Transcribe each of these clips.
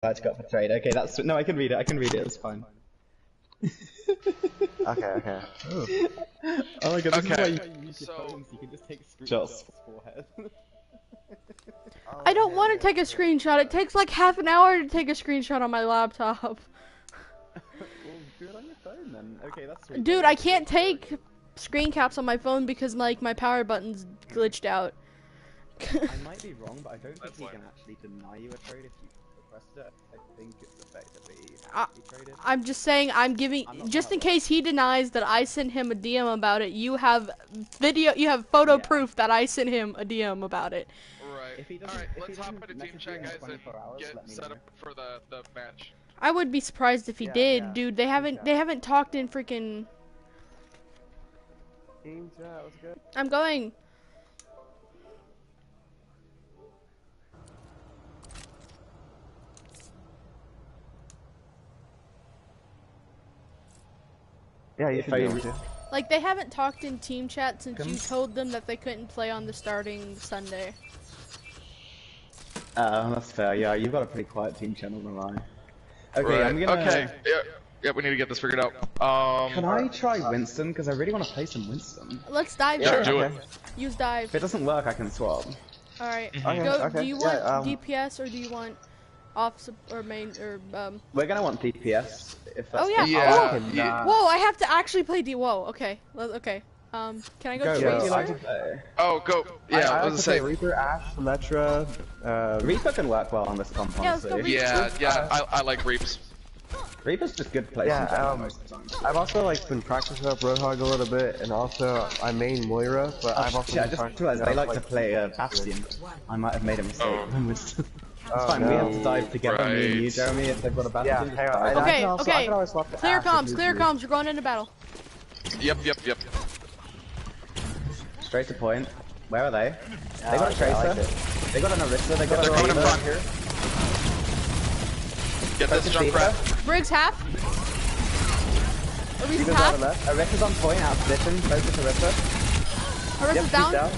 badge got betrayed. Okay, that's no. I can read it. I can read it. It's fine. Okay. Ooh. Oh my god, this is why you use your So- phone so you can just take screenshots of forehead. I don't want to take a screenshot. It takes like half an hour to take a screenshot on my laptop. Well, do it on your phone then. Okay, that's sweet. Dude, I can't take screen caps on my phone because like my power button's glitched out. I might be wrong, but I don't think That's we fine. can actually deny you a trade if you request it. I think it's effectively I- traded. I'm just saying I'm giving just in case he denies that I sent him a DM about it. You have photo Yeah. proof that I sent him a DM about it. Right. If he doesn't- Alright, if he let's hop doesn't into team message you chat, in guys, and 24 hours, get let me set know. up for the match. I would be surprised if he Yeah, did, yeah. dude. They haven't talked in freaking. Team chat, what's good? I'm going. Yeah, you should be able to. Like they haven't talked in team chat since you told them that they couldn't play on the starting Sunday. That's fair. Yeah, you've got a pretty quiet team channel than mine. Okay, Right. I'm gonna. Okay. Yeah, we need to get this figured out. Can I try Winston? Because I really want to play some Winston. Let's dive. Yeah, in. do it. Use dive. If it doesn't work, I can swap. All right. Mhm. Okay, Go. okay. Do you want Yeah, DPS or do you want off or main or We're gonna want DPS. If that's Oh yeah. Yeah. Oh. Whoa! I have to actually play D. Whoa. Okay. Okay. Can I go Go. Tracer? What do you like to play? Oh, go. Yeah, I I like was to play gonna say. Reaper, Ashe, Symmetra, Reaper can work well on this comp, Yeah, let's go honestly. Reaper. Yeah, I like Reaps. Reaper's just good place Yeah, in general most of the time. I've also like been practicing up Roadhog a little bit, and also I main Moira, but I've also Yeah, I been just practicing realized they up, like to play Bastion. I might have made a mistake. Oh. It's fine, we have to dive together, me and you, Right. Jeremy, if they've got a Bastion. Yeah, just hang on. dive. I Okay, can also, okay. I can always swap to Clear Ashe if comms. need Clear be. comms. We're going into battle. Yep. Straight to point. Where are they? Yeah, They got a I like Tracer. it. They got an Arista. They got They're a coming in Reaver. front here. Get this Focus jump Reaper. rat. Briggs half. Arista's Reaper's out half. of left. Arista's on point, out of position. Focus Arista. Arista's Yep, she's down. down.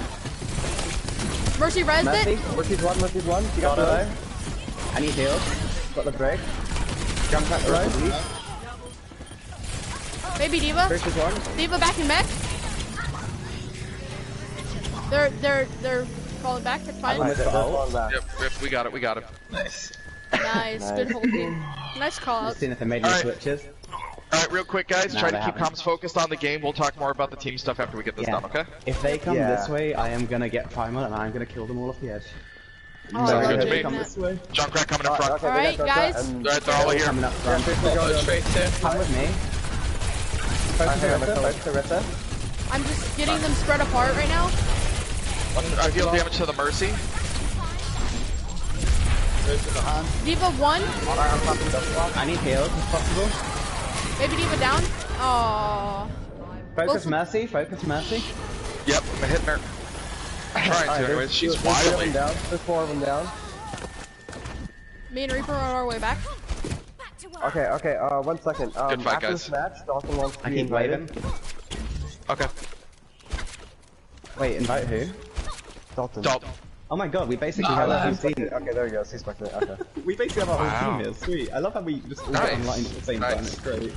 Mercy rezzed Mercy. it. Mercy's one. She Got got her the though. I need heals. Got the break. Jump back low. Baby Diva. Mercy's one. Diva back in mech. They're falling back. That's fine. I'm with it. Yep, we got it. Nice. Nice. Good holding. Nice call out. Just seeing if they made any Alright. switches. Alright, real quick, guys. Nah, Try to they keep haven't. comms focused on the game. We'll talk more about the team stuff after we get this Yeah. done, okay? If they come Yeah. this way, I am gonna get primal and I'm gonna kill them all off the edge. Oh, I Sounds love good to doing me. Come that. this way. Junkrat coming in front. Alright, guys. Alright, they're all here. Coming up front. Come with me. Focus Arista. I'm just getting them spread apart right now. I deal damage to the Mercy. Diva 1. I need heals if possible. Baby Diva down. Aww. Focus Go- Mercy. Focus Mercy. Yep, I'm hitting her. Trying to, anyways. She's wildly. There's 4 of them down. Me and Reaper are on our way back. Okay, 1 second. Good fight, after guys. this match, Dalton wants to I be keep invited. waving. Okay. Wait, invite who? Dalton. Dalton. Oh my god, we basically have a whole team. Okay, there you go. He's back there. Okay. We basically have a whole Wow. team here. Sweet. I love how we just all Nice. get online at the same time. Nice. It's great.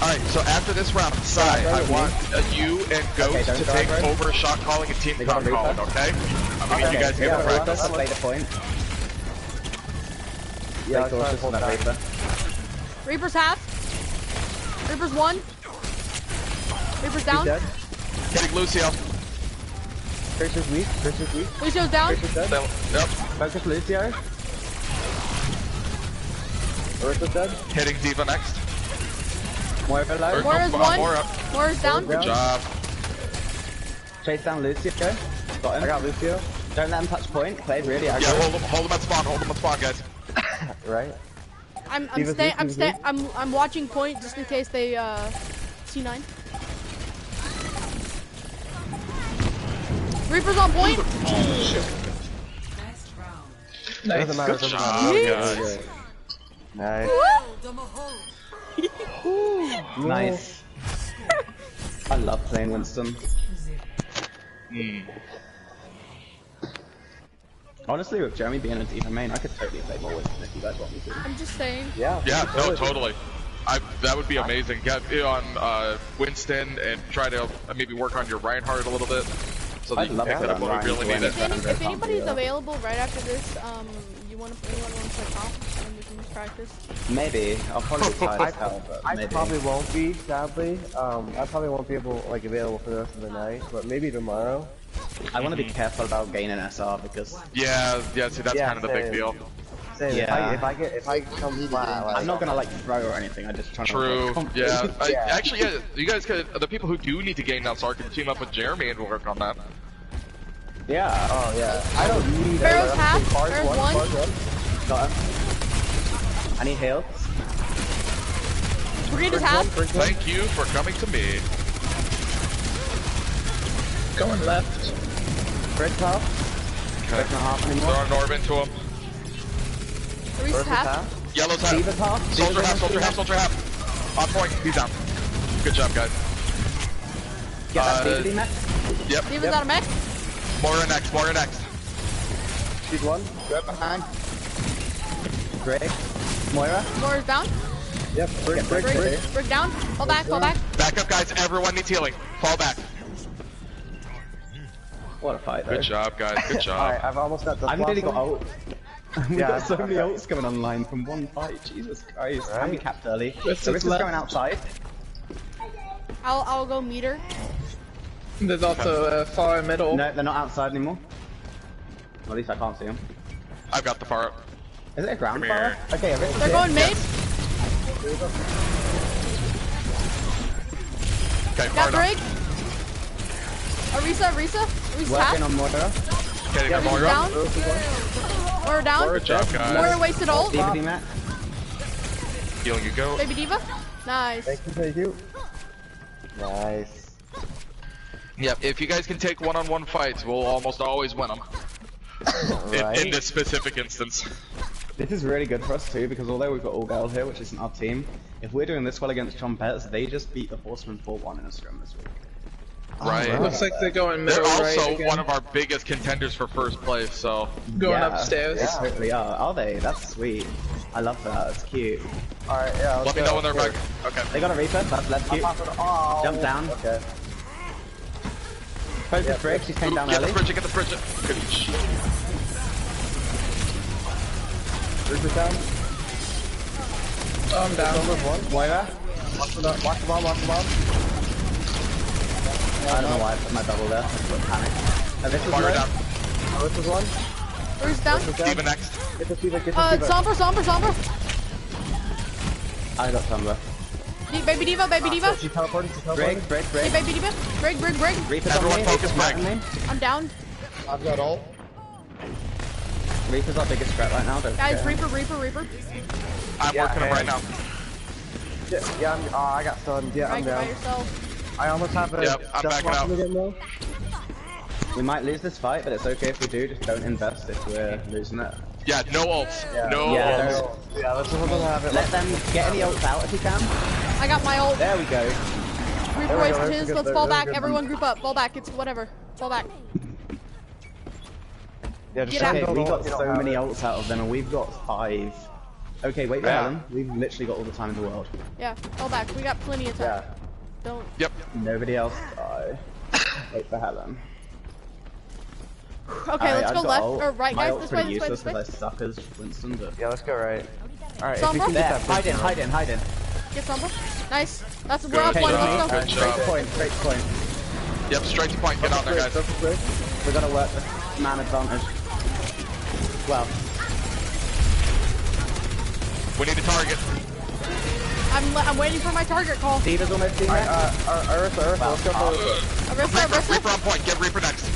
Alright, so after this round, Sai, I want you and Ghost don't to drive take her. over shot calling and team They got comp a calling, Reaper. okay? I'm gonna need you guys to Yeah, get more right, practice. let's play the point. Yeah, Stay cautious hold with that back. Reaper. Reaper's half. Reaper's 1. Reaper's He's down. dead. Hitting Lucio. Tracer's weak. Lucio's down. Tracer's dead. Yep. Focus Lucio. Orisa's dead. Hitting Diva next. Moira low. Moira's one. Moira. Moira's down. Good job. Chase down Lucio. Got him. I got Lucio. Don't let him touch point. Play really Yeah, aggro. hold him at spawn, guys. Right. I'm Diva's staying. weak, Diva's I'm watching point just in case they C9. Reaper's on point. Doesn't matter. Good Doesn't job, matter. guys. Nice. Nice. I love playing Winston. Honestly, with Jeremy being a diva main, I could totally play more Winston if you guys want me to. I'm just saying. Yeah. Yeah, no, totally. That would be amazing. Get on Winston and try to maybe work on your Reinhardt a little bit, so that you can pick that up when we really need it. If anybody's available right after this, anyone wants to talk and we can just practice. Maybe. I'll probably be tired as hell, but I maybe. probably won't be, sadly. I probably won't be available for the rest of the night, but maybe tomorrow. I want to be careful about gaining SR because Yeah, see, that's kind of the big deal. Same. Yeah. If I come flat, like, I'm not gonna like throw or anything. I just try. True. To Yeah. Yeah. Actually, yeah. You guys could. The people who do need to gain SR can team up with Jeremy and work on that. Yeah. Oh yeah. I don't need. Barrel's half. Barrel's one. Got him. I need heals. Brigade is half. Thank you for coming to me. Going left. Brick top. Okay. Not half anymore. Throw an orb into him. Reese is half. Yellow's Diva half. top. Soldier half. Soldier half. Soldier half. On point. He's down. Good job, guys. Get that DVD next. Yep. Diva's out of mech. Moira next. Moira next. She's one. Grab behind. Greg. Moira. Moira's down. Yep. Brick. Down. Fall back. Fall back. Back up, guys. Everyone needs healing. Fall back. What a fight, though. Good job, guys. Good job. Alright, I've almost got the. I've nearly got ult. We've Yeah, got so many okay. ults coming online from one fight. Jesus Christ. Right. And we capped early. So this is going outside. I'll go meter. There's also far middle. No, they're not outside anymore. Well, at least I can't see them. I've got the far up. Is it a ground Come fire? here. Okay, Arista. They're going mid. Okay, Got far down. Brig. Arisa. Arisa's Working half. on Moira. Getting a Moira. Down. Moira down. Good job, guys. Moira wasted ult. DVD Matt. Healing you go. Baby Diva. Nice. Thank you. Nice. Yep, if you guys can take one-on-one fights, we'll almost always win them. Right. In this specific instance. This is really good for us too, because although we've got all girls here, which isn't our team, if we're doing this well against Trumpets, they just beat the Horsemen 4-1 in a scrim this week. Right. Looks like they're going They're middle also right again. one of our biggest contenders for first place, so... Going Yeah, upstairs. They totally are they? That's sweet. I love that, it's cute. Alright, yeah. Let me know when they're back. Okay. They got a Reaper, that's cute. Oh, Jump down. Okay. Focus break, she came down Get the early. bridge, get the bridge. Good. Reaper down. I'm down. One. Moira. Watch the bomb. I don't know why I put my double there, I put panic. This is Moira low. down. This is one. Where's down? Diva next. Get the fever. Sombra. I got Tumblr. Baby Diva. She teleported. Break. Hey, Baby Diva. Brig. Reaper's on Everyone me. focus Reaper's break. on me. I'm down. I've got ult. Reaper's our biggest threat right now, don't Guys, forget. Reaper. I'm working him right now. Yeah, I got stunned. Yeah, I'm Right by down. yourself. I almost have a. Yep, I'm death backing blossom out. again, though. We might lose this fight, but it's okay if we do, just don't invest if we're losing it. Yeah, no ults. No Yeah, ults. Yeah, let's just have it. Let them get any ults out if you can. I got my ult. There we go. Reaper go, wasted that's his. good, Let's that's fall really back. good. Everyone group up. Fall back. It's whatever. Fall back. Yeah, just Get out. Okay, we got You don't so have many it. ults out of them, and we've got 5. Okay, wait for Yeah. Helen. We've literally got all the time in the world. Yeah, fall back. We got plenty of time. Yeah. Don't. Yep. Nobody else die. Wait for Helen. Okay, let's I've go got left ult. or right, My guys. ult's This way. pretty This way. useless This way. because I suck as Winston, but... Yeah, let's go right. Alright, Sombra? if we can There, get that hide in. Get Sombra. Nice. We're Good up one. job. Let's go. Good Straight job. to point. Yep, straight to point. Get on there, guys. We're gonna work the man advantage. Well, We need a target. I'm waiting for my target call. Diva's almost in there. Arisa, let's go for Arista. Reaper on point. Get Reaper next.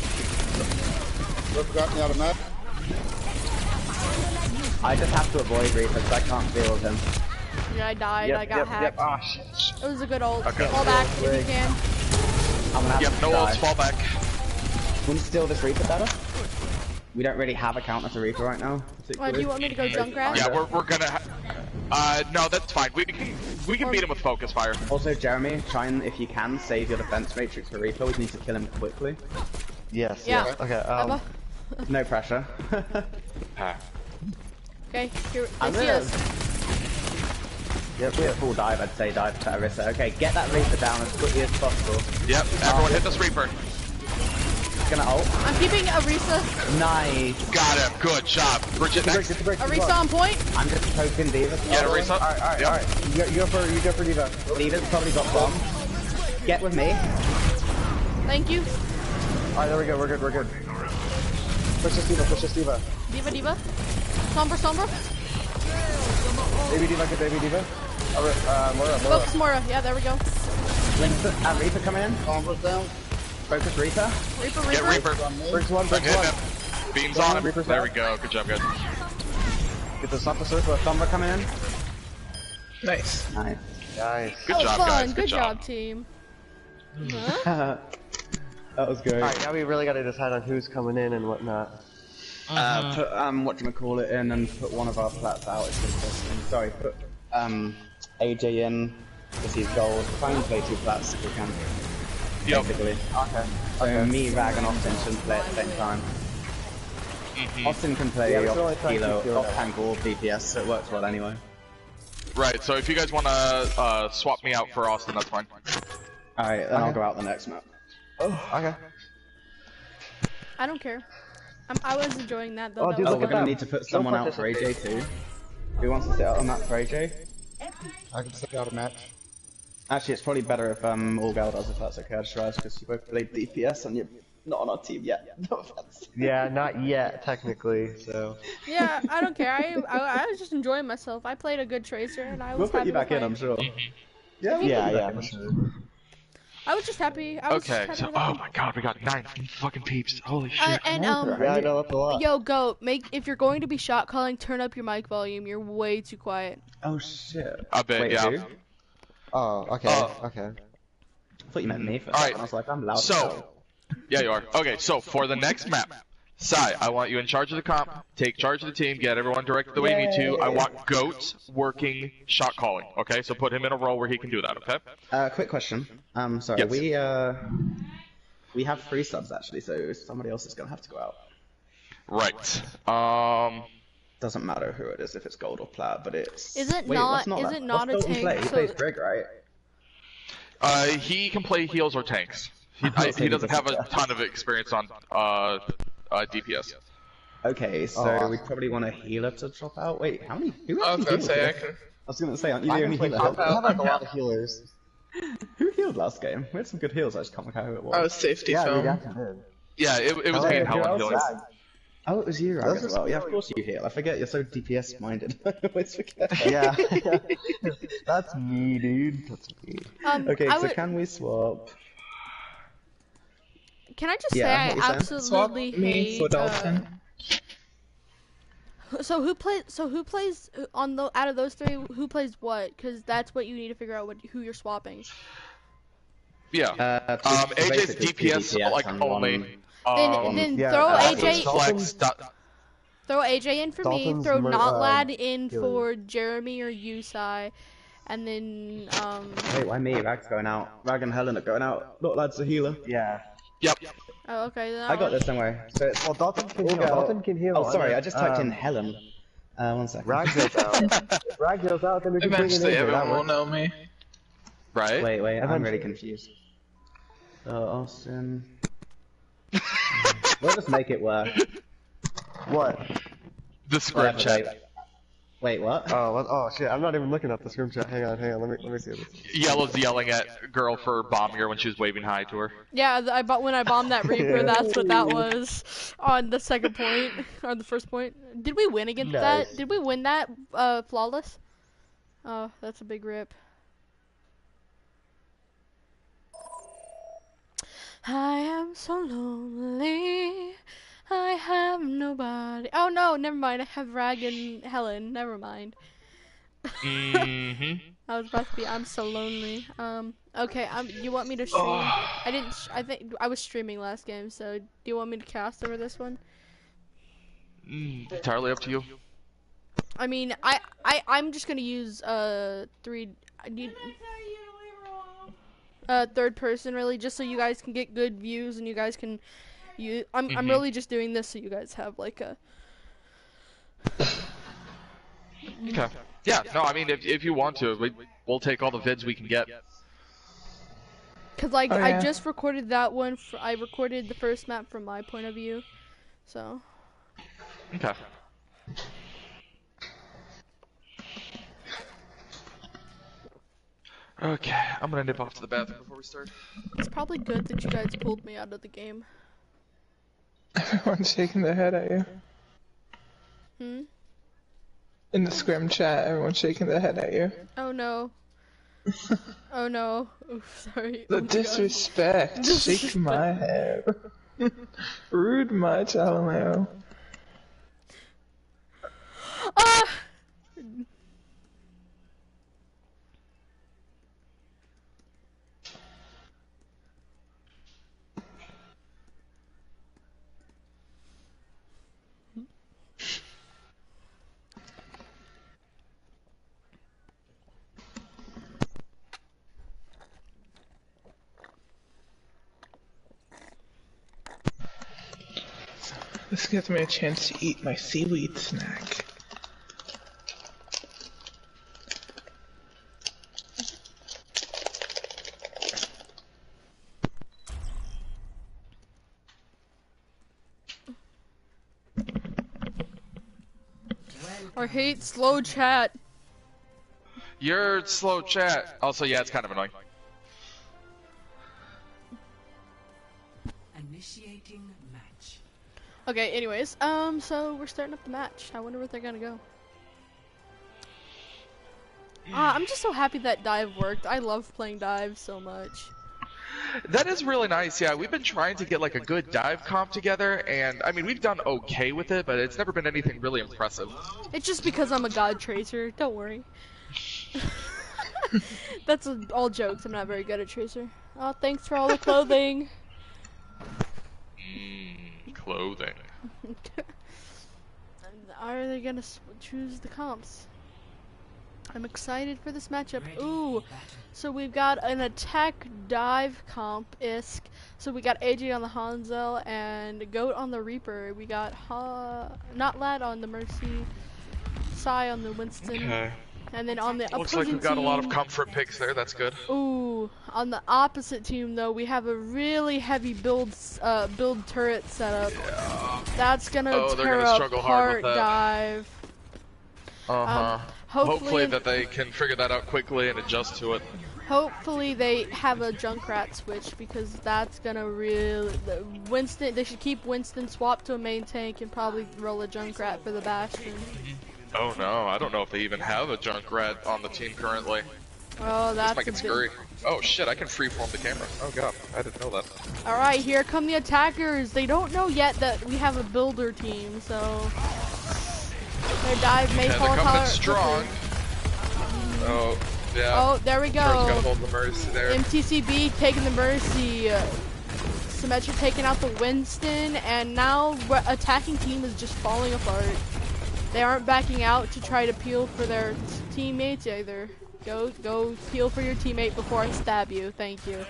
Reaper got me out of map. I just have to avoid Reaper because I can't deal with him. Yeah, I died. I got hacked. Ah, shit. It was a good ult. Okay. Fall back if you can. I'm gonna have Yep, to no die. ults. Fall back. Want to steal this Reaper better? We don't really have a counter to Reaper right now. What, do you want me to go Junkrat? Yeah, we're gonna. No, that's fine. We can beat him with focus fire. Also, Jeremy, try and, if you can, save your defense matrix for Reaper. We need to kill him quickly. Yes, Yeah. yes. Okay, Emma? No pressure. Okay, here, I'm they see gonna- us. Yep, we have full dive, I'd say dive to Arissa. Okay, get that Reaper down as quickly as possible. Yep, everyone hit this Reaper. Gonna ult. I'm keeping Arisa. Nice. Got him, good job. Bridget next. Arisa on point. I'm just poking Diva. Get Arisa. Alright. You go for Diva. Diva's probably got bomb. Get with me. Thank you. Alright, there we go, we're good. Push this Diva. Diva. Sombra. Baby Diva. Mora. Focus Mora. Yeah, there we go. Reaper coming in. Focus Reaper. Get Reaper. Briggs one. Hit him. Beams on him. Reaper's There we out. go. Good job, guys. Get the stop the circle. Sombra coming in. Nice. Nice. Nice. Good That was job, fun. guys. Good job, team. Huh? That was great. Alright, now we really gotta decide on who's coming in and whatnot. Put whatchamacallit in and put one of our flats out if it's possible. Sorry, put AJ in because he's gold. Try and play 2 flats if we can. Yep. Basically. Okay. So me, Rag, and Austin shouldn't play at the same time. Austin can play Yeah, we should only off try and Kilo, keep doing off that. tank or DPS, so it works well anyway. Right, so if you guys want to swap me out for Austin, that's fine. Alright, then I'll go out the next map. Oh, okay. I don't care. I was enjoying that though. Oh, That dude, was Oh, look we're at gonna that. need to put Don't someone out for AJ too. Who wants to sit out on that for AJ? I can stick out a match. Actually, it's probably better if Allgal does, if that's okay. I just realized because you both played DPS and you're not on our team yet. No offense. Yeah, not yet, technically, so. Yeah, I don't care. I was just enjoying myself. I played a good tracer and I was We'll put happy you back to in, play. I'm sure. Yeah, we'll put you back in. sure. I was just happy. I was Okay, just so happy with oh that. my god, we got 9 fucking peeps. Holy shit. And Yeah, I know that's a lot. yo, go if you're going to be shot calling, turn up your mic volume. You're way too quiet. Oh shit. I bet, Wait, yeah. who? Oh, okay, okay. I thought you meant me for Alright, I was like, I'm loud. So, yeah, you are. Okay, so for the next map, Sai, I want you in charge of the comp, take charge of the team, get everyone directed the way you need to. I want Goat working shot calling, okay? So put him in a role where he can do that, okay? Quick question. Sorry, Yes. we have 3 subs actually, so somebody else is gonna have to go out. Right. Doesn't matter who it is, if it's gold or plat, but it's. Is it Wait, not- what's is that? it not What's a Dalton tank? play? He So- plays Brig, right? He can play heals or tanks. He saying doesn't he have a doesn't. ton of experience on DPS. Okay, so we probably want a healer to drop out. Wait, how many? Who I was actually gonna say I healed can. today? I was gonna say, aren't you I the can only play healer? top. I have like a lot of healers. Who healed last game? We had some good heals, I just can't remember who it was. I was safety Yeah, we film. got them in. Yeah, it was Oh, me and yeah, Helen who healing. else? Oh, it was you, Rag, Those as are well. Yeah, of some- course you heal. I forget, you're so DPS minded. I always forget. Yeah. That's me, dude. That's me. Okay, I so would, can we swap? can I just Yeah, say what I you saying? Swap absolutely me hate. for Dalton. So who plays on the out of those 3? Who plays what? Because that's what you need to figure out who you're swapping. Yeah. AJ's DPS, like, only. Then yeah, throw Dalton's AJ. Flex. Throw AJ in for me. Dalton's Throw mer- Notlad in healer. for Jeremy or Yusai, and then Wait, why me? Rag's going out. Rag and Helen are going out. Not lads, a healer. Yeah. Yep. Oh, okay. Then I got this, don't worry. So it's Well, Dalton can heal. Allgal. Dalton can heal. Oh, sorry, I just typed in Helen. 1 second. Rag goes out. Rag goes out, then we can bring it in. Eventually, That everyone will works. know me. Right? Wait, I'm Eventually. really confused. Austin. We'll just make it work. What? The script Whatever, check. Dave. Wait, what? Oh shit! I'm not even looking at the scrim chat. Hang on. Let me see this. Yellow's yelling at girl for bombing her when she was waving hi to her. Yeah, when I bombed that Reaper, that's what that was on the second point or the first point. Did we win against Nice. that? Did we win that flawless? Oh, that's a big rip. I am so lonely. I have nobody. Oh no, never mind. I have Rag and Helen. Never mind. Mm-hmm. I was about to be. I'm so lonely. Okay. You want me to stream? I didn't. I think I was streaming last game. So do you want me to cast over this one? Entirely up to you. I mean, I'm just gonna use three. I need third person really, just so you guys can get good views and you guys can I'm really just doing this so you guys have like a. Okay. Yeah. No, I mean, if you want to, we'll take all the vids we can get. Cause like Oh, I yeah. just recorded that one. I recorded the first map from my point of view, so. Okay. Okay, I'm gonna nip off to the bathroom before we start. It's probably good that you guys pulled me out of the game. Everyone's shaking their head at you. Hmm. In the scrim chat, everyone's shaking their head at you. Oh no. Oh no. Oof, sorry. The Oh my God. disrespect. Shake my head. Rude much, LMAO. Ah! This gives me a chance to eat my seaweed snack. I hate slow chat. Your slow chat. Also, yeah, it's kind of annoying. Initiating match. Okay, anyways, so we're starting up the match. I wonder where they're gonna go. I'm just so happy that dive worked. I love playing dive so much. That is really nice, yeah. We've been trying to get like a good dive comp together, and I mean, we've done okay with it, but it's never been anything really impressive. It's just because I'm a god tracer. Don't worry. That's all jokes. I'm not very good at tracer. Oh, thanks for all the clothing. Clothing. Are they gonna choose the comps? I'm excited for this matchup. Ooh, so we've got an attack dive comp-isk. So we got AJ on the Hanzo and Goat on the Reaper. We got not Lad on the Mercy, Sai on the Winston. Okay. And then on the Looks opposing like we've got a lot of team- comfort picks there, that's good. Ooh, on the opposite team though, we have a really heavy build turret setup. Yeah. That's gonna They're tear gonna struggle hard with apart that. dive. Hopefully that they can figure that out quickly and adjust to it. Hopefully they have a Junkrat switch because that's gonna really Winston. They should keep Winston swapped to a main tank and probably roll a Junkrat for the Bastion. Oh no, I don't know if they even have a Junkrat on the team currently. Oh, that's This might get scary. Oh shit, I can freeform the camera. Oh god, I didn't know that. All right, here come the attackers. They don't know yet that we have a builder team, so their dive may Yeah, fall they're coming apart strong. quickly. Oh, yeah. Oh, there we Turret's go. gotta hold the Mercy there. MTCB taking the Mercy. Symmetra taking out the Winston, and now attacking team is just falling apart. They aren't backing out to try to peel for their teammates either. Go peel for your teammate before I stab you. Thank you.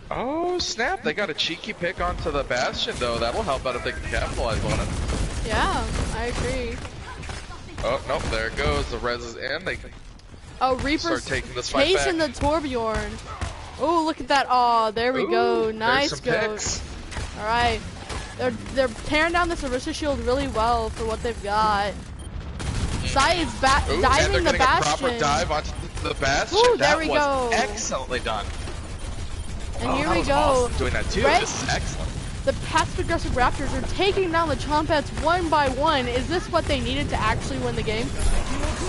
Oh snap, they got a cheeky pick onto the Bastion though. That'll help out if they can capitalize on it. Yeah, I agree. Oh, nope, there it goes. The res is in. They can Oh, Reaper's start taking this fight chasing back. the Torbjorn. Oh, look at that. Oh, there we go. Ooh, Nice there's some go. picks. Alright. They're tearing down this Orisa shield really well for what they've got. Sai is Ooh, and they're diving the getting a proper Bastion. dive onto the Bastion. Ooh, there that we was go. excellently done. And Oh, here that we was go. awesome doing that too. Red- This is excellent. The passive aggressive Raptors are taking down the Chompets one by one. Is this what they needed to actually win the game?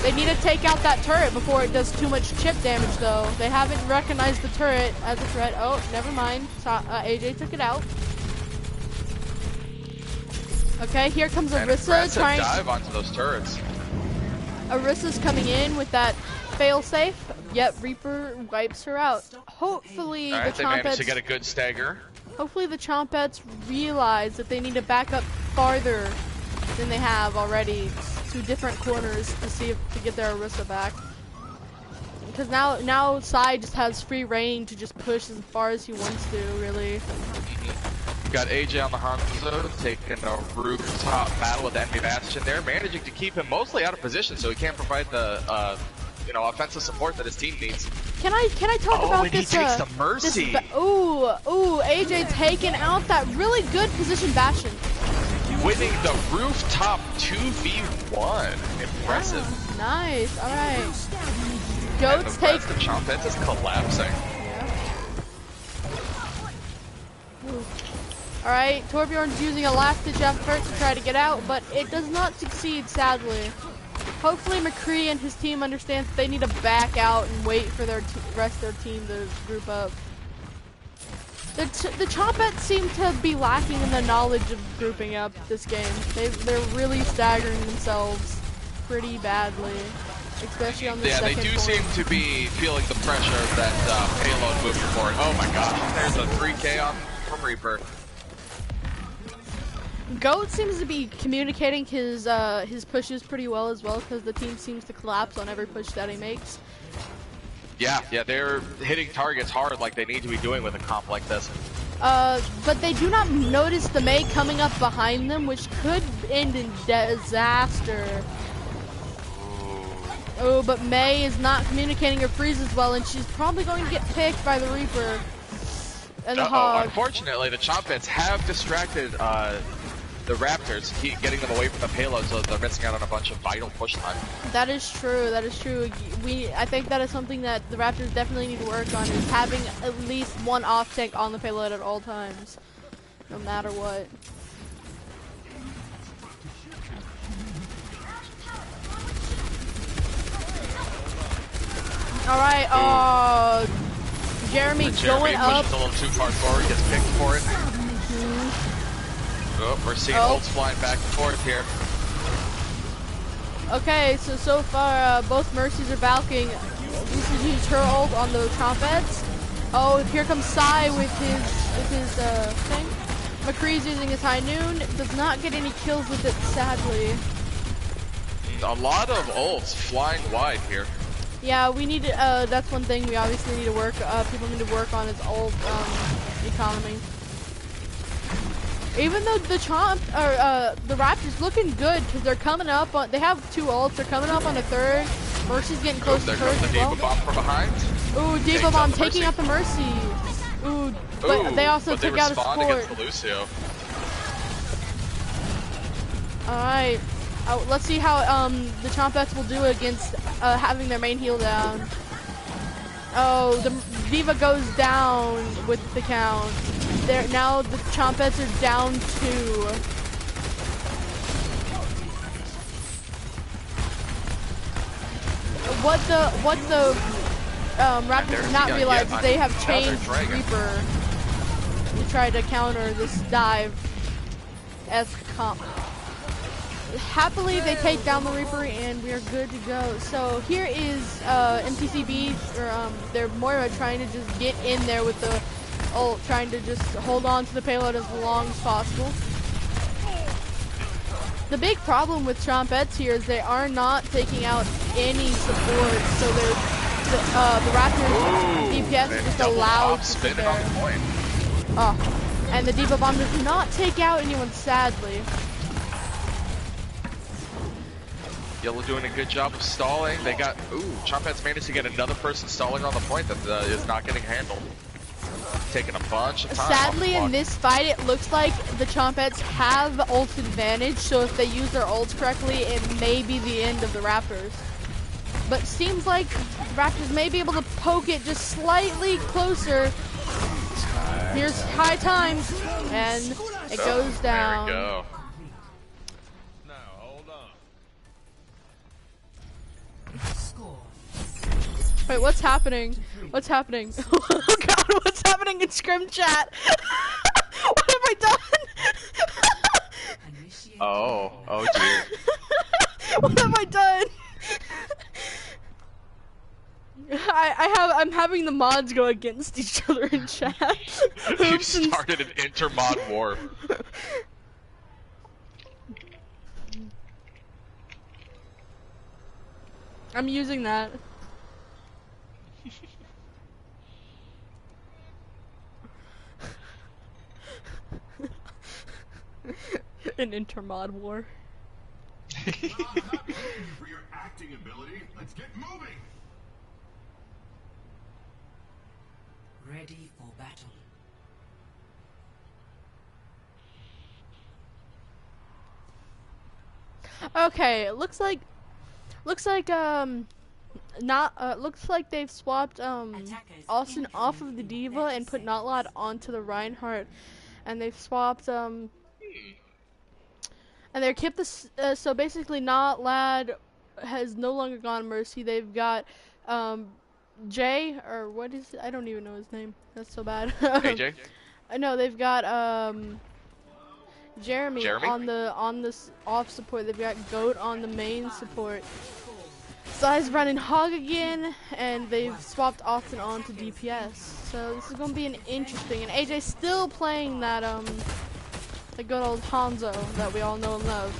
They need to take out that turret before it does too much chip damage though. They haven't recognized the turret as a threat. Oh, never mind. AJ took it out. Okay, here comes And Orisa aggressive trying. dive onto those turrets. Orisa's coming in with that failsafe, yet Reaper wipes her out. Hopefully Alright, the they managed to Chompets. get a good stagger. Hopefully the Chompets realize that they need to back up farther than they have already to different corners to see if to get their Orisa back. because now Sai just has free reign to just push as far as he wants to, really. Got AJ on the Hanzo, taking a rooftop battle with Enemy Bastion there, managing to keep him mostly out of position so he can't provide the offensive support that his team needs. Can I talk about and this? He takes the Mercy. Ooh, AJ taking out that really good position Bastion. Winning the rooftop 2v1. Impressive. Oh, nice. All right. And Goats the take. rest of Chompets is collapsing. Alright, Torbjorn's using a last-ditch effort to try to get out, but it does not succeed, sadly. Hopefully McCree and his team understand that they need to back out and wait for their rest of their team to group up. The Chompets seem to be lacking in the knowledge of grouping up this game. They're really staggering themselves pretty badly, especially on the second they do point. seem to be feeling the pressure of that payload moving forward. Oh my gosh, there's a 3K on from Reaper. Goat seems to be communicating his pushes pretty well as well, because the team seems to collapse on every push that he makes. Yeah, they're hitting targets hard like they need to be doing with a comp like this. But they do not notice the Mei coming up behind them, which could end in disaster. Oh, but Mei is not communicating her freezes well, and she's probably going to get picked by the Reaper and the Hog. Unfortunately, the Chompets have distracted the Raptors, getting them away from the payload, so they're missing out on a bunch of vital push time. That is true. That is true. I think that is something that the Raptors definitely need to work on, is having at least one off tank on the payload at all times, no matter what. All right. Jeremy going up. Pushes a little too far forward, gets picked for it. Oh, we're seeing ults flying back and forth here. Okay, so far both Mercies are balking. Lucy's used her ult on the Chompets. Oh, here comes Sai with his thing. McCree's using his High Noon. Does not get any kills with it, sadly. A lot of ults flying wide here. Yeah, we need to, that's one thing we obviously need to work, people need to work on is ult economy. Even though the the Raptors looking good, because they're coming up on, they have 2 ults, they're coming up on a 3rd. Mercy's getting close to There hers goes the as well. Diva Bomb from behind. Ooh, Diva Bomb taking out the Mercy. Ooh, but they also took out a support. Against the Lucio. Alright. Let's see how the Chompets will do against having their main heal down. Oh, the Diva goes down with the count. Now the Chompets are down 2. What the Raptors did not realize is they have changed Reaper to try to counter this dive-esque comp. Happily, they take down the Reaper, and we are good to go. So here is MTCB, or their Moira, trying to just get in there with the ult, trying to just hold on to the payload as long as possible. The big problem with Chompets here is they are not taking out any support, so the Raptors DPS is just allowed to sit there. Oh, and the Diva Bomb does not take out anyone, sadly. Yellow doing a good job of stalling. They got, Chompets managed to get another person stalling on the point that is not getting handled. Taking a bunch of time. Sadly, in this fight, it looks like the Chompets have ult advantage, so if they use their ults correctly, it may be the end of the Raptors. But seems like the Raptors may be able to poke it just slightly closer. Here's high times, and it goes down. There we go. Wait, what's happening? What's happening? Oh god, what's happening in Scrim chat? What have I done? Oh dear. What have I done? I'm having the mods go against each other in chat. You started an inter-mod war. I'm using that. An intermod war. Not happy for your acting ability. Let's get moving. Ready for battle. Okay, looks like they've swapped Austin off of the Diva and put Notlad onto the Reinhardt, and they've swapped and they kept this so basically Notlad has no longer gone Mercy. They've got Jay, or what is it? I don't even know his name. That's so bad. AJ? No, they've got Jeremy? Jeremy? on the off support. They've got Goat on the main support. Sai's running Hog again, and they've swapped Austin on to DPS. So this is gonna be an interesting. And AJ's still playing that the good old Hanzo that we all know and love.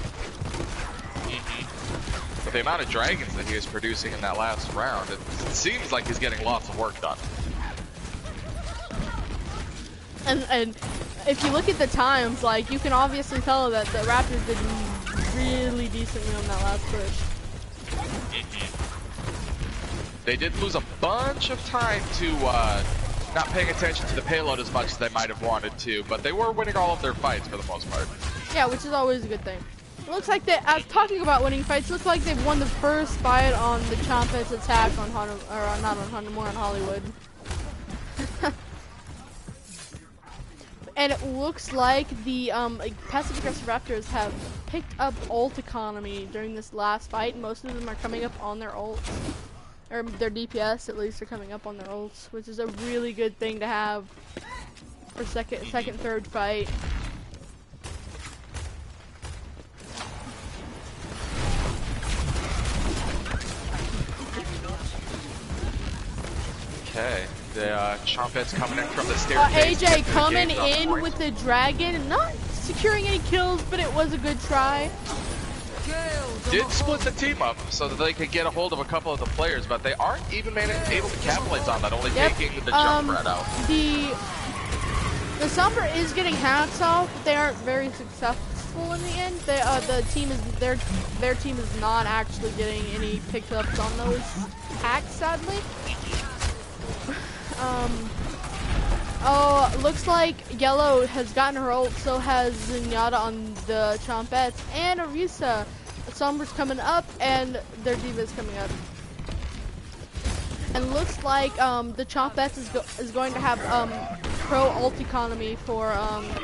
With the amount of dragons that he was producing in that last round, it seems like he's getting lots of work done. And if you look at the times, like, you can obviously tell that the Raptors did really decently on that last push. They did lose a bunch of time to not paying attention to the payload as much as they might have wanted to, but they were winning all of their fights for the most part. Yeah, which is always a good thing. It looks like they, as talking about winning fights, looks like they've won the first fight on the Chompet's attack on not on Honda, more on Hollywood. And it looks like the passive aggressive Raptors have picked up ult economy during this last fight. Most of them are coming up on their ults, or their DPS at least are coming up on their ults, which is a really good thing to have for second, third fight. Okay, the Chompet's coming in from the staircase. AJ coming in with the dragon, not securing any kills, but it was a good try. Did split the team up so that they could get a hold of a couple of the players, but they aren't even able to capitalize on that, only taking the jump rat out. The Somber is getting hacks off, but they aren't very successful in the end. They, their team is not actually getting any pickups on those hacks, sadly. Oh, looks like Yellow has gotten her ult, so has Zenyatta on the Chompets, and Orisa. Somber's coming up, and their Diva's coming up. And looks like the Chompets is going to have pro ult economy for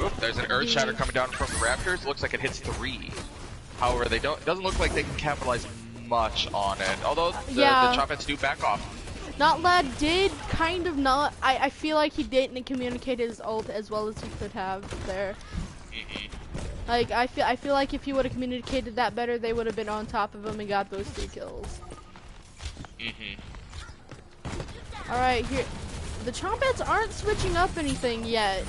Oop, there's an Earth Shatter coming down from the Raptors. Looks like it hits 3. However, it doesn't look like they can capitalize much on it. Although the Chompets do back off. Notlad did kind of not. I feel like he didn't communicate his ult as well as he could have there. Like I feel like if he would have communicated that better, they would have been on top of him and got those 3 kills. All right, here, the Chompets aren't switching up anything yet.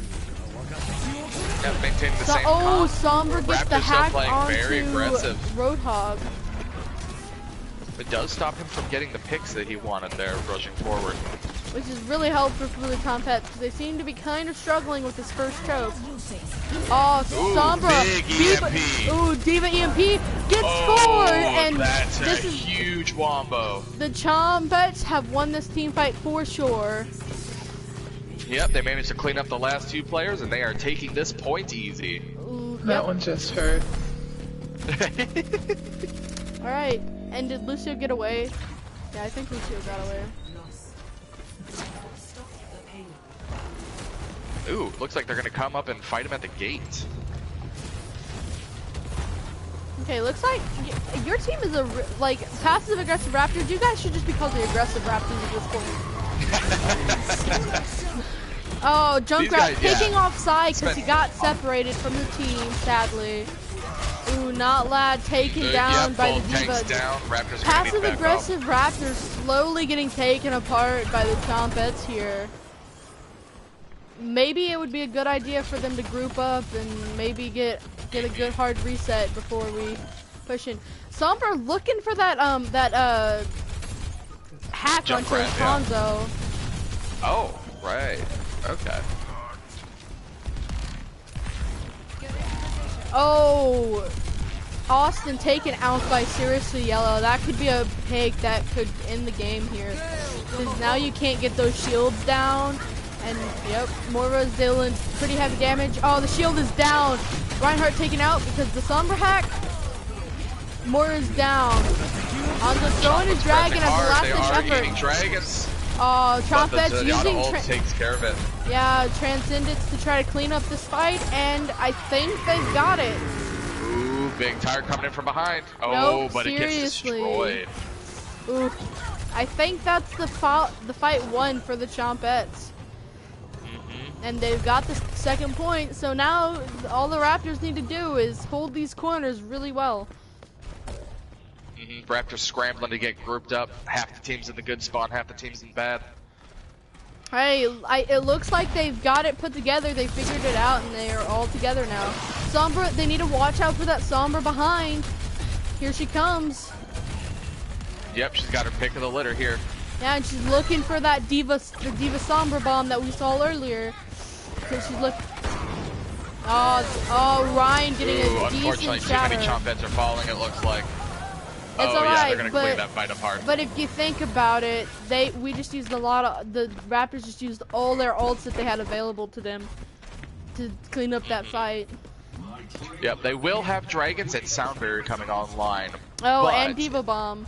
Yeah, maintaining the same Oh, comp. Somber gets Raptors the hack still playing very onto aggressive. Roadhog. It does stop him from getting the picks that he wanted there, rushing forward. Which is really helpful for the Chompets, because they seem to be kind of struggling with this first choke. Oh, Sombra! Big EMP! Ooh, Diva EMP gets scored, and that's this a is huge wombo. the Chompets have won this team fight for sure. Yep, they managed to clean up the last 2 players, and they are taking this point easy. Ooh, That one just hurt. All right, and did Lucio get away? Yeah, I think Lucio got away. Ooh, looks like they're gonna come up and fight him at the gate. Okay, looks like your team is like passive aggressive Raptors. You guys should just be called the aggressive Raptors at this point. Oh, Junkrat picking off Sai because he got separated from the team, sadly. Ooh, Notlad taken down by the Diva. Passive aggressive Raptors slowly getting taken apart by the Chompets here. Maybe it would be a good idea for them to group up and maybe get a good hard reset before we push in. Somber looking for that hack Jump onto grab, Hanzo. Oh, right. Okay. Oh, Austin taken out by Seriously Yellow. That could be a pick that could end the game here. Because now you can't get those shields down. And, yep, Moira's dealing pretty heavy damage. Oh, the shield is down. Reinhardt taken out because the Sombra hack. Moira's down. Hanzo throwing his dragon as a last-ditch effort. Dragons. Oh, Trumpet's But the using... ult takes care of it. Yeah, Transcendence to try to clean up this fight, and I think they've got it. Ooh, big tire coming in from behind. Oh, Nope, but seriously. it gets destroyed. Ooh, I think that's the fight won for the Chompettes. And they've got the second point, so now all the Raptors need to do is hold these corners really well. Raptors scrambling to get grouped up. Half the team's in the good spot, half the team's in bad. Hey, it looks like they've got it put together. They figured it out, and they are all together now. Sombra, they need to watch out for that Sombra behind. Here she comes. Yep, she's got her pick of the litter here. Yeah, and she's looking for that the Diva Sombra bomb that we saw earlier. Because she's looking. Oh, Ryan getting a unfortunately, decent shatter. too many Chompettes are falling, it looks like. It's oh, alright, yeah, they're gonna clean that fight apart. But if you think about it, we just used the Raptors just used all their ults that they had available to them to clean up that fight. Yep, they will have dragons and Soundberry coming online. Oh, but... and Diva Bomb.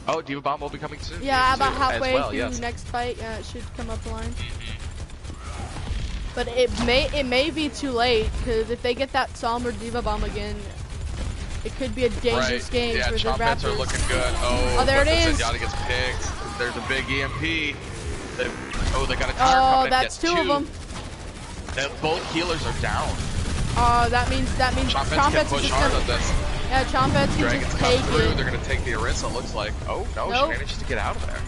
Oh, Diva Bomb will be coming soon. Yeah, about halfway through yes. next fight. Yeah, it should come up the line. But it may be too late, because if they get that Sombra Diva Bomb again, it could be a dangerous game for the Raptors. Yeah, Chompettes are looking good. Oh, there it is. Zenyatta gets picked. There's a big EMP. They got a tire coming in. That's two of them. Both healers are down. That means Chompettes can push hard on this. Yeah, Chompettes can Dragons just come take through. it. They're gonna take the Orisa. Looks like. Oh no, Nope. she manages to get out of there.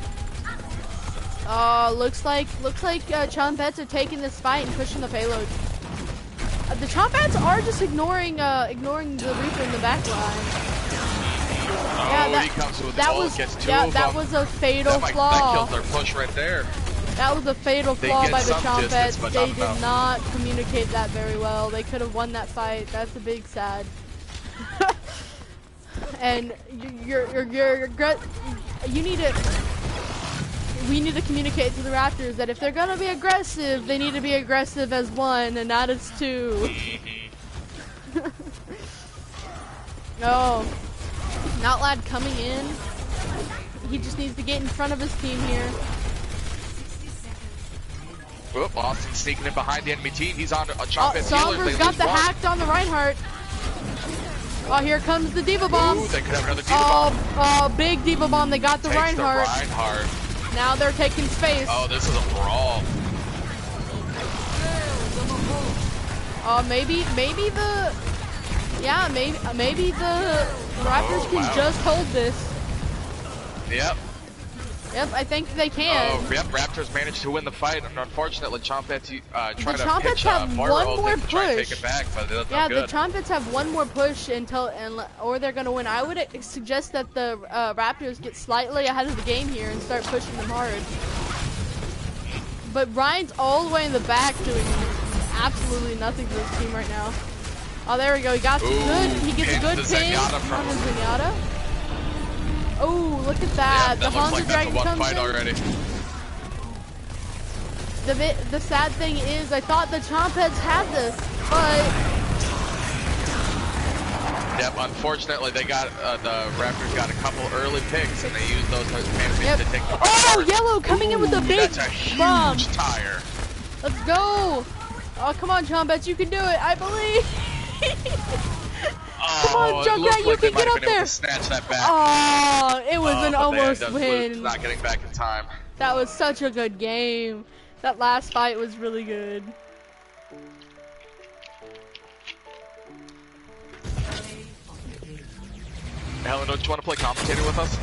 Looks like Chompettes are taking this fight and pushing the payload. The Chompettes are just ignoring the Reaper in the back line. Yeah, he comes with that the was gets two of that them. was a fatal That flaw. kills their push right there. That was a fatal They flaw get by the some Chompettes. distance, but They not did enough. not communicate that very well. They could have won that fight. That's a big sad. And we need to communicate to the Raptors that if they're gonna be aggressive, they need to be aggressive as one and not as two. No, Notlad coming in. He just needs to get in front of his team here. Whoop, Austin sneaking in behind the enemy team. He's on a Chompette's healer. Sombra's got the hacked on the Reinhardt. Oh, here comes the Diva Bomb. Ooh, they could have another Diva Bomb. Oh, big Diva Bomb. They got the Takes Reinhardt. The Reinhardt. Now they're taking space. Oh, this is a brawl. Maybe the Raptors can just hold this. Yep. Yep, I think they can. Oh, yep, Raptors managed to win the fight, and unfortunately, Chompettes try to Chompettes pitch have Moira one ult more and try to take push. it back, but that's Yeah, not good. the Chompettes have one more push or they're gonna win. I would suggest that the Raptors get slightly ahead of the game here and start pushing them hard. But Ryan's all the way in the back doing absolutely nothing for his team right now. Oh, there we go. He got some good. He gets a good pin on the Zenyatta. Oh, look at that. Yeah, The that looks Hanzo like Dragon that's a one comes fight in. already. The sad thing is, I thought the Chompettes had this, but Yep, unfortunately, they got the Raptors got a couple early picks, and they used those as enemies to take the fight oh, forward. Yellow coming in with a big That's a huge bomb. tire. Let's go. Oh, come on, Chompettes, you can do it. I believe. Come on, it Junkrat, looks you like they can might get have up been able there. to snatch that back. Oh, it was an But they almost ended up win. not getting back in time. That was such a good game. That last fight was really good. Helen, don't you want to play commentator with us?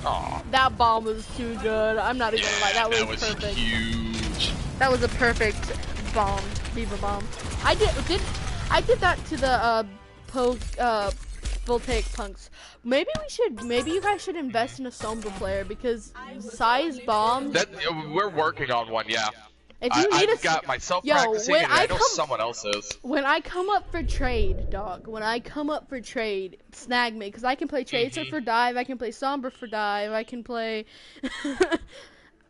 Aw. That bomb was too good. I'm not even gonna lie. That was perfect. Huge. That was a perfect bomb, Diva bomb. I did that to the we'll take punks. Maybe you guys should invest in a Sombra player because size bombs. We're working on one, yeah. If you need I've got myself Yo, practicing, when and I know someone else is. When I come up for trade, dog. When I come up for trade, snag me, because I can play Tracer for dive, I can play Sombra for dive, I can play...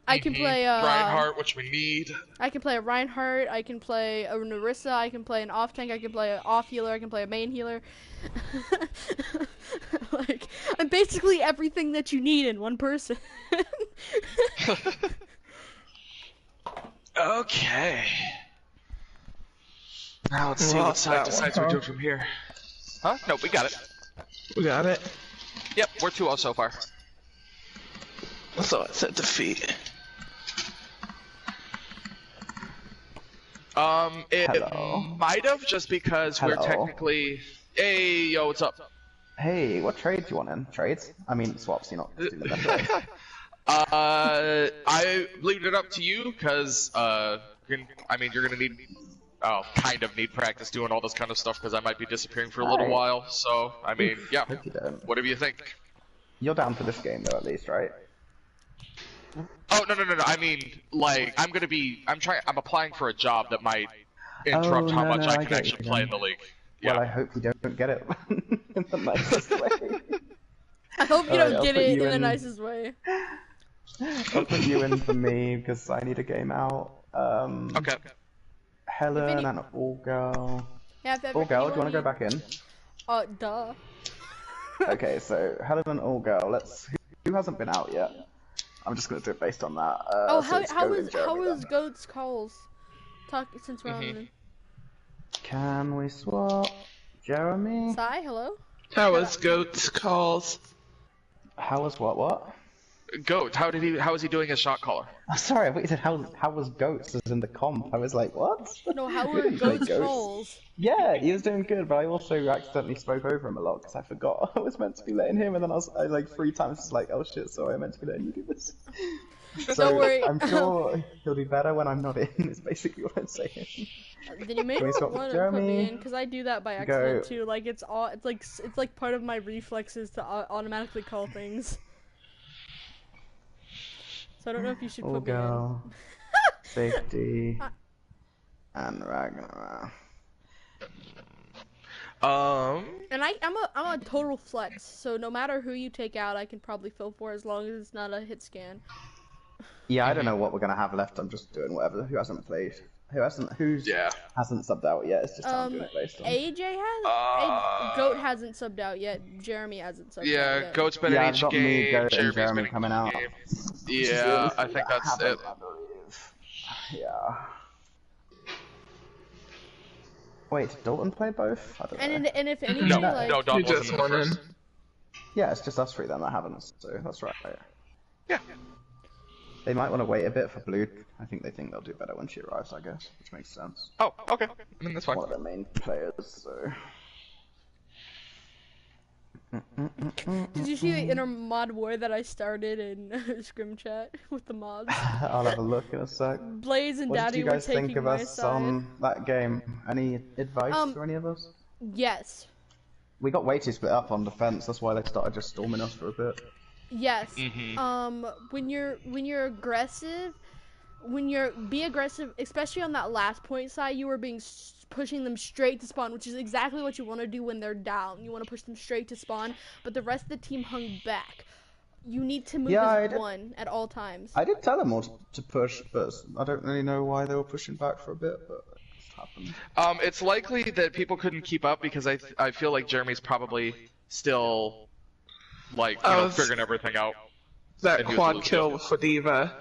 I can play, Reinhardt, which we need. I can play a Reinhardt, I can play a Narissa, I can play an off-tank, I can play an off-healer, I can play a main healer. Like, I'm basically everything that you need in one person. Okay. Now let's see what side decides we're doing from here. Huh? No, we got it. We got it. Yep, we're 2-0 so far. So it's a defeat. It Hello. might have just because we're Hello. technically. Hey, yo, what's up? Hey, what trade do you want in? Trades? I mean, swaps, you're not doing the best trade. I leave it up to you because I mean you're gonna need, kind of need practice doing all this kind of stuff because I might be disappearing for a little while. So I mean, yeah, Hope you don't. whatever you think. You're down for this game though, at least, right? Oh no. I mean, like I'm applying for a job that might interrupt how much I can actually play in the league. Yeah. Well, I hope you don't get it in the nicest way. I hope you Alright, don't I'll get put it you in the in. nicest way. I'll put you in for me because I need a game out. Okay. Helen and All Girl. Yeah, if ever All Girl, do you want to go anyone back in? needs- duh. Okay, so Helen and All Girl. Who hasn't been out yet? I'm just gonna do it based on that. So it's how Goat and was Jeremy then. Goat's calls? Since we're on. Can we swap? Jeremy? Sai, hello. How was Goat's calls? How was what? Goat, how is he doing his shot caller? Oh, sorry, I thought you said how was Goats as in the comp. I was like, what? No, how He were didn't play Goat's Goats. calls? Yeah, he was doing good, but I also accidentally spoke over him a lot because I forgot I was meant to be letting him, and then I like 3 times was like, oh shit, sorry, I meant to be letting you do this. So Don't worry. I'm sure he'll do better when I'm not in. Is basically what I'm saying. Then you may Can we not swap want with to put me Jeremy? in because I do that by Go. accident too. Like it's like part of my reflexes to automatically call things. So I don't know if you should All put me Girl, Safety, and Ragnarok. in. And I'm a total flex. So no matter who you take out, I can probably fill for as long as it's not a hit scan. Yeah, I don't know what we're gonna have left. I'm just doing whatever. Who hasn't played? Who hasn't subbed out yet? It's just how I'm doing it based on. AJ has. Goat hasn't subbed out yet. Jeremy hasn't subbed out Yeah, yet. Goat's been Yeah, in I've each got me, game. Goat, and Jeremy's Jeremy been in coming each out. game. Yeah, I think that's it. I believe. Yeah. Wait, did Dalton play both? I don't know. And if anything, No, like no, Don You wasn't just in the won in. first. Yeah, it's just us 3 then that haven't, so that's right. Yeah. They might want to wait a bit for Blue. I think they think they'll do better when she arrives, I guess, which makes sense. Oh, okay. I mean, that's fine. One of their main players, so. did you see the inner mod war that I started in Scrim Chat with the mods? I'll have a look in a sec. Blaze and What did Daddy you were guys think taking of my us side. on that game? Any advice for any of us? Yes. We got way too split up on defense. That's why they started just storming us for a bit. Yes. When you're aggressive, be aggressive, especially on that last point side, you were pushing them straight to spawn, which is exactly what you want to do when they're down. You want to push them straight to spawn, but the rest of the team hung back. You need to move as one at all times. I did tell them all to push, but I don't really know why they were pushing back for a bit, but it just happened. It's likely that people couldn't keep up because I feel like Jeremy's probably still like figuring everything out. That And he was quad losing. kill for Diva.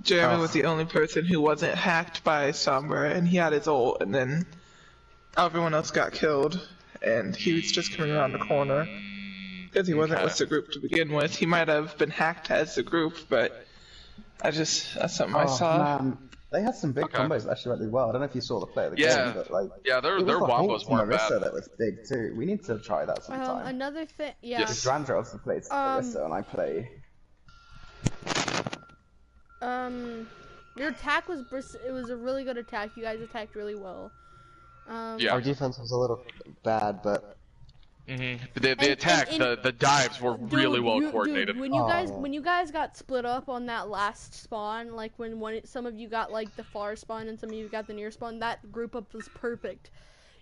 Jeremy was the only person who wasn't hacked by Sombra, and he had his ult, and then everyone else got killed, and he was just coming around the corner. Because he wasn't with the group to begin with. He might have been hacked as the group, but that's something I saw. Man. They had some big combos that actually went really well. I don't know if you saw the play of the Yeah. game, but like, Their it was the wombos Hulk weren't Marissa bad. that was big too. We need to try that sometime. Another thing, yeah. Yes. Drandra also plays Marissa, and I play. Your attack was it was a really good attack. You guys attacked really well. Yeah. Our defense was a little bad, but The attack, the dives were really well coordinated. Dude, when you guys got split up on that last spawn, like when some of you got like the far spawn and some of you got the near spawn, that group up was perfect.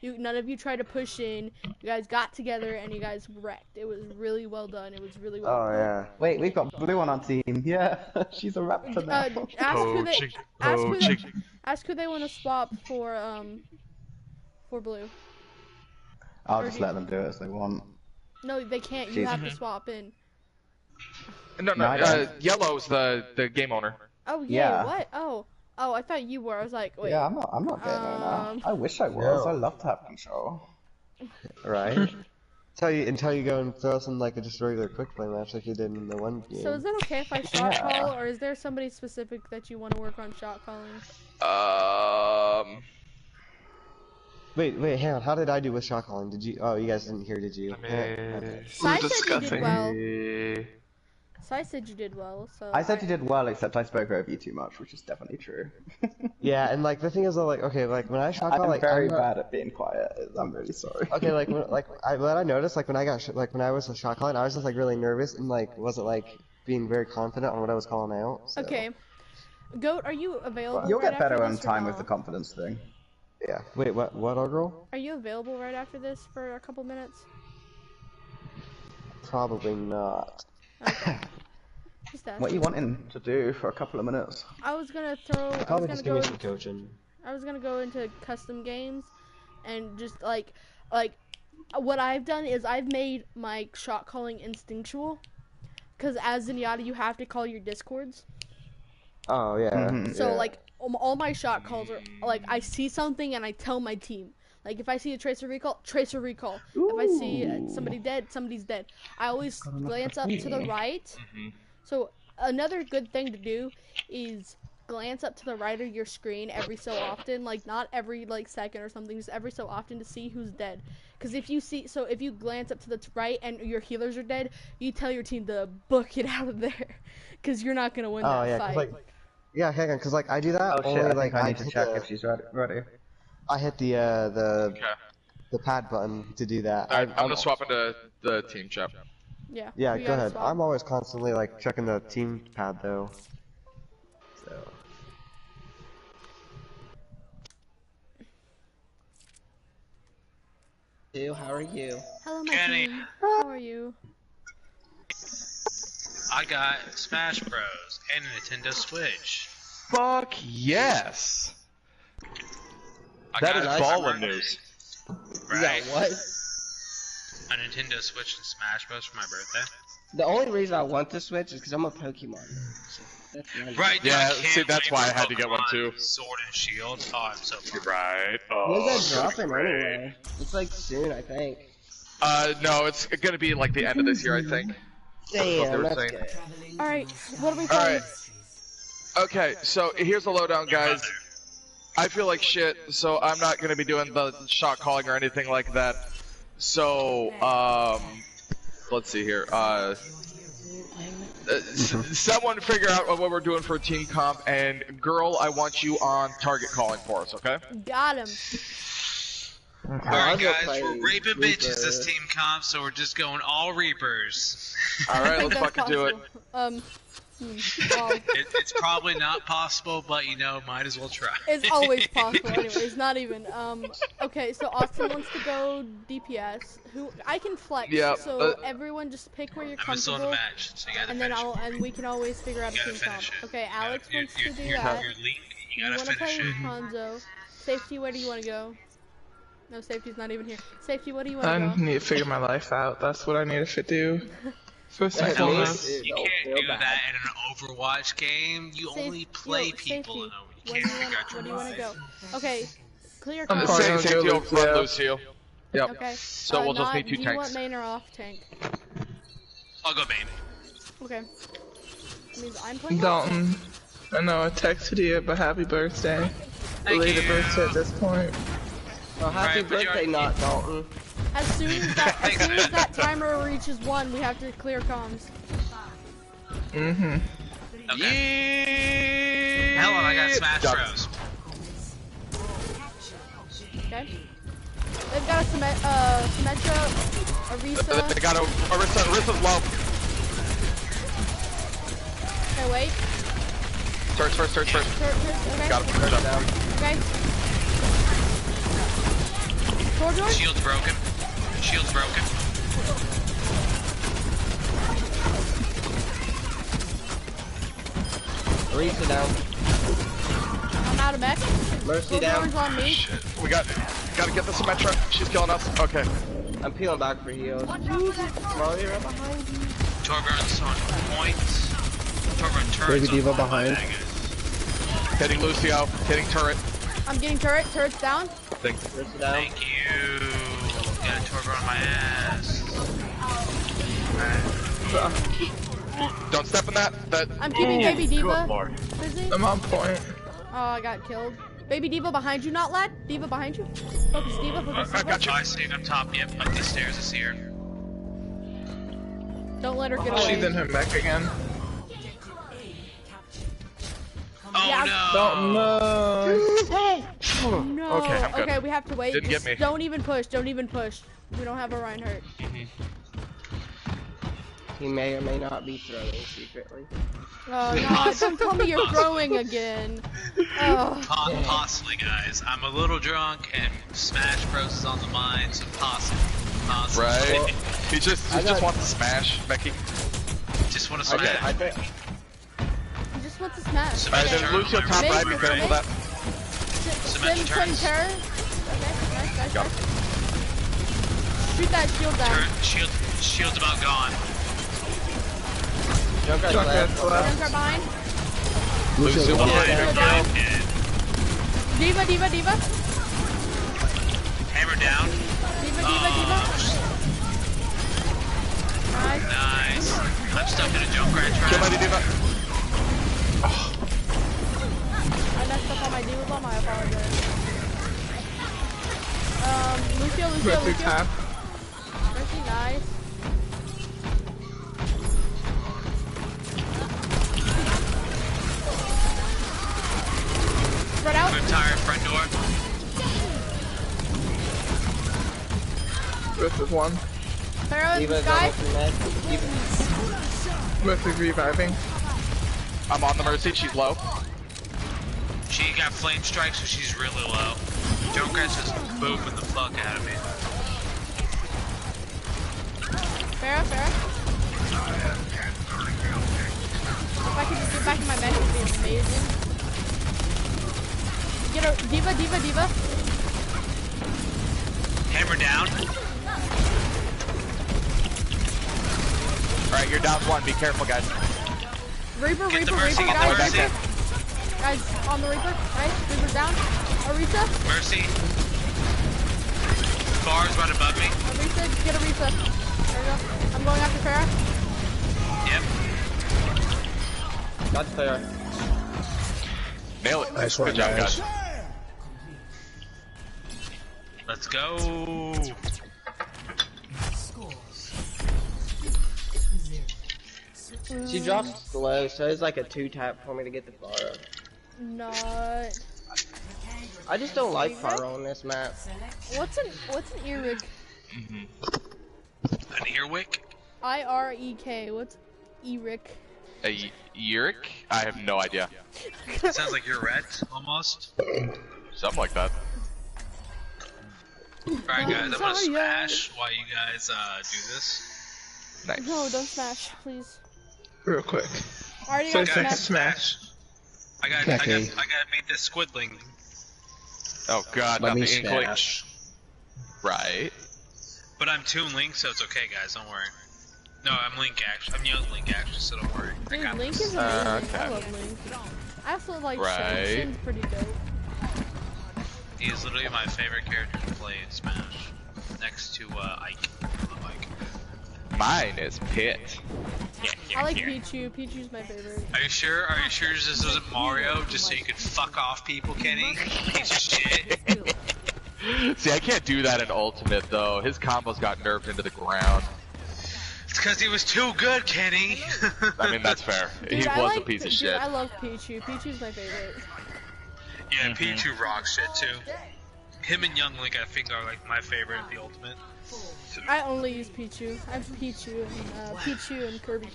None of you tried to push in. You guys got together and you guys wrecked. It was really well done. It was really well done. Oh yeah. Wait, we've got Blue on our team. Yeah, she's a raptor now. Ask who they want to swap for Blue. I'll just let them do it as they want. No, they can't. You have to swap in. No, Yellow's the game owner. Oh yeah. What? Oh, I thought you were. I was like, wait. Yeah, I'm not game owner. I wish I was. I love to have control. Right. Until you go and throw some like just a regular quick play match like you did in the one game. So is it okay if I shot call, or is there somebody specific that you want to work on shot calling? Wait, hang on. How did I do with shot calling? Did you? Oh, you guys didn't hear, did you? Sai said you did well. Sai said you did well. So I said you did well, except I spoke over you too much, which is definitely true. Yeah, and like the thing is, like, okay, like when I shot call, like I'm very bad at being quiet. I'm really sorry. Okay, like what I noticed, like when I got when I was shot calling, I was just like really nervous and like wasn't like being very confident on what I was calling out. So. Okay, Goat, are you available? You'll get better in on time with the confidence thing. Yeah. Wait, what, our girl? Are you available right after this for a couple minutes? Probably not. Okay. What are you wanting to do for a couple of minutes? I was gonna throw. Probably just give me some coaching. I was gonna go into custom games, and just like what I've done is I've made my shot calling instinctual, because as Zenyatta you have to call your discords. Oh yeah. So like all my shot calls are like I see something and I tell my team. Like if I see a tracer recall, tracer recall. Ooh. If I see somebody dead, somebody's dead. I always glance up to the right. So another good thing to do is glance up to the right of your screen every so often, like not every like second or something, just every so often to see who's dead. Because if you glance up to the right and your healers are dead, you tell your team to book it out of there, because you're not gonna win that fight. Yeah, hang on, because like I do that. Oh shit! I need to check if she's ready. I hit the pad button to do that. I'm gonna swap into the team chat. Yeah. Yeah, go ahead. I'm always constantly like checking the team pad though. So. How are you? Hello, my team. How are you? I got Smash Bros. And a Nintendo Switch. Fuck yes! That is ballin' news. Right? Yeah, what? A Nintendo Switch and Smash Bros. For my birthday. The only reason I want the Switch is because I'm a Pokemon. So that's right, yeah, see, that's why I had to get one too. Sword and Shield. Oh, I'm so pumped. Right. When's that dropping anyway? It's like soon, I think. No, it's gonna be like the end of this year, I think. Damn, that's good. Alright, what are we playing? Okay, so here's the lowdown, guys. I feel like shit, so I'm not gonna be doing the shot calling or anything like that. So, let's see here. Someone figure out what we're doing for team comp, and girl, I want you on target calling for us, okay? Got him. Alright guys, we're raping bitches this team comp, so we're just going all Reapers. Alright, let's fucking do it. Wow. It's probably not possible, but you know, might as well try. It's always possible anyways, not even. Okay, so Austin wants to go DPS. I can flex, so everyone just pick where you're comfortable. I'm still in the match, so you gotta and then we can always figure out a team comp. Okay, Alex wants to do that. You want to play with Hanzo. Safety, where do you want to go? No, Safety's not even here. Safety, what do you want to go? I need to figure my life out. That's what I need to do. First and foremost. You can't do that in an Overwatch game. You only play people. You can't figure out your life. Where do you want to go? Okay, clear I'm comp. Safety will run loose heal. Yep. Okay. So we'll just need 2 tanks. Do you want main or off tank? I'll go main. Okay. That means I'm playing Dalton, I know I texted you, but happy birthday. Belated birthday at this point. Well, happy birthday, not Dalton. As soon as that timer reaches 1, we have to clear comms. Okay. Hell, I got Smash Bros. Okay. They've got a Symmetra. Arisa. They got Arisa's low. Okay, wait. Turret. Okay. Got him. Good job. Okay. Corridor. Shield's broken. Arisa down. I'm out of mech. Mercy down. Corridor's on me. Shit. We gotta get the Symmetra. She's killing us. Okay. I'm peeling back for heals. Mario right behind you. Torbjorn's on point. Torbjorn turret's Baby on Diva point. behind. Hitting Lucio. Hitting turret. I'm getting turret. Turret's down. Mercy down. Thank you. Got a Torbjorn on my ass. Don't step in that. I'm keeping Baby Diva. Busy. I'm on point. Oh, I got killed. Baby Diva behind you, not lad. Diva behind you. Focus Diva. Focus I Diva. got you. I see it up top. Yep, up these stairs. I see her. Don't let her get She's in away. her mech again. Oh Yeah. No. No. Okay, I'm good. Okay, we have to wait. Didn't Just get me. Don't even push. Don't even push. We don't have a Reinhardt. He may or may not be throwing secretly. Oh no! Don't tell me you're throwing again. Oh. Possibly, guys. I'm a little drunk, and Smash Bros is on the mind, so possibly. Right. He just wants to smash, Becky. Just want to Okay. smash. You just want to smash. Smash Alright, turret there's Lucio on my top right. right. Be careful of that. Cement Sim turrets. terror. Okay, nice. Got Shoot that shield down. Shield's about gone. Junkrat's left. Junkrat behind. Lucio Oh, behind. Diva down. Diva. Hammer down. Diva. Nice. Nice. I'm stuck in a Junkrat Kill my trap. Diva. I messed up on my Diva bomb. I apologize. Lucio. Mercy tap. Mercy, nice. Spread out. Good tire, front door. Versus one. Pharaoh in the Diva's sky. almost in med. Mercy's reviving. I'm on the Mercy. She's low. She got flame strike, so she's really low. Junkrat's just booping the fuck out of me. Pharaoh. If I could just get back in my mech, it would be amazing. Get a Diva. Hammer down. Alright, you're down one. Be careful, guys. Reaper, Get the Mercy, get the guys. Mercy. Guys, on the Reaper. Nice. Reaper's down. Arisa. Mercy. Bar's right above me. Arisa, get Arisa. There we go. I'm going after Farah. Yep. That's fair. Nail it. Nice one, Good job, guys. guys. Let's go. She drops slow, so it's like a 2-tap for me to get the fire up. Not. I just don't like fire on this map. What's an earwig? An earwick? IREK. What's Eric? A Yurik? I have no idea. Sounds like you're red, almost. Something like that. Alright guys, I'm gonna Sorry, smash while you guys do this. Nice. No, don't smash, please. Real quick. I already So got second smashed. smash. I gotta beat this squidling. Oh god, Let not me the inkling. smash. Right. But I'm Toon Link, so it's okay guys, don't worry. No, I'm Link actually. I'm young Link actually, so don't worry. I Dude, got Link this. is amazing. Okay. I love Link. I also like Right. Shin. Shin's pretty dope. He is literally my favorite character to play in Smash. Next to Ike. I love Ike. Mine is Pit. I like Pichu. Pichu's my favorite. Are you sure? Are you sure this wasn't Mario just so you could fuck off people, Kenny? Piece of shit. See, I can't do that in Ultimate though. His combos got nerfed into the ground. It's because he was too good, Kenny. I mean, that's fair. Dude, He I was like, a piece of dude, shit. I love Pichu. Pichu's my favorite. Yeah, Pichu rocks shit too. Him and Young Link, I think, are like my favorite in the Ultimate. I only use Pichu. I have Pichu and Kirby.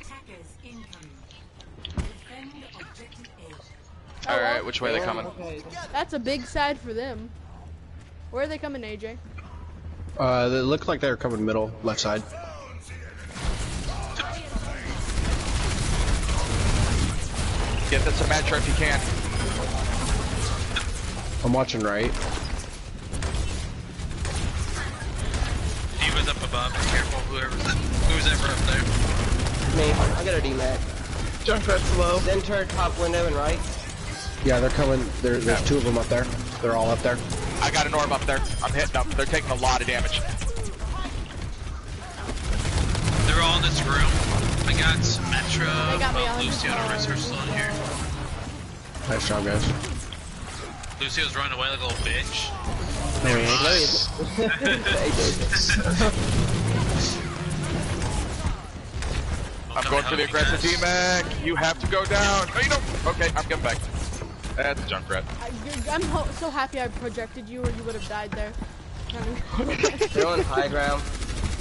Alright, which way are they coming? That's a big side for them. Where are they coming, AJ? They look like they're coming middle, left side. Get the Symmetra if you can. I'm watching right. Diva's up above. Be careful, who's ever up there. Me. I got a D-Mac. Junkrat's low. Then turn top window and right. Yeah, they're coming. There's two of them up there. They're all up there. I got an orb up there. I'm hitting them. They're taking a lot of damage. They're all in this room. I got Symmetra, They got me on Lucio, and Arisa are still in here. Nice job, guys. Lucio's running away like a little bitch. No, he I'm going for the aggressive D-Mac. You have to go down. Oh, you don't. Okay, I'm getting back. That's a Junkrat. I'm so happy I projected you, or you would have died there. They're on high ground.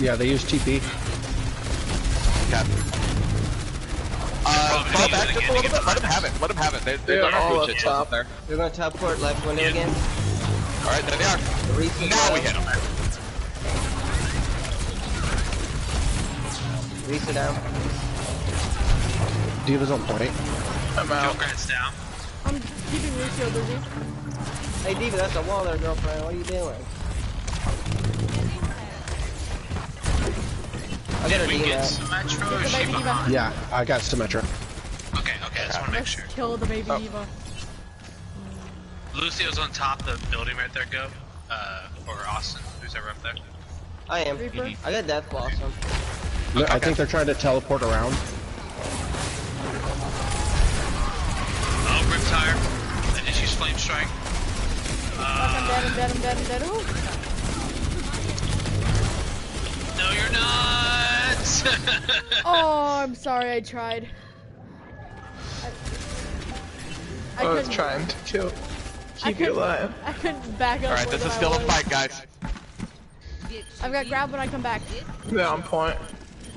Yeah, they use TP. Fall back just a little bit. Let them have it. Let them have it. They're all up shit top. there. They're going to top court left window again. Alright, there they are. Now we hit them. Risa down. Diva's on point. I'm out. Junkrat's down. I'm keeping Lucio busy. Hey, Diva, that's a wall there, girlfriend. What are you doing? I got Did a we get D-Mac. Symmetra or Get is the she baby behind? diva. Yeah, I got Symmetra. Okay, I just want to make Let's sure. kill the baby diva. Lucio's on top of the building right there, go. Or Austin, who's ever up there. I am. Reaper. I got Death Blossom. I think they're trying to teleport around. Oh, Riptire. I just used Flame Strike. I'm dead. Ooh. No, you're not! Oh, I'm sorry, I tried. I I was couldn't- trying to keep you couldn't- alive. I couldn't back up. Alright, more this than is I still a was. fight, guys. I've got grab when I come back. They're on point.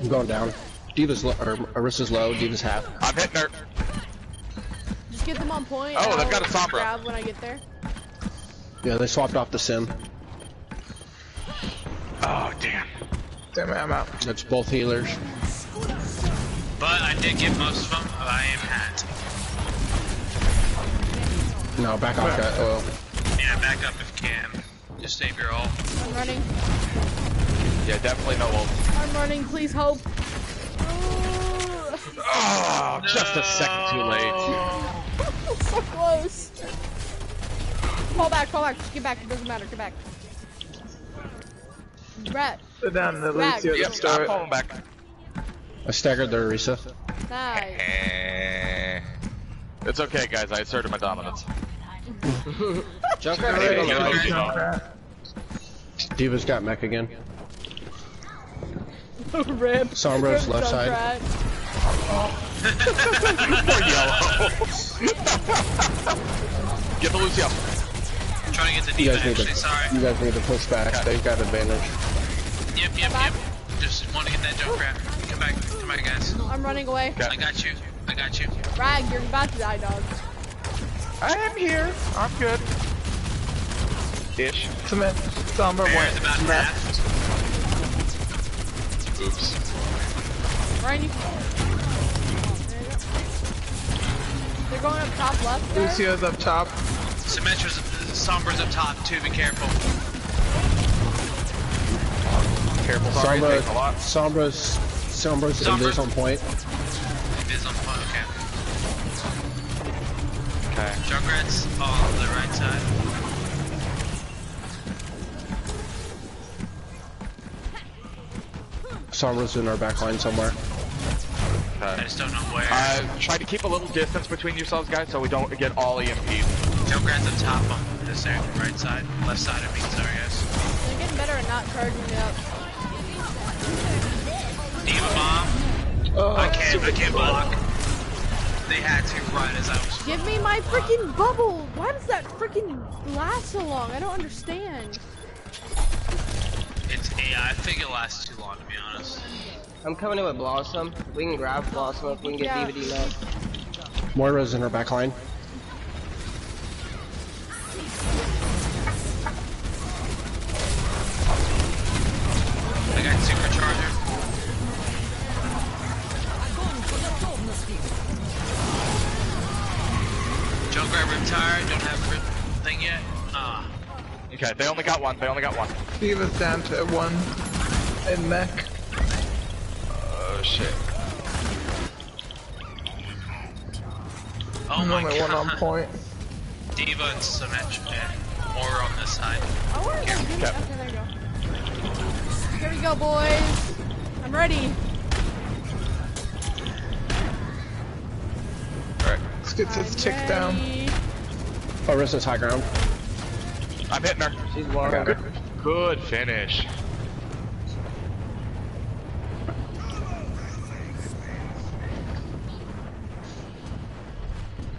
I'm going down. Diva's low, or Arisa's low. Diva's half. I'm hitting her. Just get them on point. Oh, and they've got a I'll Sombra. grab when I get there. Yeah, they swapped off the sim. Oh, damn. Damn it, I'm out. That's both healers. But I did get most of them. I am hat. No, back off that oil. Yeah, back up if you can. Just save your ult. I'm running. Yeah, definitely no ult. I'm running. Please hope. Oh, just a second too late. So close. Fall back. Get back. It doesn't matter. Get back. Rat. They're down the Back. Lucio Yep, to I'm start. falling back. I staggered their Arisa. Nice. It's okay, guys. I asserted my dominance. Junkrat Hey, on the right. Junkrat. Diva's got mech again. Rip. Sombra's Rip left side. Junkrat. Poor yellow. Get the Lucio. I'm trying to get the You D guys need actually, to. sorry. You guys need to push back. They've got advantage. Yep. Just want to get that Junkrat. Come back, guys. I'm running away. I got you. Rag, you're about to die, dog. I am here. I'm good. Ish. Cement. Sombra Bear's about went half. left. Oops. Ryan, you. There you go. They're going up top left. There. Lucio's up top. Symmetra's, Sombra's up top too, be careful. Careful, sorry, taking a lot. Sombra's Invis on point. It is on point, okay. Okay. Junkrat's on the right side. Sombra's in our back line somewhere. I just don't know where. Try to keep a little distance between yourselves, guys, so we don't get all EMP'd. Junkrat's up top on this area, right side, left side, I mean, sorry guys. They're getting better at not charging me up. Diva bomb. Oh, I can't block. They had to right as I was. Give me my freaking bubble! Why does that freaking last so long? I don't understand. Yeah, I think it lasts too long to be honest. I'm coming in with Blossom. We can grab Blossom if we can get DVD now. Moira's in her back line. I got supercharger. Junkrat Riptire, don't have a thing yet. Ah. Okay, they only got one. They only got one. Diva's down to 1 in mech. Oh shit. Oh my only god. one on point. Diva and Symmetra and Aura on this side. Oh, where Yeah, okay, okay. there you go. Here we go, boys. I'm ready. Alright. Let's get this chick down. Orissa's high ground. I'm hitting her. She's water. Good, good finish.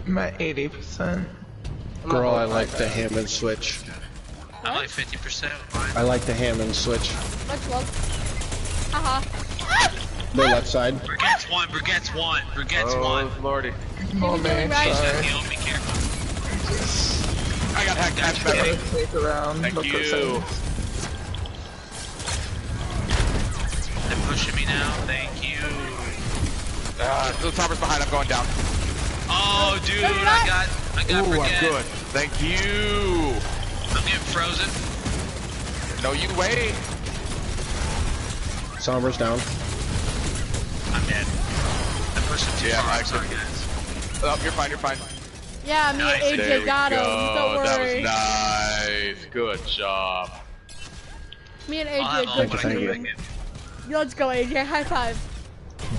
I'm at 80%. Girl, I like the ham and switch. I'm like 50%. I like the ham and switch. Much love. Haha. The left side. Brigette's one, Brigette's one, Brigette's one. Lordy. Oh man, right. sorry. Heal me, careful. I got hacked. Hacked Gotta back. sneak around. Thank look what's you. in. They're pushing me now, thank you. The topper's behind. I'm going down. Oh, dude, No, you're not. I got Ooh, Brigitte. I'm good. Thank you. I'm getting frozen. No, you wait. Sombra's down. I'm dead. I pushed him too Yeah, far. I I'm sorry, could- guys. Oh, you're fine. You're fine. Yeah, me Nice, and There AJ we got him. go. Don't worry. That was nice. Good job. Me and I'll have AJ, all good when I Thank come you. back in. Let's go, AJ. High five.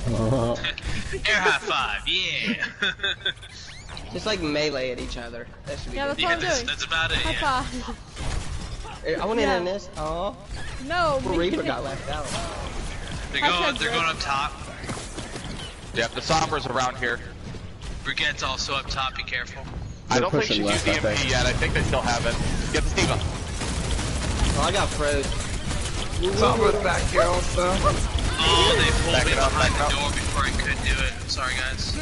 Air high five, yeah. Just like melee at each other. That should be Yeah, good. that's what I'm doing. That's about it, High yeah. five. Hey, I want in Yeah. on this. Oh, No, poor Reaper got left out. They're going up top. Yep, the Sombra's around here. Brigette's also up top, be careful. I don't think she pushing used left, I EMP think. yet. I think they still have it. Get the Steva. Oh, I got froze. Sombra's back here also. Oh, they pulled Back me it up, behind back it the up. door before I could do it. I'm sorry, guys.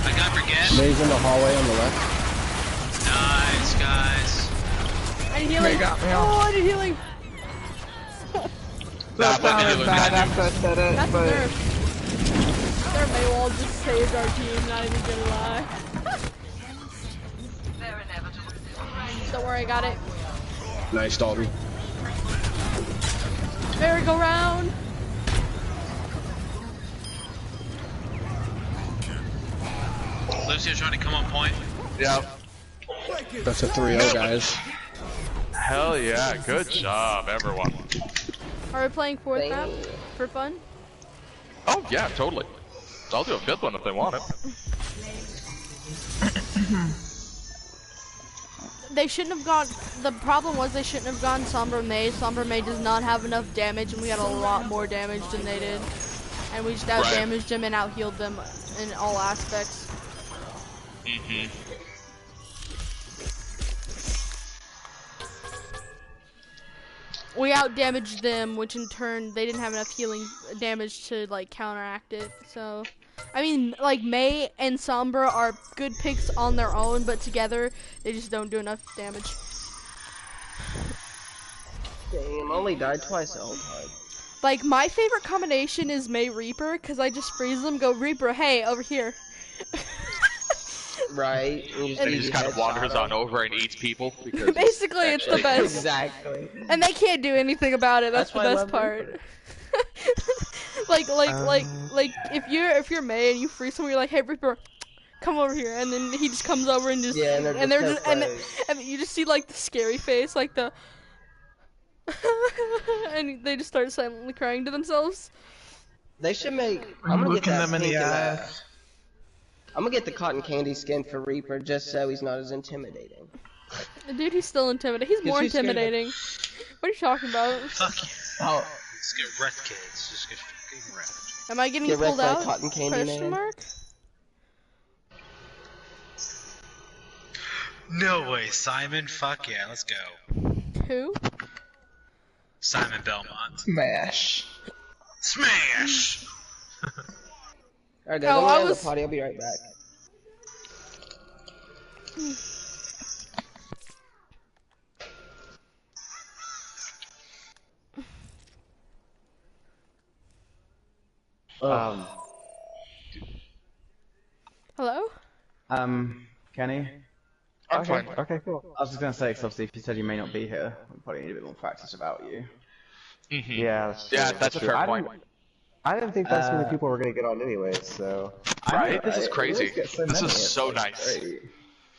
I got Brigitte. May's in the hallway on the left. Nice, guys. I need healing. They got me Oh, off. I need healing. That but sounded it bad was after I said it, That's but nerf. Their Maywall just saved our team, not even gonna lie. Don't worry, I got it. Nice, Dalton. Merry-go-round. Lucio's trying to come on point. Yep. That's a 3-0, guys. Hell yeah. Good job, everyone. Are we playing fourth map for fun? Oh, yeah, totally. I'll do a fifth one if they want it. They shouldn't have gone. The problem was they shouldn't have gone Sombra May. Sombra May does not have enough damage, and we got a lot more damage than they did. And we just out damaged them and out healed them in all aspects. Mm-hmm. We out damaged them, which in turn they didn't have enough healing damage to like counteract it. So, I mean, like May and Sombra are good picks on their own, but together they just don't do enough damage. Damn, only died twice the whole time. Like my favorite combination is May Reaper, cause I just freeze them, go Reaper, hey over here. Right. And he just kind of wanders on over and eats people. Because Basically, it's the best. Exactly. And they can't do anything about it. That's the why I best love part. like if you're May and you freeze someone, you're like, hey Reaper, come over here, and then he just comes over and just Yeah, and they're just and you just see like the scary face, like the and they just start silently crying to themselves. They should make. I'm I'm gonna get looking that them in the stinking, eyes. I'm gonna get the cotton candy skin for Reaper just so he's not as intimidating. Dude, he's still intimidating. He's more too scared of- intimidating. What are you talking about? Fuck you. Oh, Just get wrecked, kids. Just get fucking wrecked. Am I getting Get wrecked pulled by out? cotton candy Question man. mark? No way, Simon. Fuck yeah, let's go. Who? Simon Belmont. Smash. Smash! Alright guys, Oh, I'm I going to was- the potty, I'll be right back. Hello? Kenny? I'm fine. Okay, cool. I was just gonna say, because obviously if you said you may not be here, we probably need a bit more practice about you. Yeah, that's true. Yeah, that's a true. fair point. I didn't think that's many people were gonna get on anyways, so. Right? This is We crazy. always get so This many, is it's so like nice. great.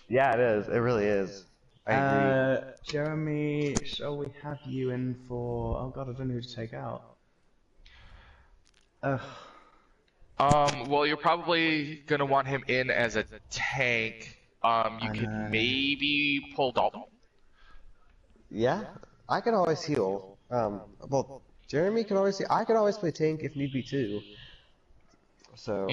Yeah, it is. It really is. I agree. Jeremy, shall we have you in for... Oh god, I don't know who to take out. Ugh. Well, you're probably gonna want him in as a tank. You could maybe pull Dalton. Yeah, I can always heal. Well, Jeremy can always heal. I can always play tank if need be too. So,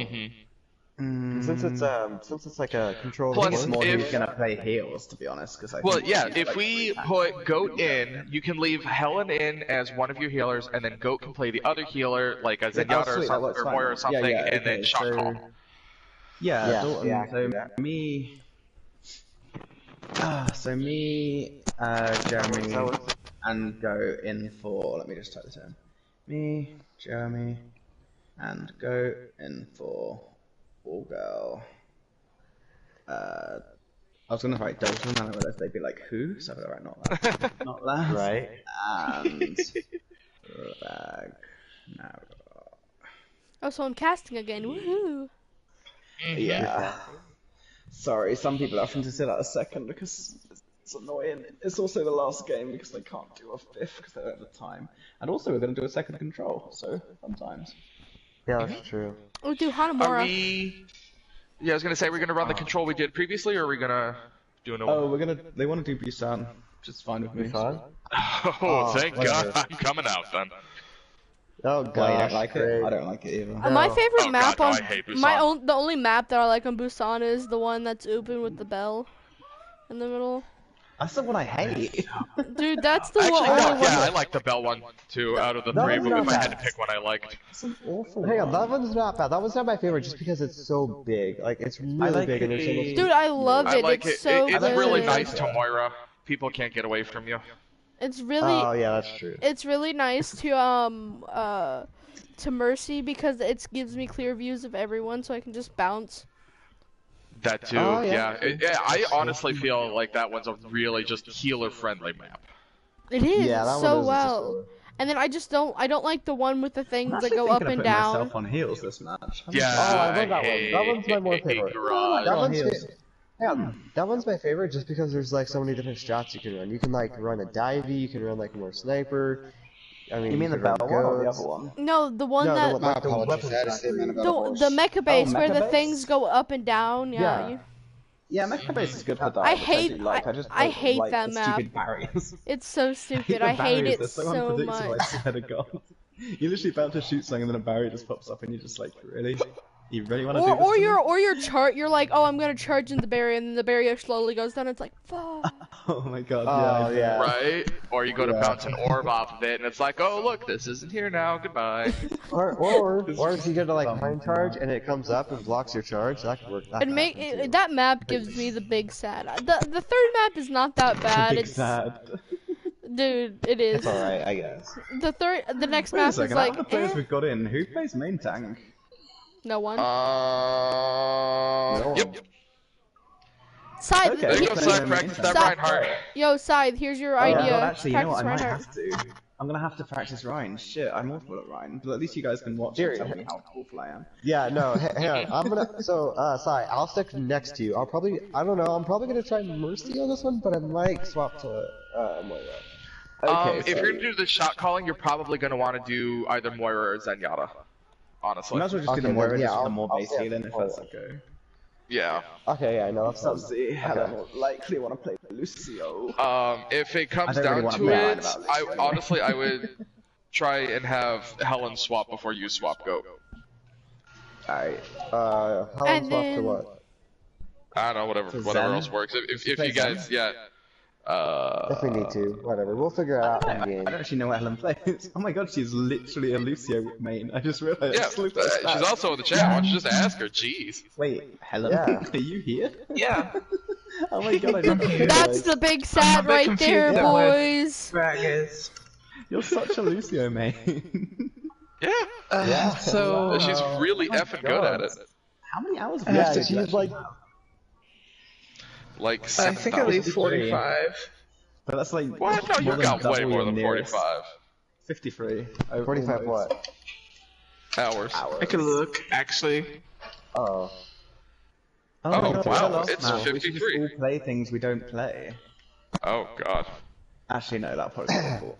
since it's like a controlled Plus, It's more if- who's gonna play heals, to be honest, because I Well, think yeah, he's, if like, we put Goat in, you can leave Helen in as one of your healers, and then Goat can play the other healer, like a Zenyatta or sweet, that something, works or fine. Moira or something, Yeah, and then okay, shot so- call. Yeah, Dalton, yeah, so yeah. me, Jeremy, and go in for, let me just type this in. Me, Jeremy, and go in for All Girl. I was gonna write Dalton, and I realized they'd be like, who? So I write not that. Not that. Right. And Ragnar. Oh, so I'm casting again. Woohoo! Yeah. Sorry, some people are having to sit out a second because it's annoying. It's also the last game because they can't do a fifth because they don't have the time. And also we're going to do a second control, so fun times. Yeah, that's true. We'll do Are Hanamura. we... Yeah, I was gonna say, we're gonna run the control we did previously, or are we gonna do another Oh, one? they want to do Busan, which is fine with me. Fun? Oh, thank whatever. God, I'm coming out then. Oh Why you gosh, don't like great. it? I don't like it either. My No. favorite Oh, map God, no, on I hate Busan. the only map that I like on Busan is the one that's open with the bell in the middle. That's the one I hate. Dude, that's the Actually, one. no, only yeah, I one. like the Bell one, too, out of the That three, one's but if not I had to bad. pick one I liked. It's an awful Hang on, one. that one's not bad. That one's not my favorite just because it's so big. Like, it's really like big and there's so much. the- Dude, I love I it. like It's it. so It's good. really nice to Moira. People can't get away from you. It's really Oh, yeah, that's true. it's really nice to Mercy because it gives me clear views of everyone, so I can just bounce. That too, Oh, yeah. yeah. I honestly feel like that one's a really just healer-friendly map. It is Yeah, that so one is well. just And then I don't like the one with the I'm things that actually go thinking up of and putting down. myself on heels this match. Yeah, Oh, I love that one. hate That one's my more favorite. Garage. That one's heals. yeah, that one's my favorite just because there's like so many different shots you can run. You can like run a divey, you can run like more sniper. I mean, You mean the can run bell one or the goats. other one? No, the one No, that the one, like, the apologies, weapons I had to say man about a the horse. mecha base where mecha the base? things go up and down. Yeah. Yeah. you- Yeah, Mecha Base is good for that. I which hate- do like. I just I don't hate like that the map. Stupid barriers. It's so stupid. the I hate barriers, it they're so so unpredictable, much. I swear to God. You literally about to shoot something and then a barrier just pops up and you're just like, really? You really want to do this? Or to me? your chart, you're like, oh, I'm gonna charge in the barrier, and then the barrier slowly goes down. It's like, fuck. Oh my God. Oh, yeah. Right? Or you go to Yeah. bounce an orb off of it, and it's like, oh look, this isn't here now, goodbye. Or if you go to like time charge and it comes up and blocks your charge, that could work. That And could happen, too. that map gives me the big sad. The third map is not that bad. Big It's sad. dude, it is. It's alright, I guess. The next Wait a map is second, like out of the players eh, we've got in, who plays main tank? no one. Yep. Scythe, Okay. There you go, Keep- Side, practice that Stop. Reinhardt. yo, Scythe, here's your Oh, idea. well, actually, you know Practice what? I might Reinhardt. have to. I'm gonna have to practice Ryan. Shit, I'm awful at Ryan. But at least you guys can watch Here, and tell me how awful I am. Yeah, no, hang on. I'm gonna. So, Sai, I'll stick next to you. I don't know. I'm probably gonna try Mercy on this one, but I might swap to Moira. Okay, If so you're gonna do the shot calling, you're probably gonna want to do either Moira or Zenyatta. I Honestly. might as well just do the Okay, Moira then, yeah, just for the I'll- more I'll base stay healing on if that's forward. okay. Yeah. Okay, yeah, no, that's Obviously, I Okay. don't likely want to play Lucio. If it comes I don't really down wanna to play Ryan it, about this, I anyway. honestly I would try and have Helen swap before you swap goat. Alright. Helen swap to what? I don't know, whatever else works. If you guys, yeah. If we need to, whatever. We'll figure it out in the game. I don't actually know what Helen plays. Oh my god, she's literally a Lucio main. I just realized. Yeah, she's also in the chat. Why don't you just ask her? Jeez. Wait, Helen, Yeah. are you here? Yeah. Oh my god, I didn't realize. That's the big sad right there, boys. Braggers. You're such a Lucio main. Yeah. So She's really effing good at it. How many hours have Yeah, you she's like... Like I think at 7,000. least 45. But that's like. What? No, you got way more than nearest. 45 53. 45 what? hours. I could look actually. Oh. Oh, my God, wow, we it's should just 53. all play things we don't play. Oh god. Actually, no, that'll probably be helpful.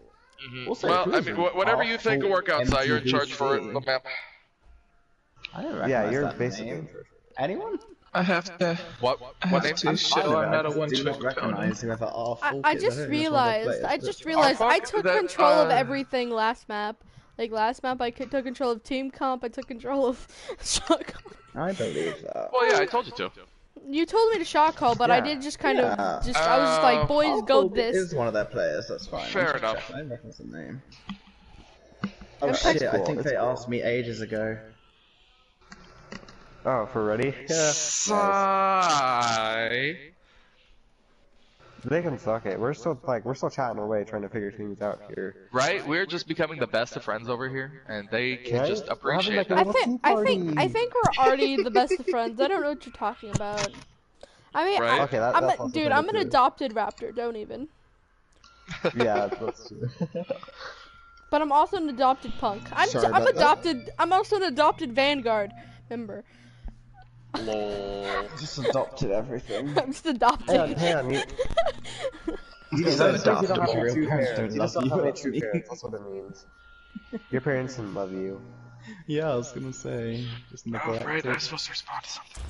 Also, Well, who I is mean, an whatever you think will work out, Si, you're in charge for MTBC? the map. I don't recognize Yeah, you're that basically... name. Anyone? I have to. What I have name? to show I'm not a one do not trick recognize whoever our I fault is. just don't even know realized. what I they just play, realized. I fuck, took that, control of everything last map. Like last map, I took control of team comp. I took control of shot call. but I believe that. Well, yeah, I told you to. You told me to shot call, but I Yeah. did just kind of Yeah. just. I was just like, boys, Our go fault this. is one of their players. That's fine. Fair I'm just enough. checking. I don't recognize the name. Oh That's shit! I cool, think that's they cool. asked me ages ago. Oh, for ready? Yeah. Si. They can suck it. We're still chatting away trying to figure things out here. Right? We're just becoming the best of friends over here, and they can Right? just We're having, appreciate like, a that. I think we're already the best of friends. I don't know what you're talking about. I mean, Right? Okay, I'm that's a, also dude, kinda I'm an true. adopted raptor. Don't even. Yeah, that's true. But I'm also an adopted punk. Sorry I'm about that. adopted. I'm also an adopted Vanguard member. Lol. Just adopted everything. I'm just adopted. Hang on, you You just don't don't have adopt, any true your parents parents. don't You just love don't have you. any true parents, that's what it means. Your parents didn't love you. Yeah, I was gonna say. Just Oh, neglect right, I'm it. supposed to respond to something.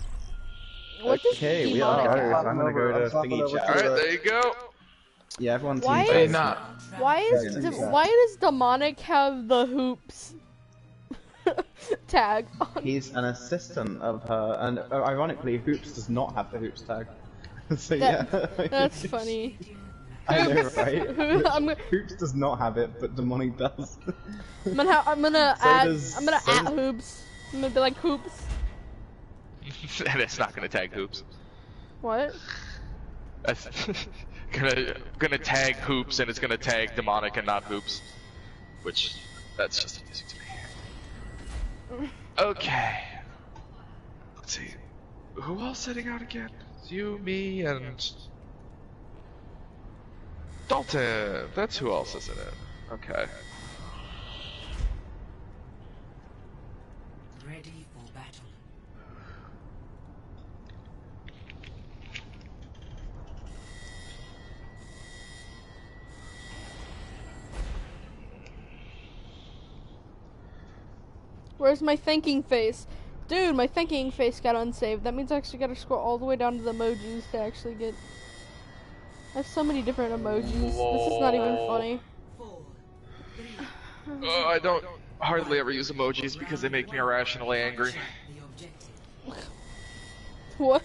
What does Okay, we demonic are. have? I'm gonna go to thingy chat. Alright, there you go. Yeah, everyone Why seems They is- not. Why does demonic have the hoops tag on? He's an assistant of her, and ironically, Hoops does not have the Hoops tag. So That- yeah. That's funny. I know, right? I'm gonna, Hoops does not have it, but Demonic does. I'm gonna So add does- I'm gonna so at does- hoops. I'm gonna be like hoops. And it's not gonna tag hoops. What? That's gonna tag hoops, and it's gonna tag demonic and not hoops. Which, that's just amusing to me. Okay. Let's see. Who else sitting out again? It's you, me, and Dalton. That's who else isn't it? Okay. Ready for battle. Where's my thinking face? Dude, my thinking face got unsaved. That means I actually gotta scroll all the way down to the emojis to actually get... I have so many different emojis. This is not even funny. 4, 3, Oh, I don't hardly ever use emojis because they make me irrationally angry. the objective. What?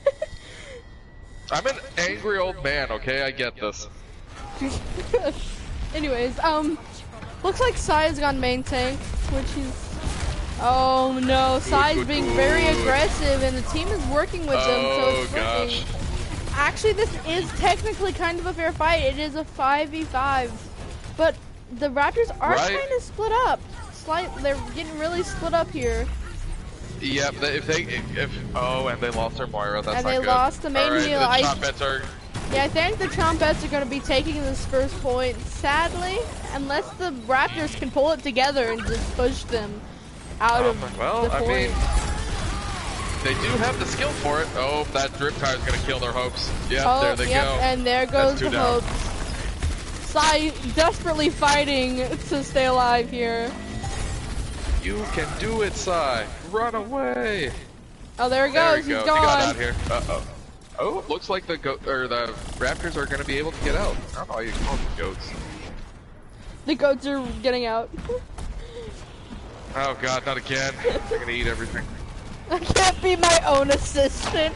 I'm an angry old man, okay? I get this. Anyways, looks like Sai's gone main tank, which he's... Oh no, Sai's being very aggressive and the team is working with them, so it's gosh. working. Actually, this is technically kind of a fair fight. It is a 5v5, but the Raptors are Right. kind of split up. They're getting really split up here. Yep, oh, and they lost their Moira, that's And not they good. lost the main Alright, heal. the Trumpets are... Yeah, I think the Trumpets are going to be taking this first point, sadly, unless the Raptors can pull it together and just push them out of well, the I point. mean, they do have the skill for it. Oh, that drip tire is gonna kill their hopes. Yep, Oh, there they yep, go. and there goes That's two the down. hopes. Sai desperately fighting to stay alive here. You can do it, Sai. Run away. Oh, there he There goes. he goes. He's He got gone. out here. Uh-oh. Oh, looks like the Raptors are gonna be able to get out. I don't know how you call them goats. The goats are getting out. Oh god, not again. They're gonna eat everything. I can't be my own assistant.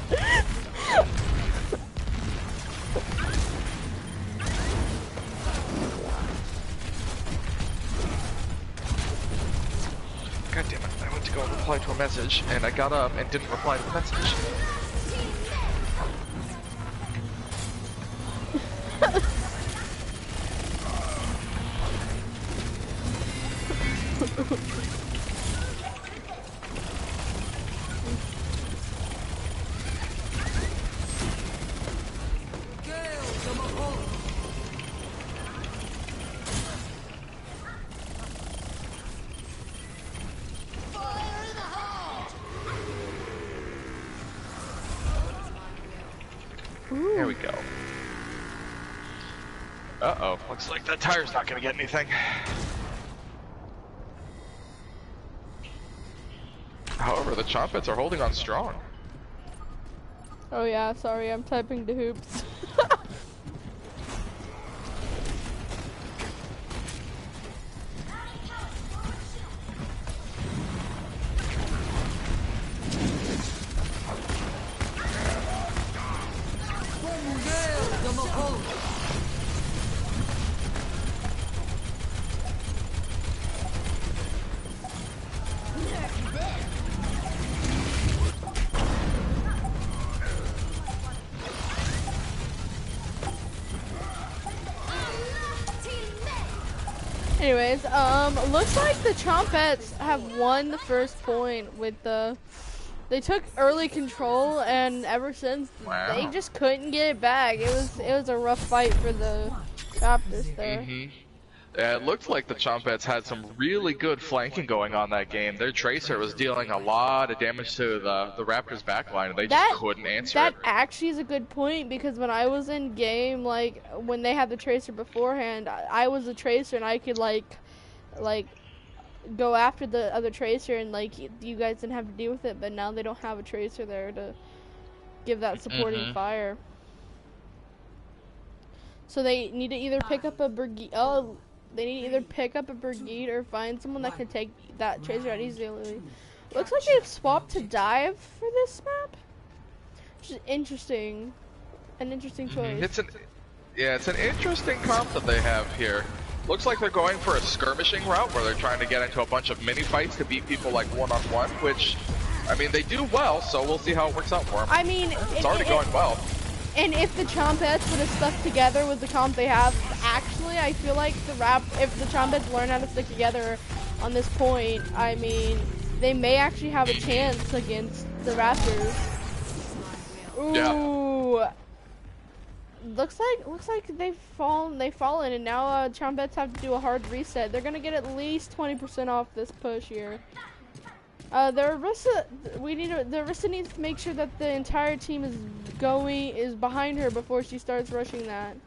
God damn it, I went to go and reply to a message, and I got up and didn't reply to the message. There we go. Uh-oh, looks like that tire's not gonna get anything. However, the Chompets are holding on strong. Oh yeah, sorry, I'm typing to hoops. Anyways, looks like the Chompets have won the first point with the... They took early control, and ever since, they just couldn't get it back. It was a rough fight for the Raptors there. Yeah, it looked like the Chompets had some really good flanking going on that game. Their Tracer was dealing a lot of damage to the Raptors backline, and they just couldn't answer it. That actually is a good point, because when I was in game, like, when they had the Tracer beforehand, I was a Tracer, and I could, like, go after the other Tracer, and, like, you guys didn't have to deal with it, but now they don't have a Tracer there to give that supporting fire. So they need to either pick up a brigade. They need to either pick up a brigade or find someone that can take that Tracer out easily. Looks like they've swapped to dive for this map, which is interesting. An interesting choice. It's an interesting comp that they have here. Looks like they're going for a skirmishing route where they're trying to get into a bunch of mini fights to beat people like one-on-one, which, I mean, they do well, so we'll see how it works out for them. I mean, it's already going well. And if the Chompets would have stuck together with the comp they have, actually, I feel like if the Chompets learn how to stick together on this point, I mean, they may actually have a chance against the Raptors. Ooh. Yeah. Looks like they've fallen, and now Chompets have to do a hard reset. They're gonna get at least 20% off this push here. The Orisa needs to make sure that the entire team is behind her before she starts rushing that.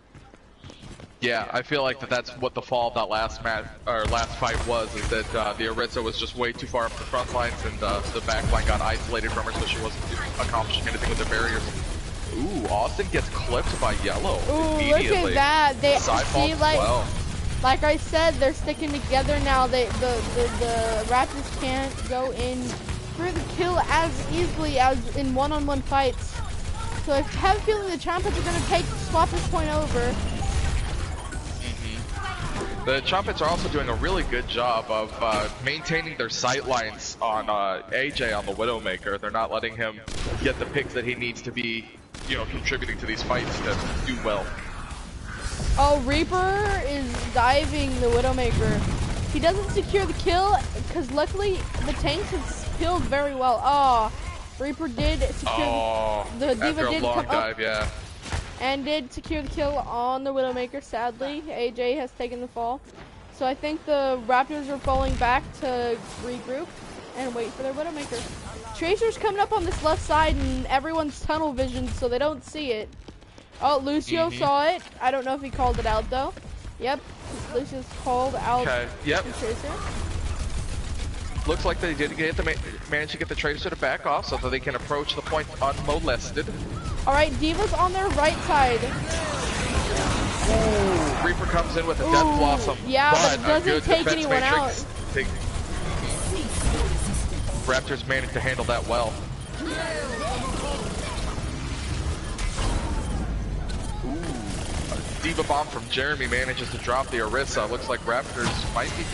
Yeah, I feel like that's what the fall of that last fight was, is that the Orisa was just way too far up the front lines, and the back line got isolated from her, so she wasn't accomplishing anything with the barriers. Ooh, Austin gets clipped by Yellow immediately. Look at that! They see, like I said, they're sticking together now. The Raptors can't go in for the kill as easily as in one-on-one fights. So I have a feeling the Chompets are gonna swap this point over. The Chompets are also doing a really good job of maintaining their sight lines on AJ on the Widowmaker. They're not letting him get the picks that he needs to be, contributing to these fights to do well. Oh, Reaper is diving the Widowmaker. He doesn't secure the kill because luckily the tanks have killed very well. Oh, Reaper did secure the Diva after a did long come dive, up yeah. and did secure the kill on the Widowmaker. Sadly, AJ has taken the fall. So I think the Raptors are falling back to regroup and wait for their Widowmaker. Tracer's coming up on this left side and everyone's tunnel vision so they don't see it. Oh, Lucio saw it. I don't know if he called it out though. Yep, Lucio's called out the Tracer. Looks like they did manage to get the Tracer to back off so that they can approach the point unmolested. Alright, Diva's on their right side. Ooh. Reaper comes in with a Death Blossom. Yeah, but it a doesn't good take defense anyone matrix. Raptors managed to handle that well. Ooh, a Diva Bomb from Jeremy manages to drop the Orisa. Looks like Raptors might be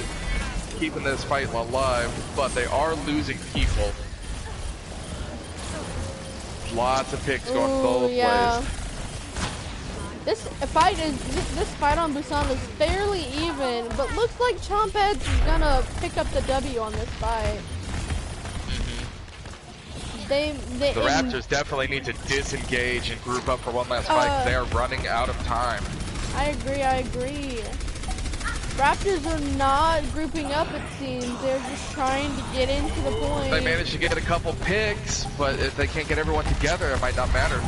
keeping this fight alive, but they are losing people. Lots of picks going both ways. This fight on Busan is fairly even, but looks like Chompheads is gonna pick up the W on this fight. The Raptors definitely need to disengage and group up for one last fight. They are running out of time. I agree. Raptors are not grouping up, it seems. They're just trying to get into the point. They managed to get a couple picks, but if they can't get everyone together, it might not matter.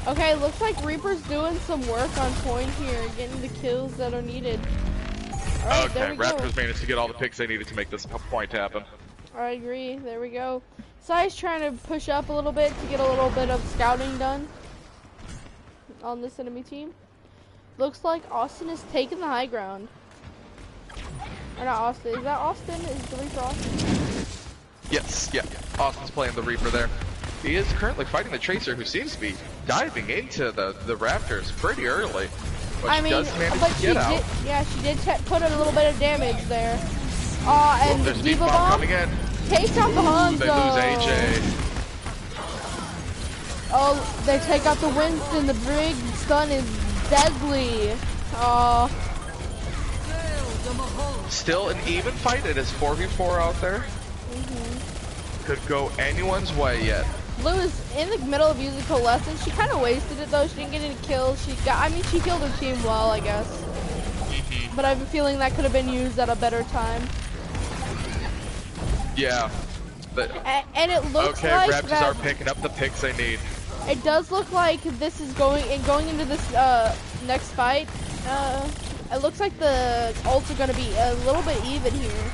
Okay, looks like Reaper's doing some work on point here, getting the kills that are needed. Right, okay, Raptors managed to get all the picks they needed to make this point happen. I agree, there we go. Sai's trying to push up a little bit to get a little bit of scouting done on this enemy team. Looks like Austin is taking the high ground. Or not Austin, is that Austin? Is the Reaper Austin? Yes, yeah. Austin's playing the Reaper there. He is currently fighting the Tracer, who seems to be diving into the Raptors pretty early. But she does manage to get out. She did put a little bit of damage there. And there's the Diva Bomb coming in. Takes out the Hanzo. They lose AJ. Oh, they take out the Winston. The big stun is deadly. Still an even fight. It is 4v4 out there. Could go anyone's way yet. Blue is in the middle of using Coalescence. She kind of wasted it though. She didn't get any kills. She killed her team well, I guess. But I have a feeling that could have been used at a better time. Yeah. But and it looks like Raptors are picking up the picks they need. It does look like this is going into this next fight. It looks like the ults are going to be a little bit even here.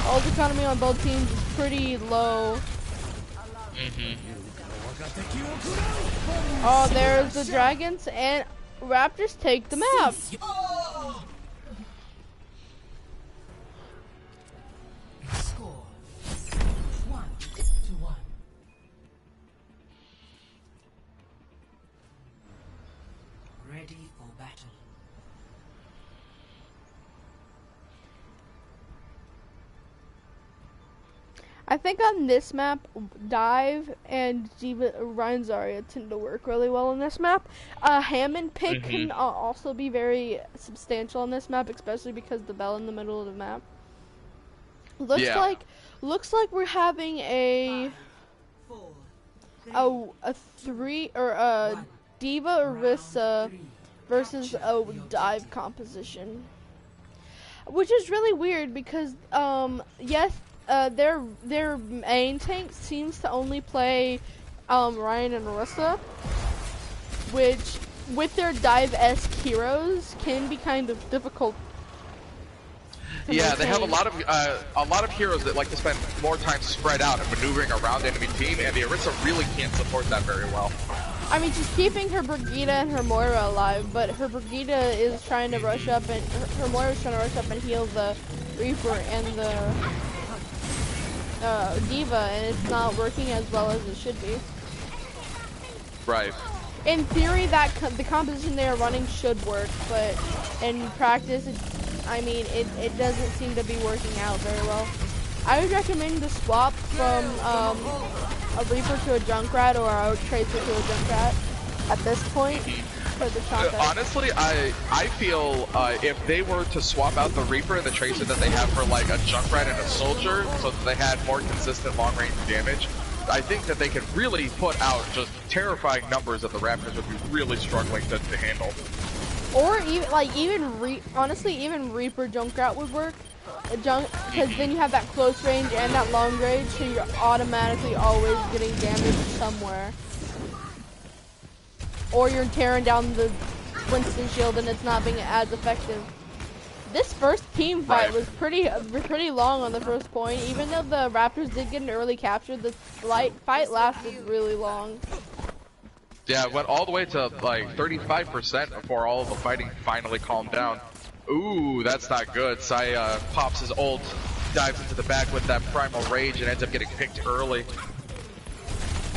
Ult economy on both teams is pretty low. Oh, there's the dragons, and Raptors take the map. Score 1-1. Ready for battle. I think on this map, Dive and Ryan Zarya tend to work really well on this map. Hammond pick can also be very substantial on this map, especially because the bell in the middle of the map. Looks like we're having a Diva Orisa versus a Dive composition, which is really weird because their main tank seems to only play Ryan and Orisa, which with their dive-esque heroes can be kind of difficult. Yeah, they have a lot of heroes that like to spend more time spread out and maneuvering around the enemy team, and the Orisa really can't support that very well. I mean, she's keeping her Brigida and her Moira alive, but her Brigida is trying to rush up, and her Moira is trying to rush up and heal the Reaper and the Diva, and it's not working as well as it should be. Right. In theory, the composition they are running should work, but in practice, it doesn't seem to be working out very well. I would recommend the swap from a Reaper to a Junkrat or a Tracer to a Junkrat at this point for the Chomphead. Honestly, I feel if they were to swap out the Reaper and the Tracer that they have for like a Junkrat and a Soldier, so that they had more consistent long-range damage, I think that they could really put out just terrifying numbers that the Raptors would be really struggling to handle. Or honestly, even Reaper Junkrat would work. Because then you have that close range and that long range, so you're automatically always getting damaged somewhere. Or you're tearing down the Winston shield and it's not being as effective. This first team fight was pretty long on the first point. Even though the Raptors did get an early capture, the fight lasted really long. Yeah, it went all the way to like 35% before all of the fighting finally calmed down. Ooh, that's not good. Sai pops his ult, dives into the back with that primal rage, and ends up getting picked early.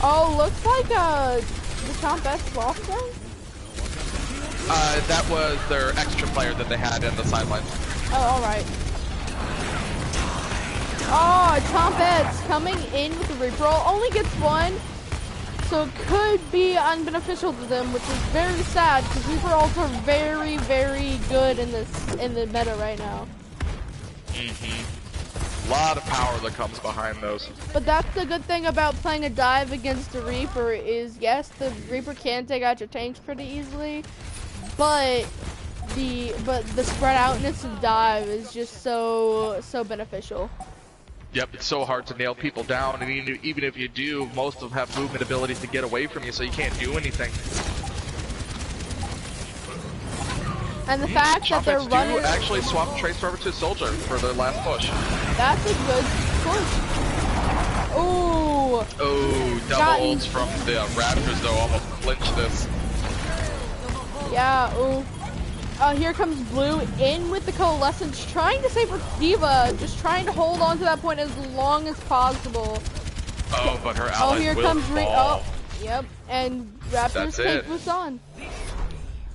Oh, looks like the Chomp S lost them? That was their extra player that they had in the sideline. Oh, alright. Oh, Chomp S coming in with the Reaper ult, only gets one. So it could be unbeneficial to them, which is very sad because Reaper ults are very, very good in the meta right now. A lot of power that comes behind those. But that's the good thing about playing a dive against a Reaper is, yes, the Reaper can take out your tanks pretty easily, but the spread outness of dive is just so beneficial. Yep, it's so hard to nail people down, and even if you do, most of them have movement abilities to get away from you, so you can't do anything. And the fact that they're running... do actually swap Tracer over to Soldier for their last push. That's a good push. Ooh. Oh, double ults from the Raptors though almost clinched this. Yeah, ooh. Here comes Blue in with the Coalescence, trying to save her D.Va, just trying to hold on to that point as long as possible. Oh, but her allies here will comes fall. Yep, and Raptors take this on.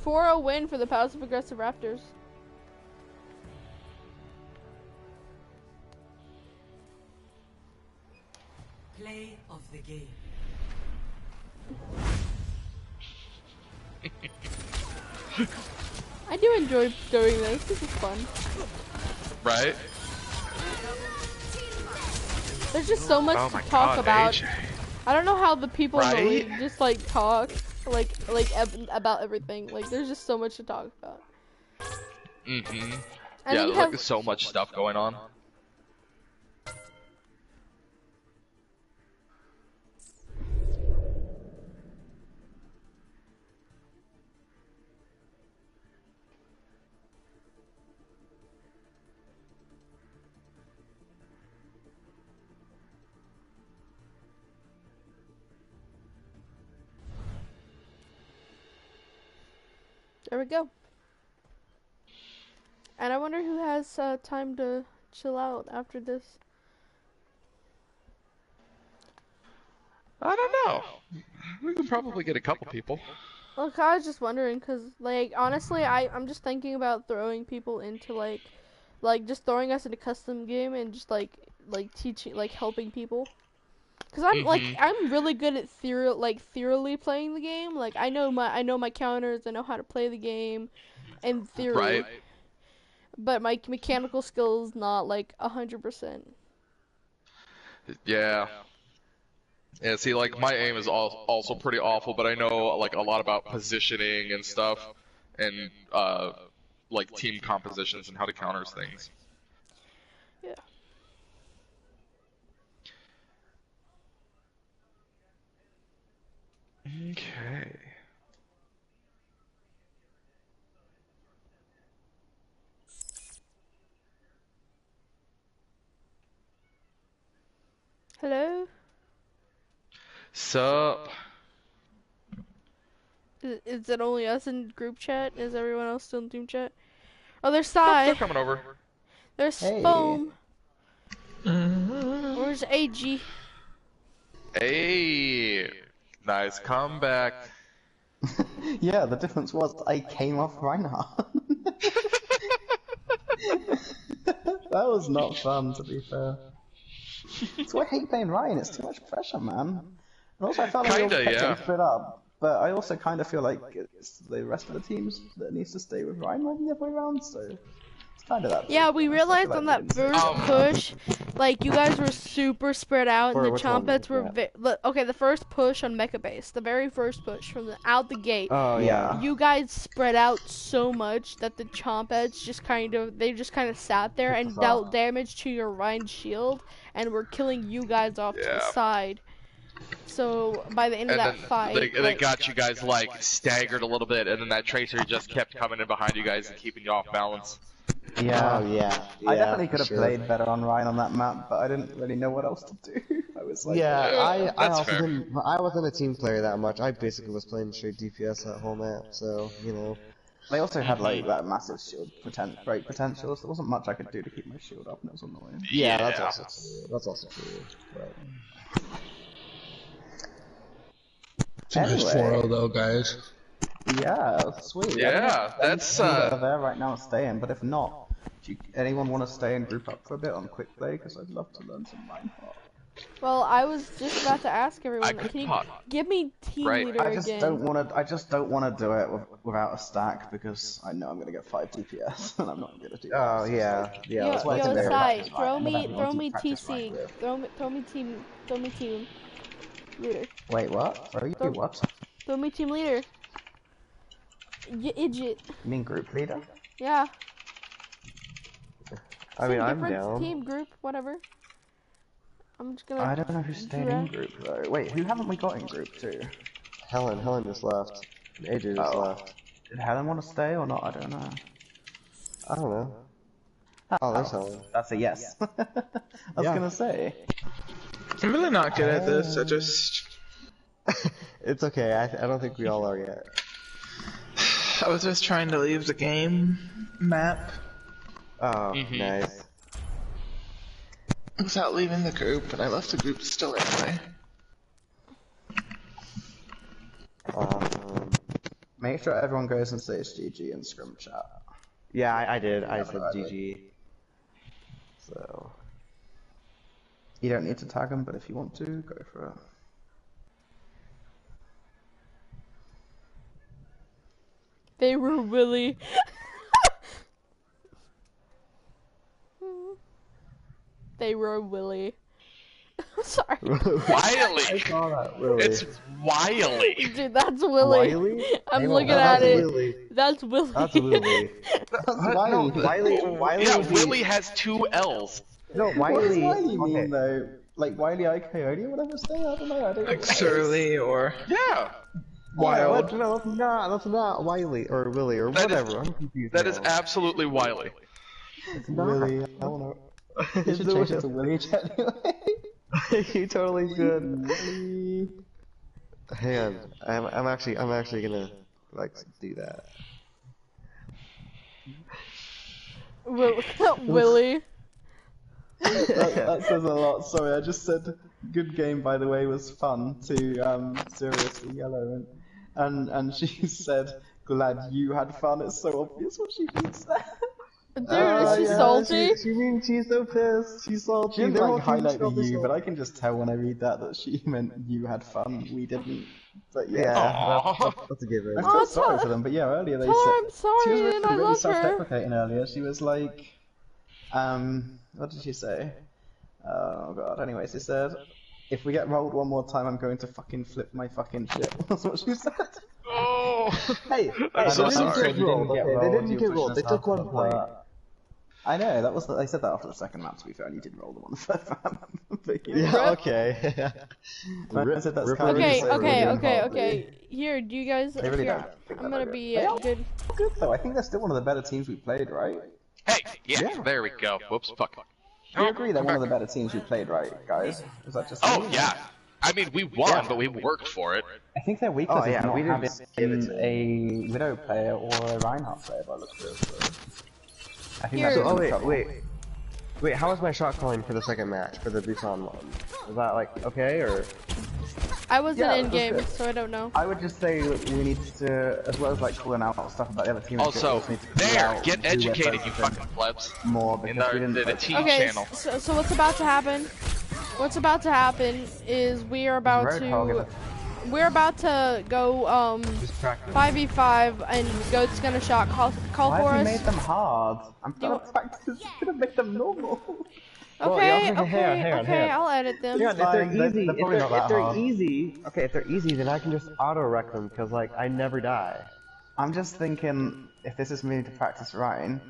4-0 win for the passive-aggressive Raptors. Play of the game. I do enjoy doing this. This is fun. Right? There's just so much to talk about. AJ. I don't know how the people in the Right? league just like talk about everything. Like there's just so much to talk about. And And yeah, then there's like so much stuff going on. There we go. And I wonder who has time to chill out after this. I don't know. We could probably get a couple people. Look, I was just wondering, cause like honestly, I'm just thinking about throwing people into like just throwing us in a custom game and just like teaching, like helping people. Cause I'm really good at theoretically playing the game. Like I know my counters, I know how to play the game, in theory. Right. But my mechanical skills not like 100%. Yeah. Yeah, see, like, my aim is also pretty awful, but I know, like, a lot about positioning and stuff, and, like, team compositions and how to counter things. Yeah. Okay. Hello? Sup? Is it only us in group chat? Is everyone else still in team chat? Oh, there's Nope, Sai. they're coming over. There's Hey. Foam. Where's AG? Hey! Nice comeback. Yeah, the difference was I came off Reinhardt. That was not fun, to be fair. That's why I hate playing Ryan, it's too much pressure, man. And also I felt like we all kept getting split up, but I also kind of feel like it's the rest of the teams that needs to stay with Ryan more than the other way around, so it's kind of that. Yeah, we realized on that first push, like, you guys were super spread out, and the Chompets were okay, the first push on Mecha Base, the very first push from out the gate. Oh, yeah. You guys spread out so much that the Chompets just kind of sat there and dealt damage to your Rhine shield, and were killing you guys off to the side. So, by the end of that fight... They got you guys, like, staggered a little bit, and then that Tracer just kept coming in behind you guys and keeping you off balance. Yeah. Oh, yeah. I definitely could have played better on Ryan on that map, but I didn't really know what else to do. I was like, Yeah, I That's also fair. didn't. I wasn't a team player that much. I basically was playing straight DPS that whole map, so you know. they also had like that massive shield break potential, so there wasn't much I could do to keep my shield up, and it was annoying. Yeah, that's also true. That's also true. But... It's a nice 4-0 though, guys. Yeah, sweet. Yeah, that's that are there right now staying, but if not, do anyone want to stay and group up for a bit on quick play? Because I'd love to learn some Reinhardt. Well, I was just about to ask everyone. could Can you pot. give me team Right. leader I just again? don't want to do it without a stack because I know I'm gonna get 5 DPS and I'm not gonna do that. Oh yeah, yeah. Yo, That's why I it's can a yo, very Sai, practice throw right. me Everyone to practice TC. right with. Throw me team leader. Wait, what? Throw you what? Throw me team leader. You idiot. You mean group leader? Yeah. I mean, Same I'm difference, down. Team group, whatever. I'm just gonna. I don't know who's staying in group though. Wait, who haven't we got in group too? Helen just left. AJ just left. Did Helen want to stay or not? I don't know. I don't know. Oh, there's Helen. That's a yes. I was gonna say. I'm really not good at this. I just. It's okay. I don't think we all are yet. I was just trying to leave the game map Oh, nice. without leaving the group, and I left the group still anyway. Make sure everyone goes and says GG in scrum chat. Yeah, I did. I said GG. So. You don't need to tag them, but if you want to, go for it. They were Willy. They were Willy. I'm sorry. Wiley. I saw that, Willy. It's Wiley. Dude, that's Willy. Wiley? I'm looking at that's it. Willy. That's Willy. That's Willy. No, Wiley. Yeah, would be- Willy has 2 L's. No, What does Wiley. Wiley mean Okay. though? Like Wiley I Coyote or whatever it's there? I don't know. I don't Like know. surly or Yeah. wild. No, that's not Wiley or Willy or That is- whatever. I'm confused. That is now. absolutely Wiley. It's not. Willy. I wanna. You It's should change it to Willy anyway. You totally should. Willy. Hang on, I'm actually gonna like do that. Willy. That says a lot. Sorry, I just said good game by the way was fun to Seriously Yellow and she said glad you had fun. It's so obvious what she means there. Dude, is she salty? She means she's so pissed. She's salty. She didn't They're all like highlight the salty. you, but I can just tell when I read that she meant you had fun. We didn't. But yeah. Yeah, that's a given. I feel Oh, sorry tell- for them, but yeah, earlier they Tell her said I'm sorry she was really, and I really love her. self-deprecating earlier. She was like, what did she say? Oh god. Anyways, she said, if we get rolled one more time, I'm going to fucking flip my fucking shit. That's what she said. Oh. Hey, I'm so they didn't sorry. get rolled. They didn't get Okay, they rolled, didn't you get pushed rolled. us They took out one of point. that. I know, that was they said that after the second map, to be fair, and you did roll them on the first map. But Yeah, okay. I said that's Rip- kind of Okay, so okay, really okay, hard, okay. Here, do you guys? They really Here, don't think I'm that gonna they're be good. They good. are good though. I think they're still one of the better teams we played, right? Hey, yeah, there we go. Whoops, fuck. Do you agree they're one of the better teams we played, right, guys? Is that just Oh, me? yeah. I mean, we won, but we worked for it. I think their weakness Oh, yeah, is not we didn't having give it to a Widow player or a Reinhardt player by the looks of it. So I think Here. that's So, some wait, trouble. wait. How was my shot calling for the second match for the Busan one? Was that like okay or? I wasn't Yeah, in it was game, good. so I don't know. I would just say that we need to, as well as like calling out stuff about the other team. Also, we need to call there, out get who we're educated, you focusing fucking plebs. more In because we didn't. the team Okay, channel. so what's about to happen? What's about to happen is we are about Roadhog to go 5v5 and Goat's gonna shot call Why for have you us. made them hard? I'm Do you- practice gonna make them normal. Well, Okay, yeah, hang on. okay, I'll edit them. Yeah, if they're fine, they're- easy, they're probably not that if they're hard. easy, okay, if they're easy, then I can just auto-wreck them, because, like, I never die. I'm just thinking, if this is me to practice Ryan,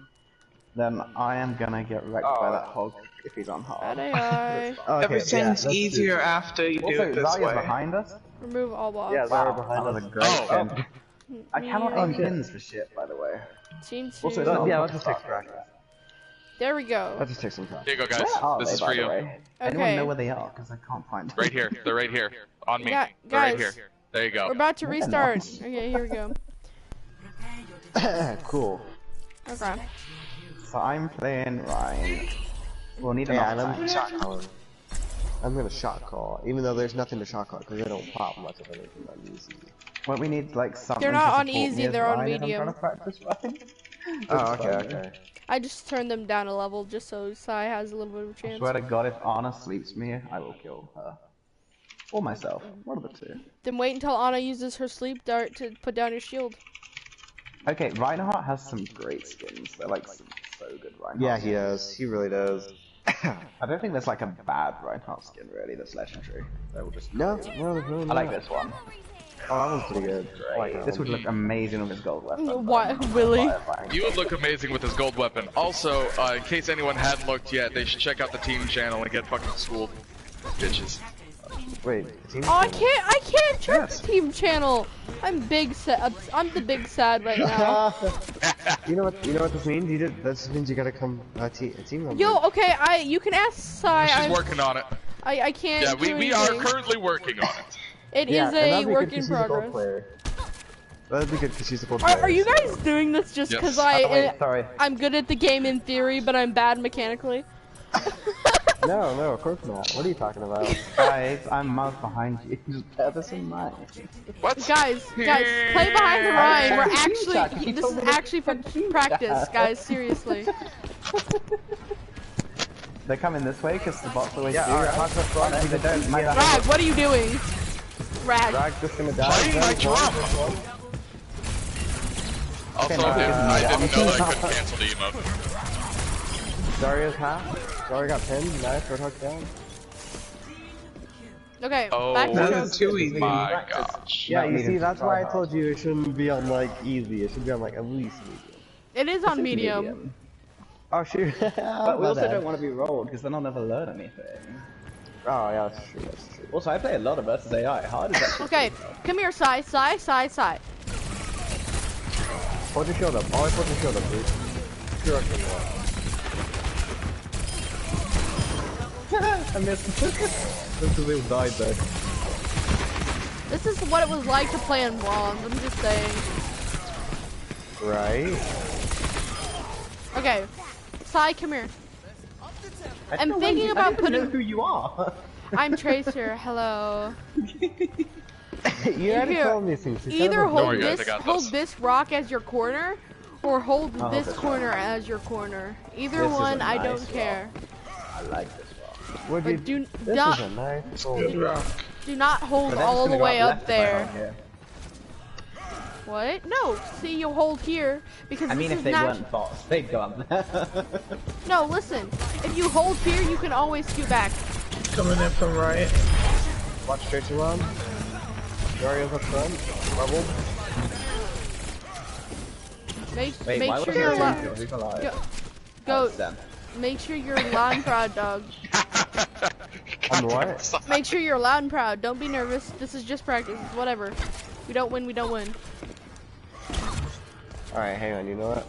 then I am gonna get wrecked by that hog if he's on hard. Bad AI. Okay, Everything's let's easier after you do Also, it this Zarya's way. behind us. Remove all blocks. Yeah, Zarya Wow, behind that was us. a great Oh. game. I cannot aim pins for shit, by the way. Team Also, two. it's not Yeah, a let's just fuck. fix practice. There we go. That just takes some time. Here you go, guys. This is for you. Anyone know where they are? Because I can't find them. Right here. They're right here. On me. Yeah, They're right guys. here. There you go. We're about to restart. Okay, here we go. Cool. Okay. So I'm playing Ryan. We'll need an Yeah, and offside. I'm shot calling. I'm gonna shot call, even though there's nothing to shot call because they don't pop much of anything on easy. Well, we need like something. They're not to on support me easy, as they're on Ryan if medium. I'm trying to practice Ryan. Oh, okay. I just turned them down a level just so Sai has a little bit of a I chance. swear to God, if Anna sleeps me, I will kill her. Or myself. One of the two. Then wait until Anna uses her sleep dart to put down your shield. Okay, Reinhardt has some great skins. They're like so good Reinhardt. Yeah, he does. He really does. I don't think there's like a bad Reinhardt skin really that's legendary. They will just No, there's really I like not. this one. Oh, that one's pretty good. I like that This one. would look amazing with his gold weapon. Why, Willie? You would look amazing with his gold weapon. Also, in case anyone hadn't looked yet, they should check out the team channel and get fucking schooled. Bitches. Wait, the team Oh, I channel? can't check the team channel. I'm I'm the big sad right now. You know what this means? This means you gotta come team member. Yo, okay, you can ask Sai. She's working on it. I can't. Yeah, do we are anything. currently working on it. It Yeah, is and that'd a be good work 'cause in she's a gold progress. player. That'd be good because she's a gold player. Are you so- guys doing this just Yes. because Wait, sorry. I'm good at the game in theory, but I'm bad mechanically? No, of course not. What are you talking about? Guys, I'm miles behind you. Just bear this in mind. What? Guys, play behind the Ryan. We're actually, You this told is me to actually for check practice, chat. guys. Seriously. They're coming this way because the bots always Yeah, do. alright, Right? Hawk up front. They don't. My Rag, what are you doing? Rag. Rag's just gonna die. Playing my drum. Also, I didn't know that I couldn't cancel the emote. Zarya's half. Zarya got pinned. Nice. Roadhog down. Okay, Oh, back to That's too easy. my gosh. Yeah, you needing see, to that's try why I hard. told you it shouldn't be on like easy. It should be on like at least medium. It is on medium. Oh shoot. But we also don't want to be rolled because then I'll never learn anything. Oh yeah, that's true. That's true. Also, I play a lot of versus AI. Hard is actually. Okay, come here, Sai. Hold your shield up. Always hold your shield up, dude. You're okay. I missed. This is who died though. This is what it was like to play in bronze. I'm just saying. Right. Okay, Sai, come here. I I'm don't thinking know about I don't even know putting- who you are. I'm Tracer. Hello. You had to Here, tell me things. Either hold worry, guys, I this, got hold this. this rock as your corner, or hold I'll hold this this corner as your corner. Either This is one, a I nice don't care. I like this one. Would you? But do This not, is a nice goal. Good rock. do not hold But they're all just the gonna go way up up left if I there. hold here. What? No. See, you hold here because I mean, this if is they not. weren't bots, they'd go up there. No, listen. If you hold here, you can always scoot back. Coming in from right. Watch Tracer on. Zarya's up front. Bubbled. Wait, Make why sure was you're there alive. two kills? Who's alive? Go, Oh, go. it's them. Make sure you're loud and proud, dog. On what? Make sure you're loud and proud. Don't be nervous. This is just practice. It's whatever. We don't win. We don't win. Alright, hang on. You know what?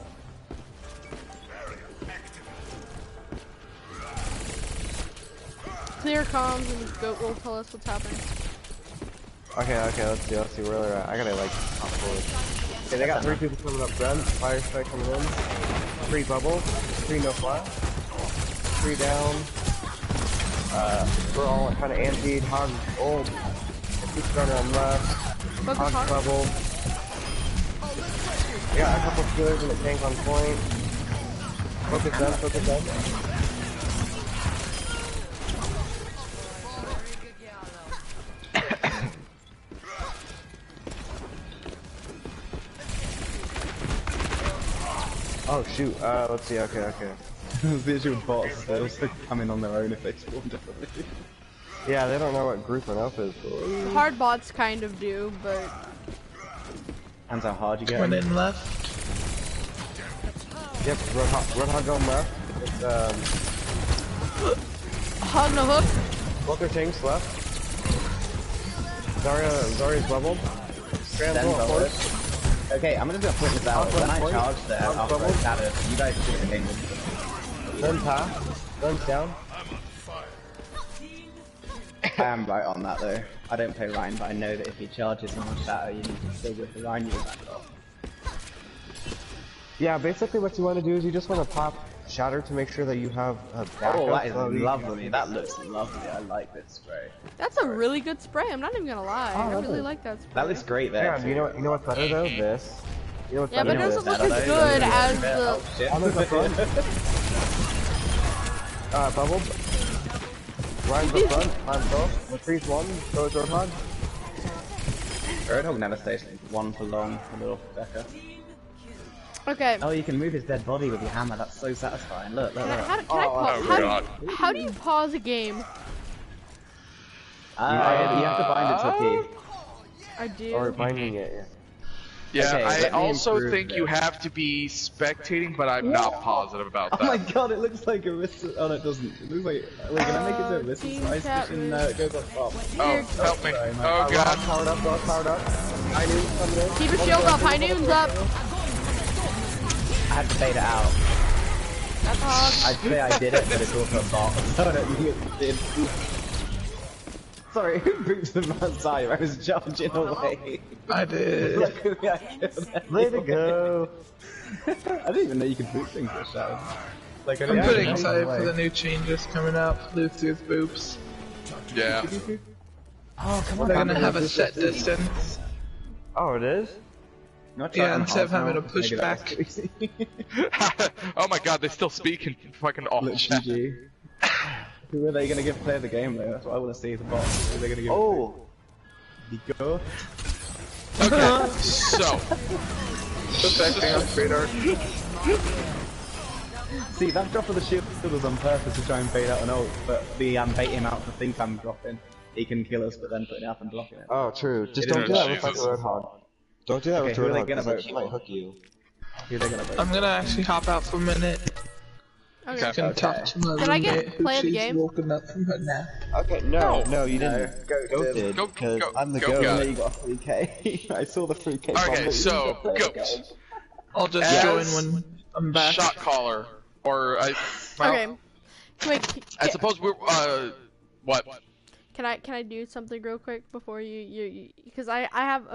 Clear comms and Goat will tell us what's happening. Okay, let's see where they're at. I gotta like hop forward. Okay, they got 3 people coming up front. Fire strike coming in. 3 bubble. 3 no flash. 3 down. We're all kind of antied. Hog old. Keep running on left. Focus Hog hard. bubble. We got a couple skillers in the tank on point. Focus them, focus them. Oh shoot, let's see, okay. Visual bots, they also come in on their own if they spawn differently. Yeah, they don't know what grouping up is. Hard bots kind of do, but Depends how hard you get. Coming in left. Yep, Roadhog going left. It's, hog no hook. both their tanks left. Zarya's bubbled. Strand's Then going bubble. forward. Okay, I'm just gonna point this out. When I charge there, I'll throw shadows. You guys shoot the game. One pass. One's down. I am right on that though. I don't play Ryan, but I know that if he charges on Shadow, you need to still with the Ryan, you back off. Yeah, basically what you want to do is you just want to pop Shatter to make sure that you have a backup. Oh, that is lovely. That looks lovely. I like this spray. That's a really good spray. I'm not even gonna lie. I really like that spray. That looks great there. Yeah, you know what's better though? This. You know what's Yeah, but it better? doesn't look as good as the. On the front. Bubble. Ryan's the front. I'm both. Freeze one. Go Roadhog. Roadhog never stays one for long. A little Becca. Okay. Oh, you can move his dead body with your hammer. That's so satisfying. Look, look, look. How do you pause a game? You have to bind it to a key. I do. Or binding it, yeah. Yeah, Okay, I also think you have to be spectating, but I'm not positive about that. Oh my god, it looks like Arista. Oh, no, it doesn't. It looks like. Wait, can I make it to Arista's size? And it goes up top. Oh, help me. Oh god. Powered up, powered up. High Noon's coming in. Keep a shield up. High Noon's up. I had to fade it out. That's hard. I'd say I did it, but it's also a bot. So I don't think it did. Sorry, who boots the Messiah? I was charging away. I did. Way to go. I didn't even know you could boot things this show. Like, I'm pretty excited for the new changes coming up. Bluetooth boops. Yeah. Oh, come on. They're gonna have a set distance. Oh, it is? Yeah, instead of having to push back. Oh my god, they still speak in fucking all chat. Who are they gonna give play of the game though? That's what I wanna see, the bot. Who are they gonna give Nico? Okay, so. Perfecting on radar. See, that drop of the shield was on purpose to try and fade out an ult, but the bait him out for think I'm dropping. He can kill us, but then putting it up and blocking it. Oh, true. Just don't do that with like Roadhog. Don't do that with Roadhog, because he might hook you. Who are they gonna vote? I'm gonna actually hop out for a minute. Okay. Can talk to my Can I get roommate who play of the she's game? woken up from her nap. Okay, no, you didn't. Goat did, Go, because go, I'm the go, goat. go. You got a 3k. I saw the 3k. Okay, so, goat. I'll just join when I'm back. Shot caller. Or, well, Okay. Wait. I suppose we're, what? Can I do something real quick before you because I have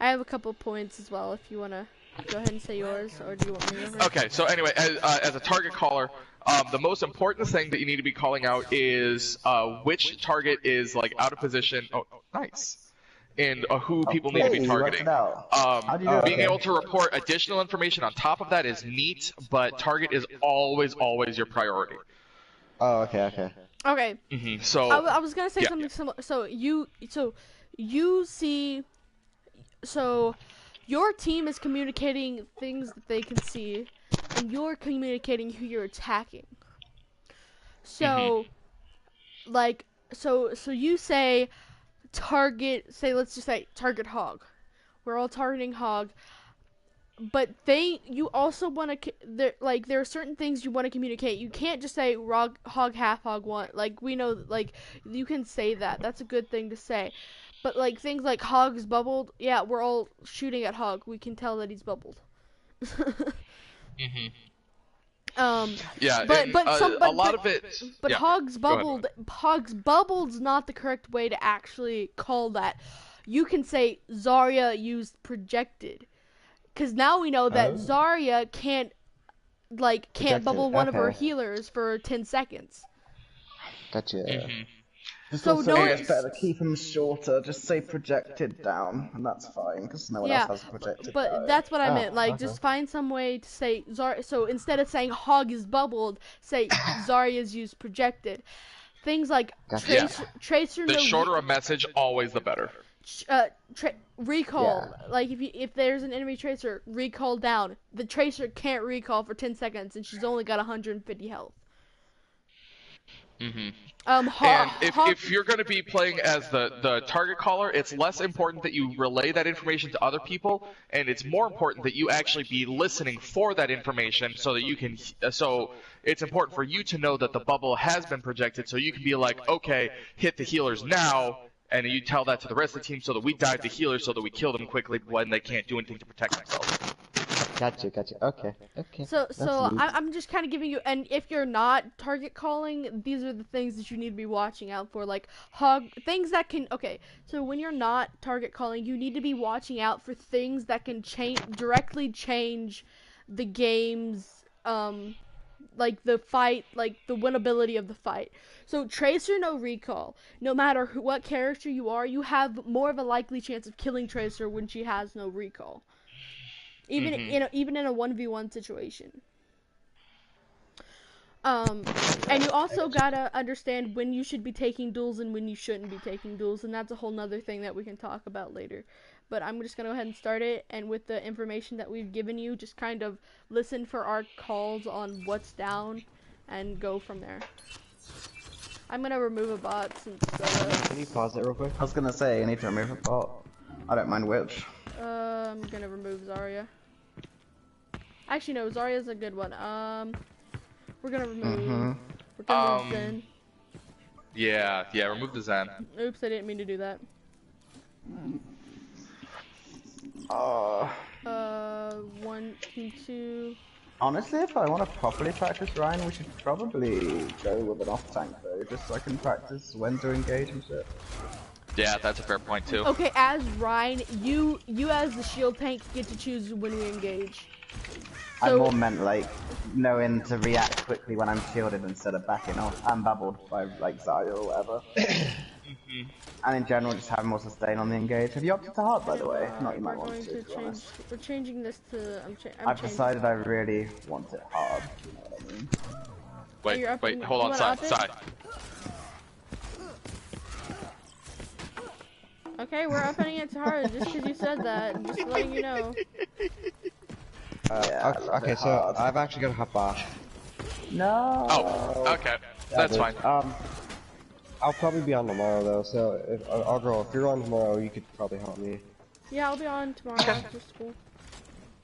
a couple points as well if you wanna go ahead and say yours, or do you want me to go first? Okay, so anyway, as a target caller, the most important thing that you need to be calling out is which target is like out of position. Oh, nice. And who people need to be targeting. Being able to report additional information on top of that is neat, but target is always your priority. Oh, okay. Okay. So I was gonna say something similar. So you see, so your team is communicating things that they can see, and you're communicating who you're attacking. So, so you say target. Let's just say target hog. We're all targeting hog. But you also want to, there are certain things you want to communicate. You can't just say hog half, hog one. Like, we know, like, you can say that. That's a good thing to say. But, like, things like hog's bubbled, yeah, we're all shooting at hog. We can tell that he's bubbled. Yeah, but a lot of it. But yeah. hog's bubbled's not the correct way to actually call that. You can say Zarya used projected. Because now we know that Zarya can't bubble one of her healers for 10 seconds. Gotcha. So it's better to keep them shorter. Just say projected down, and that's fine because no one else has projected. But that's what I meant. Like, just find some way to say Zarya. So instead of saying hog is bubbled, say Zarya's used projected. Things like tracer. The shorter a message, always the better. Recall, like if there's an enemy tracer, recall down. The tracer can't recall for 10 seconds, and she's only got 150 health. And if you're going to be playing as the target caller, it's less important that you relay that information to other people, and it's more important that you actually be listening for that information so that you can. So it's important for you to know that the bubble has been projected, so you can be like, okay, hit the healers now. And you tell that to the rest of the team so that we dive the healers so that we kill them quickly when they can't do anything to protect themselves. Gotcha. Okay. So That's neat. I'm just kind of giving you, and if you're not target calling, these are the things that you need to be watching out for, like things that can. Okay, so when you're not target calling, you need to be watching out for things that can directly change the game's like the fight, like the winnability of the fight. So Tracer no recall. No matter what character you are, you have more of a likely chance of killing Tracer when she has no recall. Even even in a 1v1 situation. And you also gotta understand when you should be taking duels and when you shouldn't be taking duels, and that's a whole nother thing that we can talk about later. But I'm just gonna go ahead and start it, and with the information that we've given you, just kind of listen for our calls on what's down, and go from there. I'm gonna remove a bot since Can you pause it real quick? I was gonna say, I need to remove a bot. I don't mind which. I'm gonna remove Zarya. Actually, no, Zarya's a good one. We're gonna remove. We're gonna remove Zen. Yeah, remove the Zen. Oops, I didn't mean to do that. 1, 2. Honestly, if I want to properly practice Ryan, we should probably go with an off tank though, just so I can practice when to engage and shit. Yeah, that's a fair point too. Okay, as Ryan, you as the shield tank get to choose when we engage. So, I more meant like knowing to react quickly when I'm shielded instead of backing off. I'm bubbled by like Zarya or whatever. And in general, just having more sustain on the engage. Have you opted to hard, by the way? Not you might want to. Change. We're changing this to. I've decided I really want it hard. You know what I mean? Wait, hold on, side. Okay, we're upping it to hard just because you said that. Just letting you know. Okay, so I've actually got to hop off. No. Oh, okay, that's fine. I'll probably be on tomorrow though, so if you're on tomorrow, you could probably help me. Yeah, I'll be on tomorrow after school.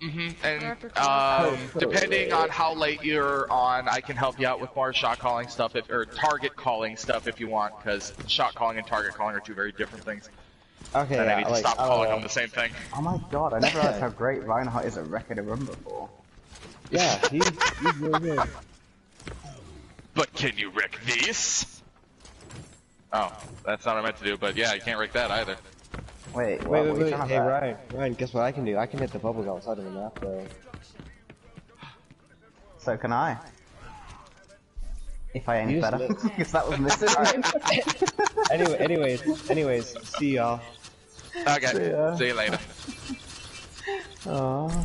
And depending on how late you're on, I can help you out with more shot calling stuff, or target calling stuff if you want, because shot calling and target calling are two very different things. Okay, and I need to stop calling them the same thing. Oh my god, I never realized how great Reinhardt is at wrecking a room before. Yeah, he's really good. But can you wreck this? Oh, that's not what I meant to do, but yeah, you can't wreck that either. Wait. Hey, Ryan, guess what I can do? I can hit the bubbles outside of the map, though. So can I. If I aim better. Because that was missing. Anyways, see y'all. Okay, see you later. Oh, I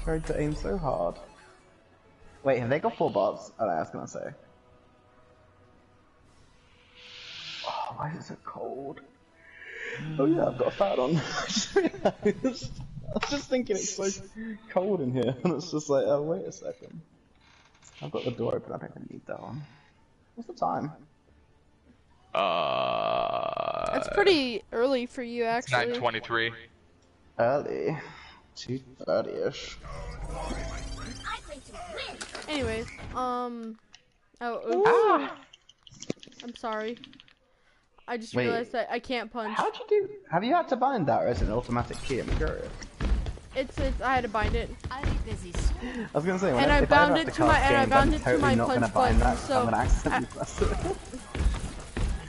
tried to aim so hard. Wait, have they got 4 bots? Oh, I was gonna say. Oh, why is it so cold? Oh yeah, I've got a fan on. I was just thinking it's so cold in here, and it's just like, oh wait a second. I've got the door open, I don't even need that one. What's the time? It's pretty early for you, actually. 9:23. Early. 2:30ish. Anyways, oops. I'm sorry. I just realized that I can't punch. How'd you do? Have you had to bind that, or is it an automatic key? I'm curious. It's I had to bind it. I was gonna say, and I bound it to my punch button, so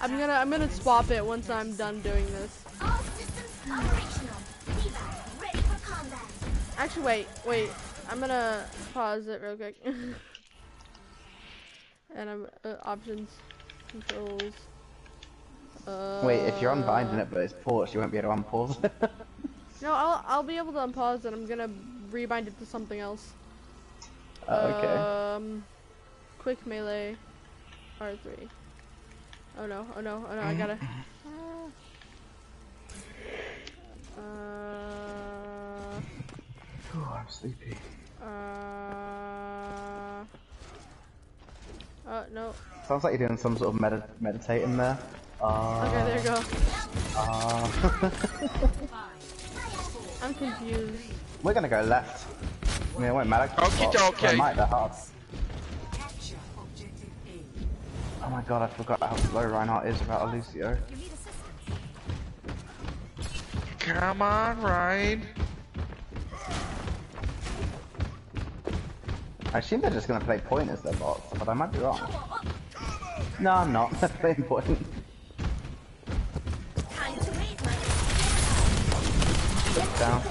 I'm gonna swap it once I'm done doing this. Actually, wait. I'm gonna pause it real quick. And I'm options, controls. Wait, if you're unbinding it but it's paused, you won't be able to unpause it. No, I'll be able to unpause it. I'm gonna rebind it to something else. Okay. Quick melee, R3. Oh no, I gotta. Oh, I'm sleepy. No. Sounds like you're doing some sort of meditating there. Okay, there you go. I'm confused. We're gonna go left. I mean, it won't matter. Okay. Might that hard. Oh my god, I forgot how slow Reinhardt is without Lucio. Come on, Ryan. I assume they're just gonna play point as their bots, but I might be wrong. No, I'm not. They're playing point. Down.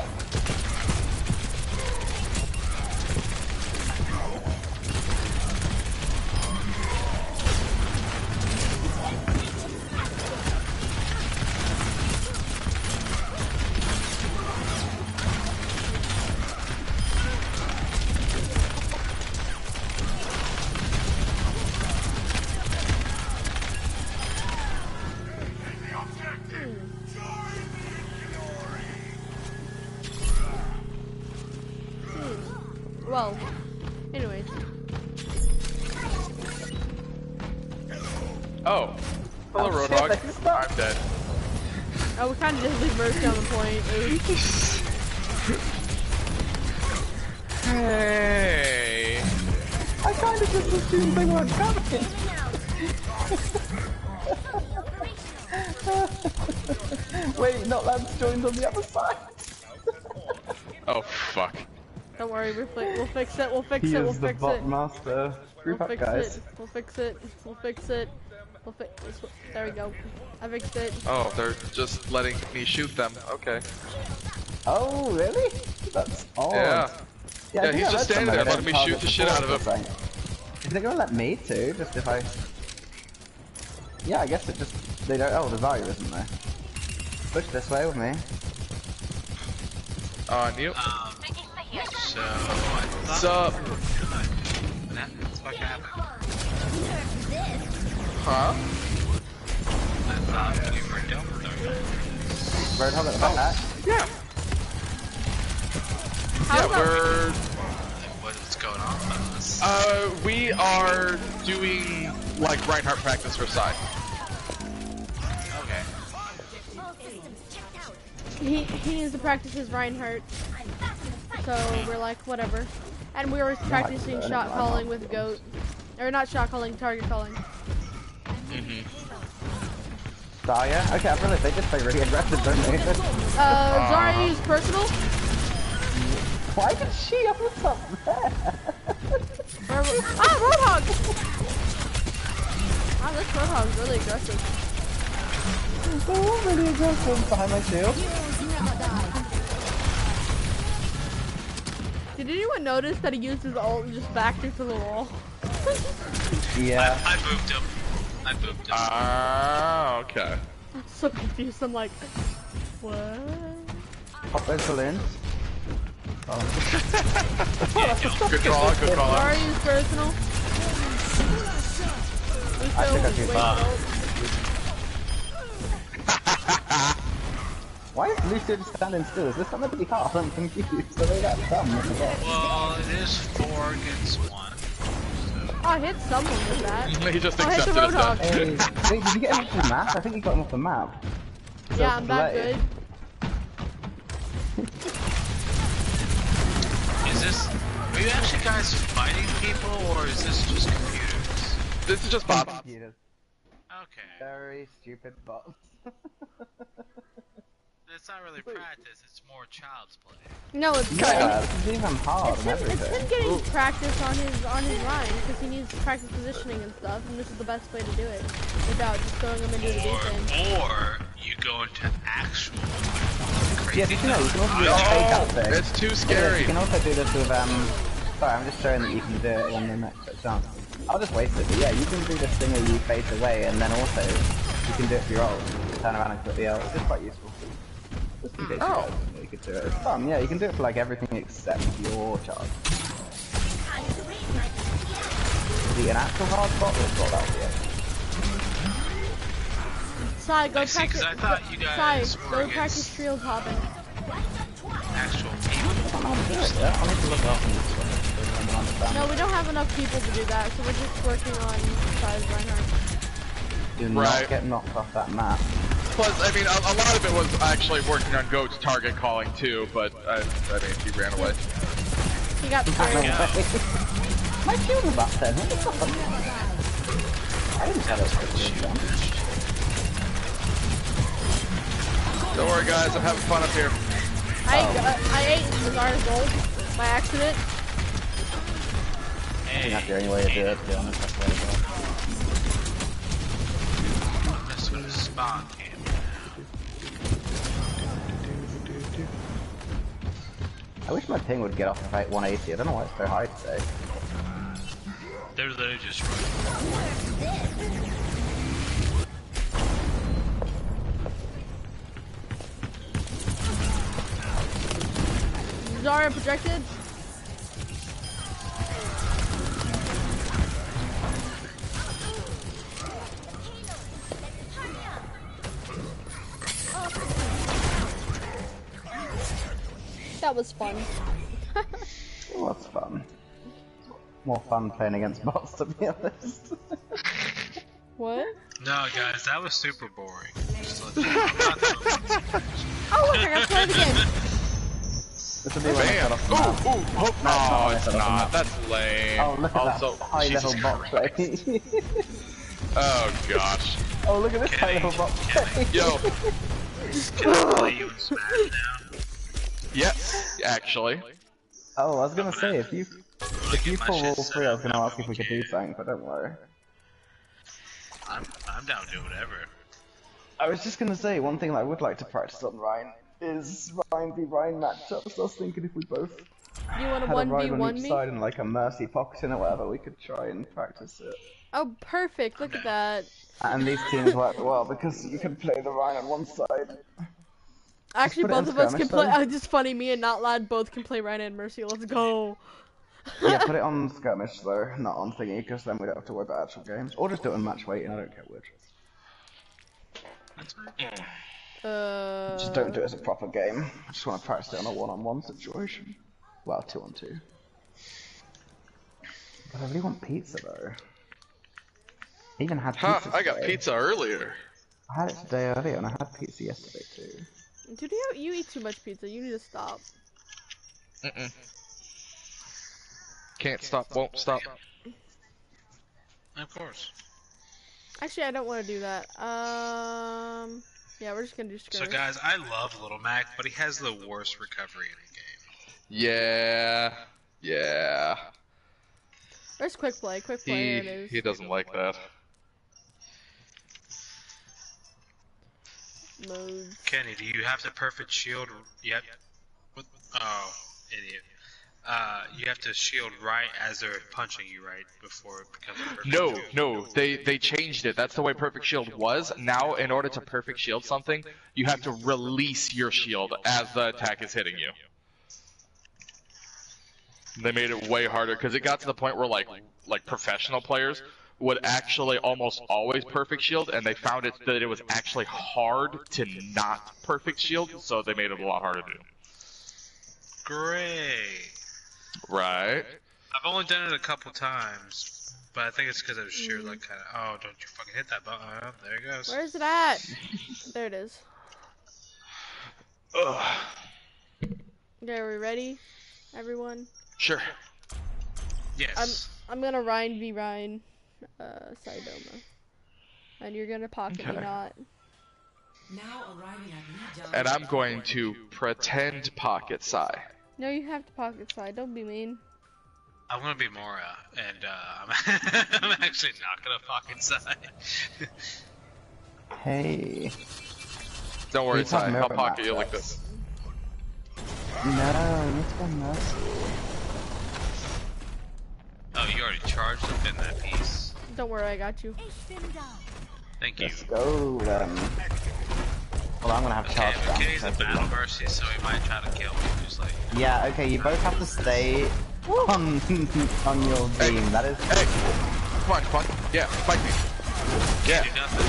Well, anyways. Oh. Hello, Roadhog. I'm dead. Oh, we kind of just leave Mercy on the point. Hey. I kind of just assumed they weren't coming. Wait, no, Lance joined on the other side. Oh, fuck. Don't worry, we'll fix it, we'll fix He it, we'll is the fix bot it. master. Group We'll up, fix guys. it, we'll fix it, we'll fix it. There we go. I fixed it. Oh, they're just letting me shoot them. Okay. Oh, really? That's odd. Yeah. Yeah, he's just standing there letting me target shoot the shit out of him. Right. Is it gonna let me too? Just if I... Yeah, I guess it just... They don't... Oh, there's Zarya, isn't there? Push this way with me. On you. So, What's up? What the fuck happened? Huh? I thought we were done with our Roadhog at the back. Yeah. How's Yeah, we're... What's going on with us? We are doing, like, Reinhardt practice for Psy. Okay. He needs to practice his Reinhardt. So we're like, whatever. And we were practicing shot calling with Goat. Or not shot calling, target calling. Zarya? Okay, I realized they just play really aggressive, don't they? Zarya used personal. Why did she up the top there? Roadhog! Wow, this Roadhog's really aggressive. They're all really aggressive behind my shield. Did anyone notice that he used his ult and just backed into the wall? Yeah. I booped him. I booped him. Ah, okay. I'm so confused. I'm like, what? Pop those balloons. Oh. Good call, good call. Sorry, use personal. I think I do. Why is Lucio just standing still? Is this something to be hard? I'm confused. So they got some. Well, it is 4 against 1. Oh, I hit someone with that. He just Oh, I hit the accepted his Roadhog. death. Hey, wait, did you get him off the map? I think you got him off the map. Yeah, I'm that good. Is this... Are you actually guys fighting people, or is this just computers? This is just bots. Computers. Okay. Very stupid bots. It's not really practice, it's more child's play. No, it's Yeah, it's even hard and it's everything. him getting practice on his line because he needs to practice positioning and stuff, and this is the best way to do it without just throwing him into the deep end. Or you go into actual crazy. Yeah, did you know you can also do a fake out thing? It's too Yeah, scary. you can also do this with sorry, I'm just showing that you can do it on the next chance. I'll just waste it, but yeah, you can do this thing where you face away, and then also you can do it for your ult. Turn around and click the ult. It's just quite useful. Just in case you guys didn't know you could do it. It's fun, yeah, you can do it for like everything except your charge. Is he an actual hard bot or what that would be? Sai, go I see, 'cause practice. I thought you guys Sai, were go against practice shield hopping. actual people. I don't know how to do it yet. I need to look up and understand. No, we don't have enough people to do that, so we're just working on Sai's Reinhardt. Do not get knocked off that map. Plus, I mean, a lot of it was actually working on Goat's target calling too, but I mean, he ran away. He got scared. My shield was up then. What the fuck? I didn't tell it was damage. Don't worry, guys, I'm having fun up here. I ate Lazar's gold by accident. think that's the only way to do it, to be honest. That's the way to go. This was spawn camp. I wish my ping would get off about 180. I don't know why it's so high today. They're literally just running. Zarya projected. That was fun. It was fun. More fun playing against bots, to be honest. What? No, guys, that was super boring. Oh, look, I got to play the game. This will be when I Bam! shut off the map. Oh, it's not. That's lame. Oh, look at Also, that high level Jesus bot play. Oh gosh. Oh, look at this high level bot play. Yo. Can I play you in Smash now? Yes, actually. Oh, I was gonna say, if you pull all three, I was gonna ask if we could do something, but don't worry. I'm down to do whatever. I was just gonna say, one thing that I would like to practice on Ryan is Ryan v Ryan matchups. I was thinking if we both You want to had a Ryan 1v1 on each me? side and like a Mercy Poxin or whatever, we could try and practice it. Oh, perfect. Look at that. And these teams work well because you can play the Ryan on one side. Actually, put it in both of us can skirmish, play. though. It's just funny. Me and Not Lad both can play Ryan and Mercy. Let's go. Yeah, put it on skirmish though, not on thingy, because then we don't have to worry about actual games. Or just do it on match weight, and I don't care which. Just don't do it as a proper game. I just want to practice it on a one-on-one situation. Well, 2-on-2. But I really want pizza though. I even had pizza I got today. pizza earlier. I had it today earlier, and I had pizza yesterday too. Dude, you eat too much pizza. You need to stop. Can't stop, won't stop. Of course. Actually, I don't want to do that. Yeah, we're just gonna do skirmish. So guys, I love Little Mac, but he has the worst recovery in the game. Yeah. Where's quick play? Quick play, here it is. He doesn't like that. Modes. Kenny, do you have to perfect shield? Yep. What? Oh, idiot. You have to shield right as they're punching you, right? Before it becomes a perfect shield. No, they changed it. That's the way Perfect Shield was. Now, in order to Perfect Shield something, you have to release your shield as the attack is hitting you. They made it way harder, because it got to the point where, like professional players would actually almost always Perfect Shield, and they found that it was actually hard to not Perfect Shield, so they made it a lot harder to do. Great. Right. I've only done it a couple times, but I think it's because it was sheer like kind of. Oh, don't you fucking hit that button! Oh, there it goes. Where's it at? There it is. Ugh. Okay, are we ready, everyone? Sure. Yes. I'm gonna Ryan v Ryan, Sidoma, and you're gonna pocket me not. Now arriving at Lee And I'm going to pretend pocket Psy. No, you have to pocket side. Don't be mean. I'm gonna be Mora, and I'm actually not gonna pocket side. Hey. Don't worry, You can't Psy. I'll remember pocket you matchups. like this. No, you need to go Mercy. Oh, you already charged up in that piece. Don't worry, I got you. Thank you. Let's go then. Well, I'm gonna have Okay, charge but down. Kenny's a battle mercy, so he might try to kill me. Just like. Yeah, okay, you both have to stay on your beam. That is. Hey! Come on. Yeah, fight me. Yeah. Can't do nothing.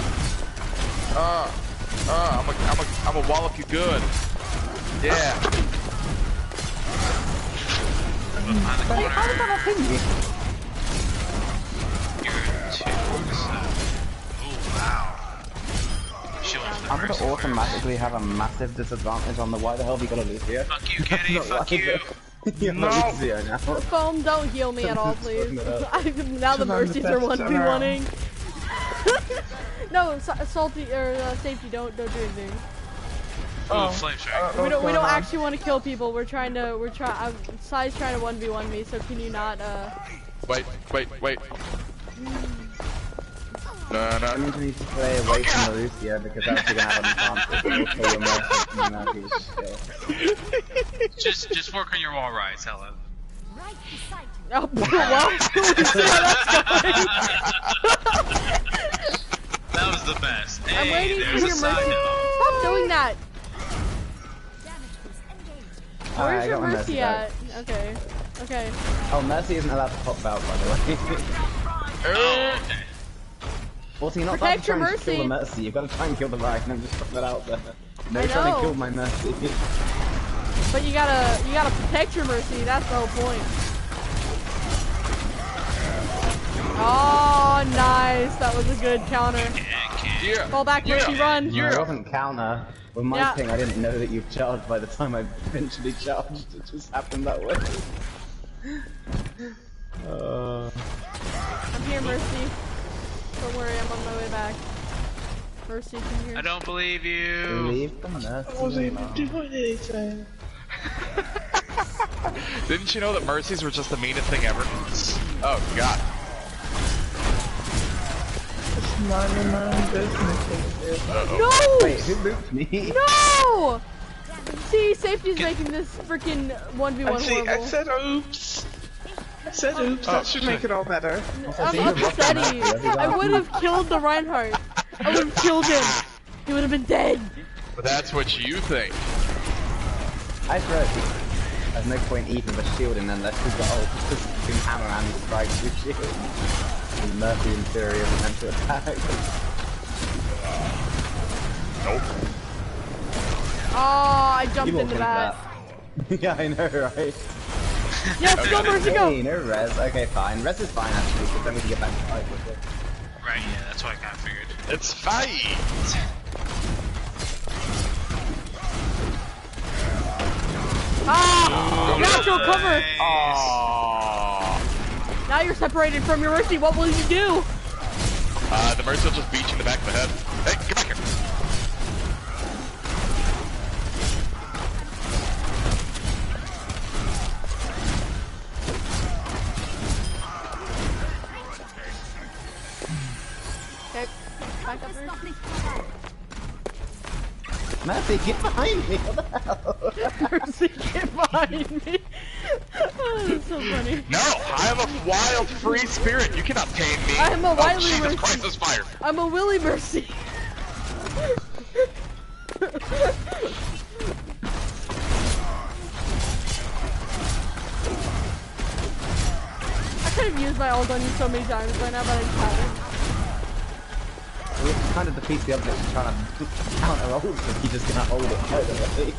I'm a wallop you good. Yeah. Behind the Hey, corner. how did that not ping you? You're two. Oh wow. Showing the I'm gonna mercy automatically have a massive disadvantage on the why the hell have you got a Lucio? Fuck you, Kenny. Fuck you. You're not Lucio now. Foam, don't heal me at all, please. Now the mercies are 1v1ing. No, salty or safety, don't do anything. Oh, flame strike. We don't actually want to kill people. We're Sai's trying to 1v1 me, so can you not Wait. No. That means we need to play away from Marussia because that's gonna have an advantage. Also, your mercy will still. Just work on your wall rise, Helen. Oh, well, we see how that's going. That was the best. Hey, I'm waiting there's for a your side mercy. note. Stop doing that. Alright, Where's I your got my mercy back. at? Okay. Oh, Mercy isn't allowed to pop out, by the way. Oh, okay. Also, you're not allowed to try and kill the Mercy, you've got to try and kill the Ryan, I'm just putting that out there. No trying to kill my Mercy. But you gotta protect your mercy, that's the whole point. Oh, nice, that was a good counter. Yeah. Fall back, mercy, run. No, it wasn't counter. With my Yeah. thing, I didn't know that you've charged by the time I eventually charged. It just happened that way. I'm here, Mercy. Don't worry, I'm on my way back. Mercy, come here. I don't believe you. Leave the Mercy I wasn't even alone. doing anything. Didn't you know that mercies were just the meanest thing ever? Oh god. It's none of my business. No! Wait, who looped me? No! See, safety's making this freaking 1v1 See, I horrible. said oops. That should make it all better. I'm upsetting. I would have killed the Reinhardt. I would have killed him. He would have been dead. But that's what you think. I swear, there's no point even of a shielding unless we've got ult. Just fucking hammer and strike with shield. And Mercy in theory isn't meant to attack. Nope. Oh, I jumped You walk into that. Yeah, I know, right? Yes, go, Mercy, go! Hey, no res. Okay, fine. Res is fine actually, because then we can get back to fight with it. Right, yeah, that's what I kind of figured. It's fight! Ah! Natural cover! Aww. Now you're separated from your Mercy, what will you do? The mercy will just beat you in the back of the head. Hey, get back here! Okay, back up, Mercy. Mercy, get behind me! What the hell? Mercy, get behind me! Oh, that's so funny. No! I have a wild free spirit! You cannot tame me! I am a wily Jesus mercy. Christ, this fire! I'm a Willy Mercy! I could have used my ult on you so many times by now, but I just haven't. We kind of defeat the object of trying to counter ult, but you just gonna hold it out of it.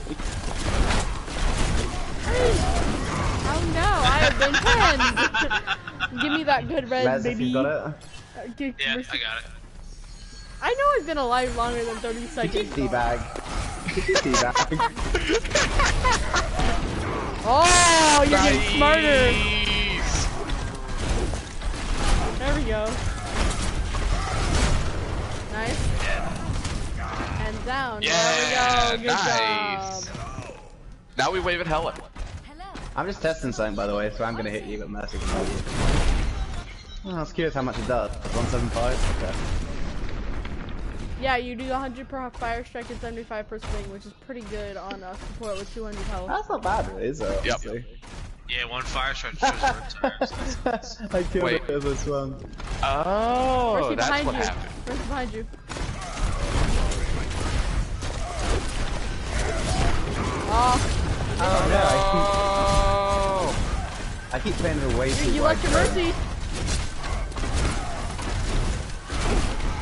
Oh no, I have been pinned! Give me that good red, Res, if baby. you got it. Yeah, Mercy. I got it. I know I've been alive longer than 30 seconds. Teabag. Teabag. Oh, you're getting Nice. smarter. There we go. Nice. And down. Yeah, there we go. Good nice. job. Now we wave at Helen. I'm just testing something, by the way, so I'm gonna hit you, but Mercy can hold you. Oh, I was curious how much it does. 175? Okay. Yeah, you do 100 per fire strike and 75 per swing, which is pretty good on a support with 200 health. That's not bad, really, is it? Yep. Yeah, one fire strike just rip tires. I killed Wait. it as I swung. Oh, Mercy that's behind what you. happened. Mercy behind you. Oh, Oh no, I keep playing it way too you wide left your frame. Mercy.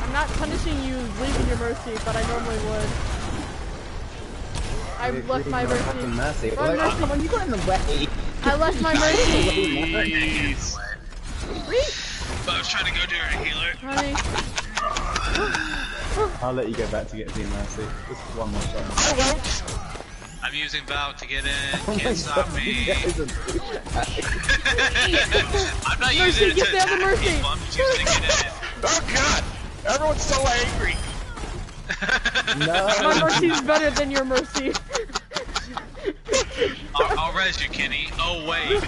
I'm not punishing you leaving your Mercy, but I normally would. I left my Fucking Mercy. Mercy. Run, Like, oh, Mercy. come on, you got in the way. I left my Mercy. Jeez. But I was trying to go to her healer. Honey. I'll let you go back to get Team Mercy. Just one more shot. I'm using Valve to get in. Oh my Can't stop God, me. you guys are douchebags. I'm not Mercy, using it get to the other attack Mercy. people. I'm just using it to get in. Oh god! Everyone's so angry! My No. Mercy's better than your Mercy. I'll res you, Kenny. Oh wait.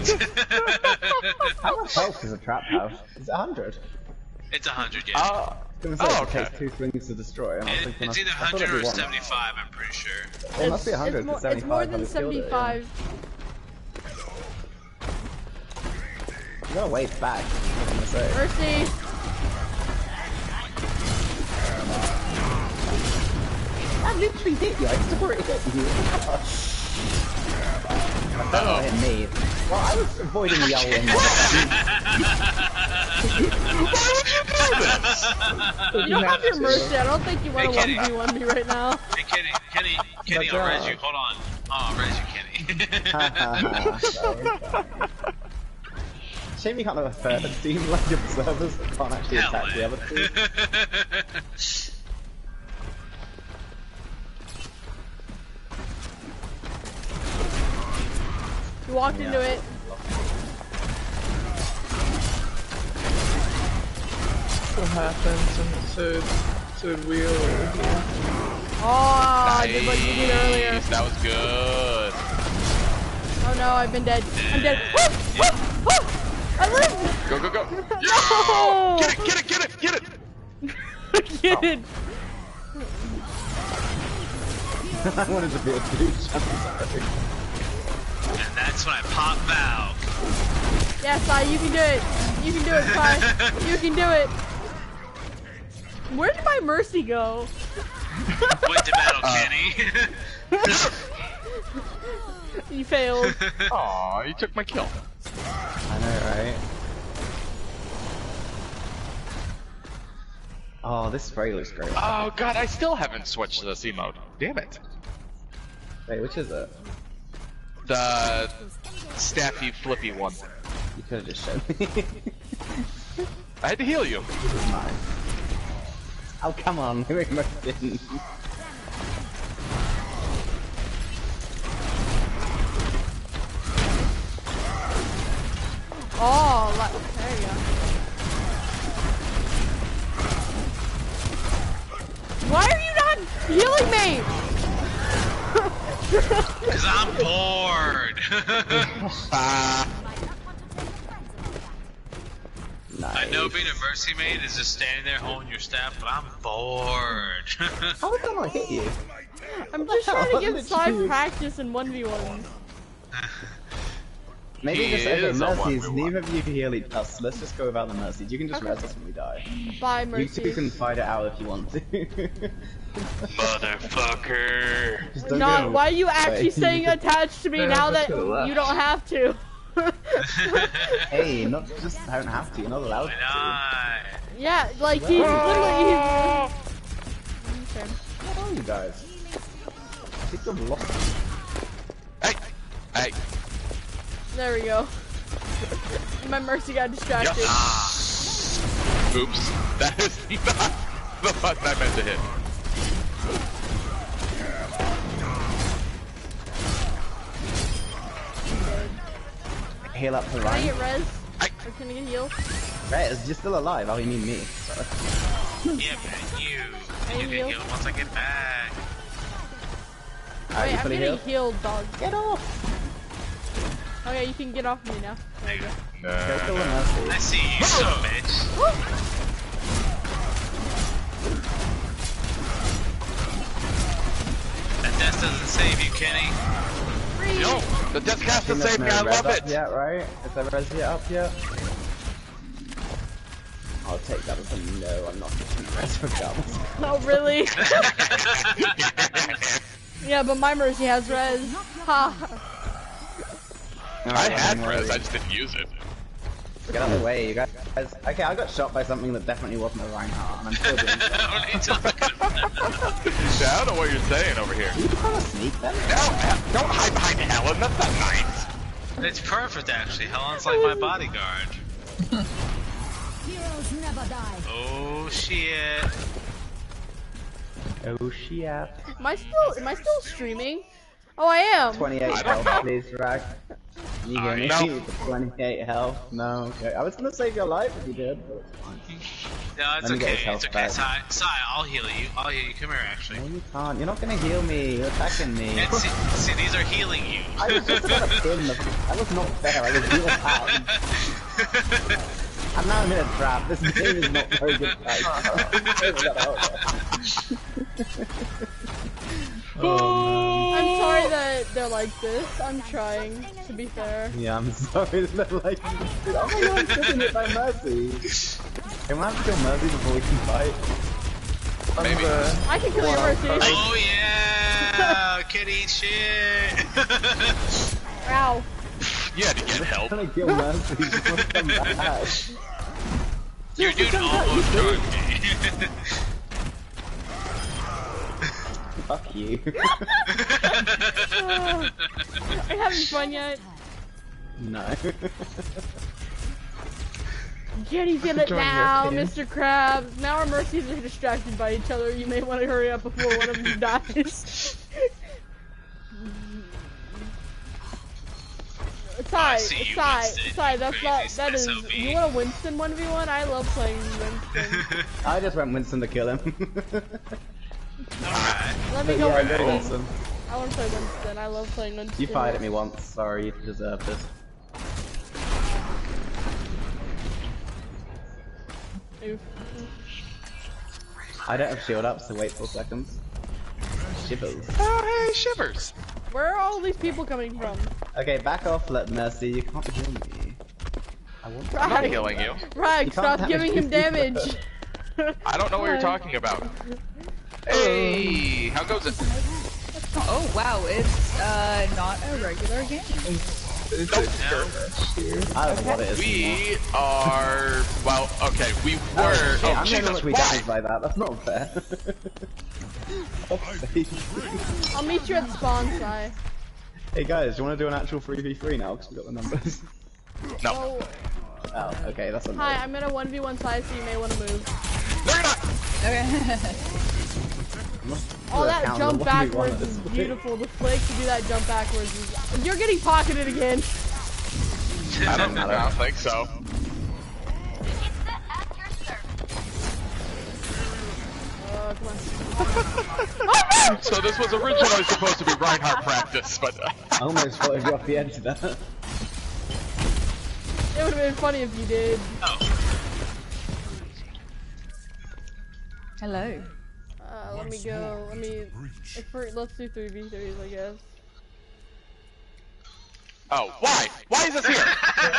How much health does a trap have? Is it 100? It's 100, yeah. It takes 2 swings to destroy. And It's either 100 or 75, I'm pretty sure. It must be 100. It's more than 75. You gotta wave back. What am I say? Mercy. That literally hit you. I still already hit you. I don't know hit me. Well, I was avoiding the owl in You don't have your mercy. I don't think you want to 1v1 me right now. Hey, Kenny, I'll res you. Hold on. I'll res you, Kenny. Shame you can't have a third team like your observers that can't actually attack the other two. You walked into it. What happens in the third wheel over here? Oh, I did what you did earlier. That was good. Oh no, I've been dead. I'm dead. Woo! Woo! Woo! I live! Go, go, go. No! Get it! Get it! I wanted to be a douche, I'm sorry. And that's when I pop Valk. Yeah, Sai, you can do it. You can do it, Sai. You can do it. Where did my mercy go? Went to battle, Kenny. You failed. Aw, you took my kill. I know, right? Oh, this spray looks great. Oh god, I still haven't switched to the C mode. Damn it. Wait, which is it? The staffy flippy one. You could have just shown me. I had to heal you. This is mine. Oh, come on, who almost didn't? Oh, there you go. Why are you not healing me? Cause I'm bored. Nice. I know being a mercy maid is just standing there holding your staff, but I'm bored. How did that not hit you? I'm just trying to get Sai practice in 1v1. Maybe just okay, mercies, neither of you can heal each us. Let's just go without the mercies. You can just res us when we die. Bye, You mercy. two can fight it out if you want to. Motherfucker. No, why are you actually staying attached to me now that you don't have to? Hey, not just don't have to, you're not allowed to. Yeah, like he's literally. What are you guys? I think I've lost Hey! Hey! There we go. My mercy got distracted. Oops. That is not the button I meant to hit. Heal up for Can I Ryan. get res? Or can I get healed? Res, you're still alive. Oh, you mean me. Sorry. Yeah, man, you get healed once I get back. Wait, you I'm fully getting healed? healed, dog. Get off! Okay, you can get off me now. There you go. Kill the mercy. I see you, son of a bitch. That death doesn't save you, Kenny. Yo! The death cast to save me, I love it! Yeah, right? Is there res yet up yet? I'll take that as a no, I'm not getting res regardless. Oh, really? Yeah, but my mercy has res. Ha! I had res, I just didn't use it. Get out of the way, you guys. Okay, I got shot by something that definitely wasn't a Reinhardt, and I'm still doing What are you talking about? Yeah, I don't know what you're saying over here. You trying to sneak them? Don't hide behind Helen, that's not nice. It's perfect, actually. Helen's like my bodyguard. Heroes never die. Oh, shit. Oh shit. Am I still streaming? Oh, I am. 28 health, please, Rag. You hear me? No. 28 health. No, okay. I was gonna save your life if you did, but it's fine. No, it's Let me get okay. his health It's okay. back. Sai, I'll heal you. I'll heal you. Come here, actually. No, you can't. You're not gonna heal me. You're attacking me. And see, these are healing you. I was just about to pin the... That was not fair. I was being attacked. And now I'm in a trap. This game is not very good. I'm sorry that they're like this. I'm trying, to be fair. Yeah, I'm sorry that they're like... Dude, oh my god, I'm sitting hit by Mercy. Can we have to kill Mercy before we can fight? Maybe. I can kill your Mercy. Oh yeah! Can't eat shit! Ow. You had to get help. I'm trying to kill Mercy. She wants to come back. Your dude almost drugged me. Fuck you. Are you having fun yet? No. Can you feel it Join your now, team. Mr. Krabs? Now our Mercies are distracted by each other. You may want to hurry up before one of them dies. Sai, that's not, that is, you want a Winston 1v1? I love playing Winston. I just went Winston to kill him. Alright. Let me But go yeah, Winston. go Winston. I want to play Winston. I love playing Winston. You fired at me once. Sorry, you deserved it. Oof. I don't have shield up, so wait 4 seconds. Shivers. Oh, hey, Shivers. Where are all these people coming from? Okay, back off, let Mercy. You can't heal me. I want to I'm not Right. healing you. Right, You stop can't giving him damage. I don't know what you're talking about. Hey, how goes it? Oh wow, it's not a regular game. It's a skirmish here. I don't know what it is. We are, well, okay, we were, Shit, oh I'm Jesus, gonna be why? damaged by that. That's not fair. I'll meet you at spawn, Sai. Hey guys, do you want to do an actual 3v3 now? Because we got the numbers. No. Oh, Oh, okay, that's a no. hi, I'm in a 1v1 Sai, so you may want to move. No, you're not. Okay. Oh, that Count jump the 1v1 backwards at this is point. beautiful. The flake to do that jump backwards is... You're getting pocketed again. I don't think so. Come on. So this was originally supposed to be Reinhardt practice, but I almost followed you off the edge of that. It would have been funny if you did. Hello. Let me go. Let's do 3v3s, I guess. oh, why? Why is this here?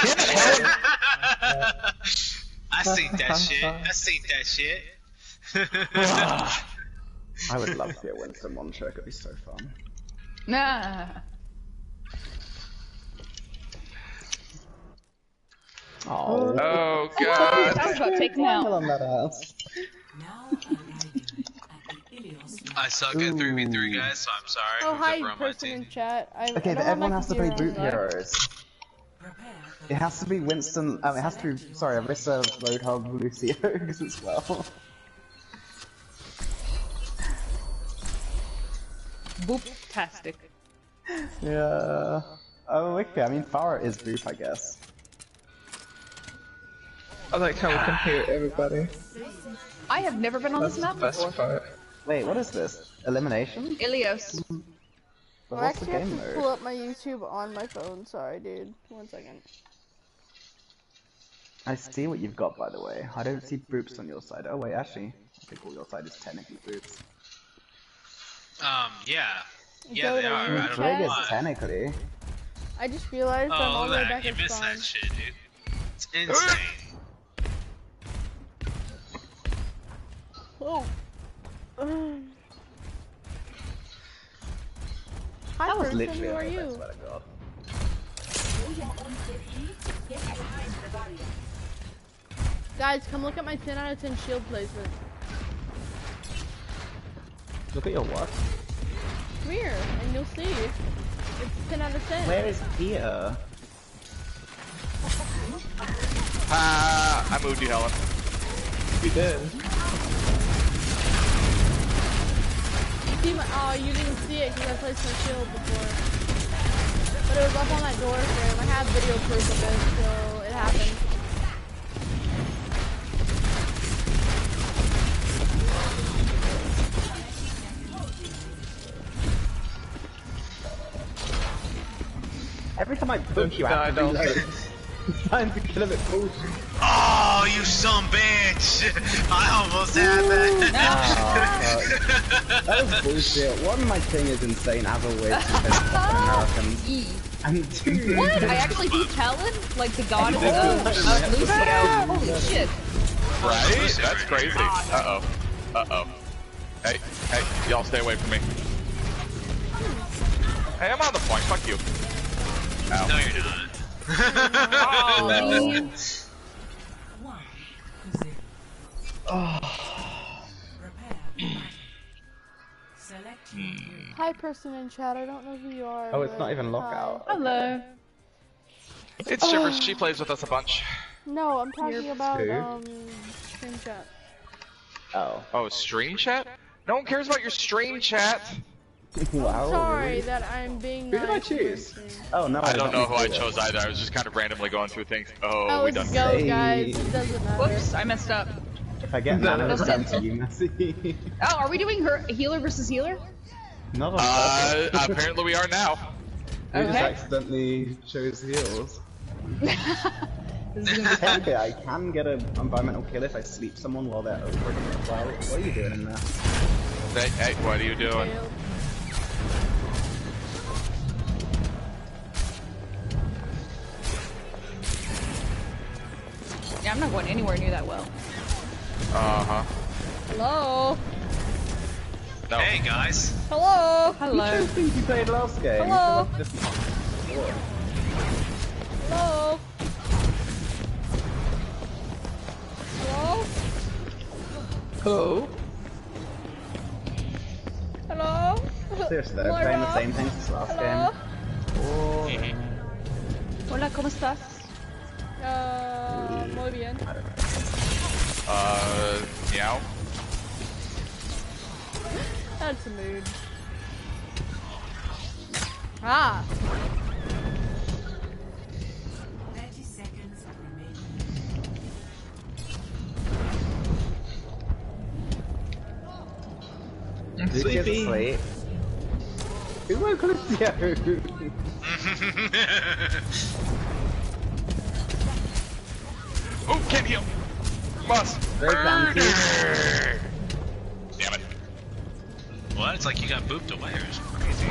Damn it, Helen. I seen that shit. I seen that shit. I would love to see a Winston one trick, it'd be so fun. Nah. Oh, Oh god. I was about to take him out. on that ass. Now arriving at the Ilios. I suck at 3v3 guys, so I'm sorry. Oh, Who's hi, ever on my person team? in chat. I Okay, don't but have everyone my has to play computer boot on. heroes. Prepare for It has to be Winston, it has to be, sorry, Arissa, Roadhog, Lucios as well. Boop-tastic. Yeah. Oh, okay, I mean, Farah is boop, I guess. I like how we can hear everybody. I have never been on That's this the map best before. part. Wait, what is this? Elimination? Ilios. But I what's the actually have game to mode? pull up my YouTube on my phone. Sorry, dude. 1 second. I see what you've got, by the way. I don't see boops on your side. Oh wait, actually, I think all your side is technically boops. Yeah. Yeah, Go they to are. I YouTube. don't Trig know is why. technically. I just realized I'm Oh, all the way look at back that. You at missed spawn. that shit, dude. It's insane. Oh. Hi, That was person. literally Who a are hit, I you? swear to God. Guys, come look at my 10 out of 10 shield placement. Look at your what? Come here, and you'll see. It's 10 out of 10. Where is here? I moved you, Helen. You did. You see my, oh, you didn't see it because I placed my shield before. But it was up on that door frame. I have video proof of it, so it happened. Every time I poke you, I have to reload. It's time to kill him at bullshit. Oh, you son bitch! I almost had that. That was bullshit. One, my thing is insane as always because fucking Americans. And two, What? I actually beat Talon? Like the god of Lucio? Holy shit. Right? That's crazy. Uh-oh. Uh-oh. Hey, y'all stay away from me. Hey, I'm on the point. Fuck you. Ow. No, you're not. Hi, person in chat. I don't know who you are. oh, it's not even lockout. Hello. It's Shivers. She plays with us a bunch. No, I'm talking about Who? stream chat. Oh, stream chat? No one cares about your stream chat. Wow. Sorry that I'm being. Who did I choose? Oh no, I don't know who I chose either. I was just kind of randomly going through things. Oh, we it's done. go, guys. It doesn't matter. Whoops, I messed up. If I get mana, it's down to you, Messi. Oh, are we doing her healer versus healer? Not on purpose. Apparently we are now. We just Okay. accidentally chose heals. Technically, I can get an environmental kill if I sleep someone while they're over. Wow, what are you doing in there? Hey, what are you doing? Yeah, I'm not going anywhere near that well. Uh-huh. Hello? No. Hey, guys. Hello? You Hello? chose things you played last game. Hello? You should have just- Hello? Hello? Hello? Hello? Seriously, they're playing the same things as last Hello? game. Hola, ¿cómo estás? Muy bien. Meow. That's a mood. Ah! 30 seconds remaining. Did you Sleepy. sleep? Who woke Lucio? Oh, can't heal. Must. Very bouncy. Damn it. What? It's like you got booped away or something crazy.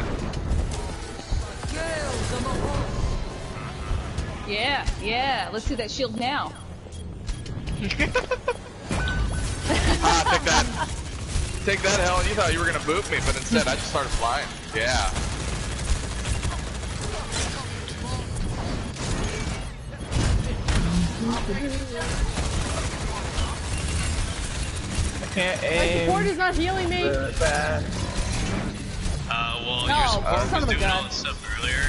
Yeah. Let's do that shield now. Take that. Take that, Helen. You thought you were gonna boop me, but instead I just started flying. Yeah. I can't My aim. support is not healing me. Bad. Well, No, your support son was of a doing all gun. this stuff earlier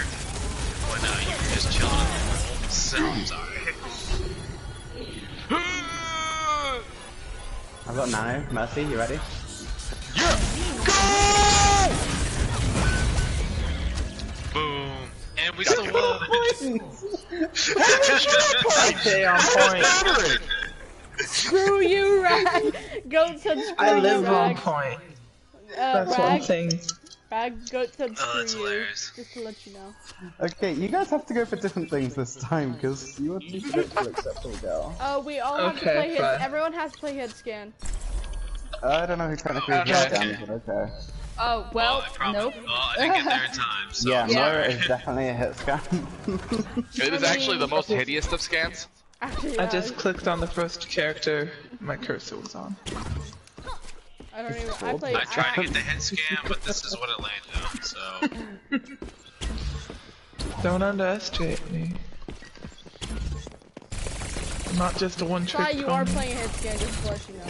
when you were just chilling in the room, so I'm sorry. I've got nano. Mercy, you ready? Yeah. Go! Boom. And we still won. Stay on point. Screw you, Rag. Goat said screw I you, live on Rag. point. That's one Rag, thing. Rag, Goat said Oh, that's screw you. hilarious. Just to let you know. Okay, you guys have to go for different things this time, because you are too predictable except for the girl. We all have to Okay, play hit. fine. Everyone has to play head scan. I don't know who technically is Okay. down, but okay. Oh, well, I probably, nope. well, I didn't get there in time, so Yeah, I'm Moira sorry. is definitely a hit scan. It is actually the most hideous of scans. Actually, I just clicked on the first character my cursor was on. I don't even. I play. I tried to get the head scan, but this is what it landed on, so... Don't underestimate me. I'm not just a one-trick Sai, you are pony. playing a hit scan, just to let you know.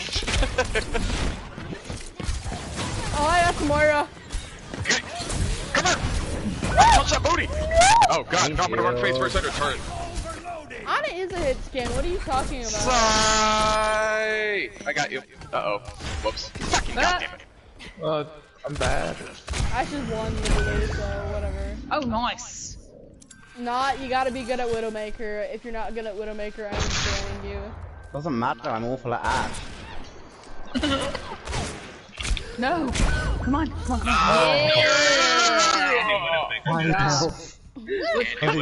Oh, hi, that's Moira. Come here! Punch that booty! Oh god, drop it around face first under turret. Ana is a hit scan. What are you talking about? Sigh! I got you. Uh-oh. Whoops. Fucking goddammit. Well, I'm bad. I just won the debate, so whatever. Oh, nice. Not, you gotta be good at Widowmaker. If you're not good at Widowmaker, I'm failing you. Doesn't matter, I'm awful at Ash. No! Come on, come on, come on.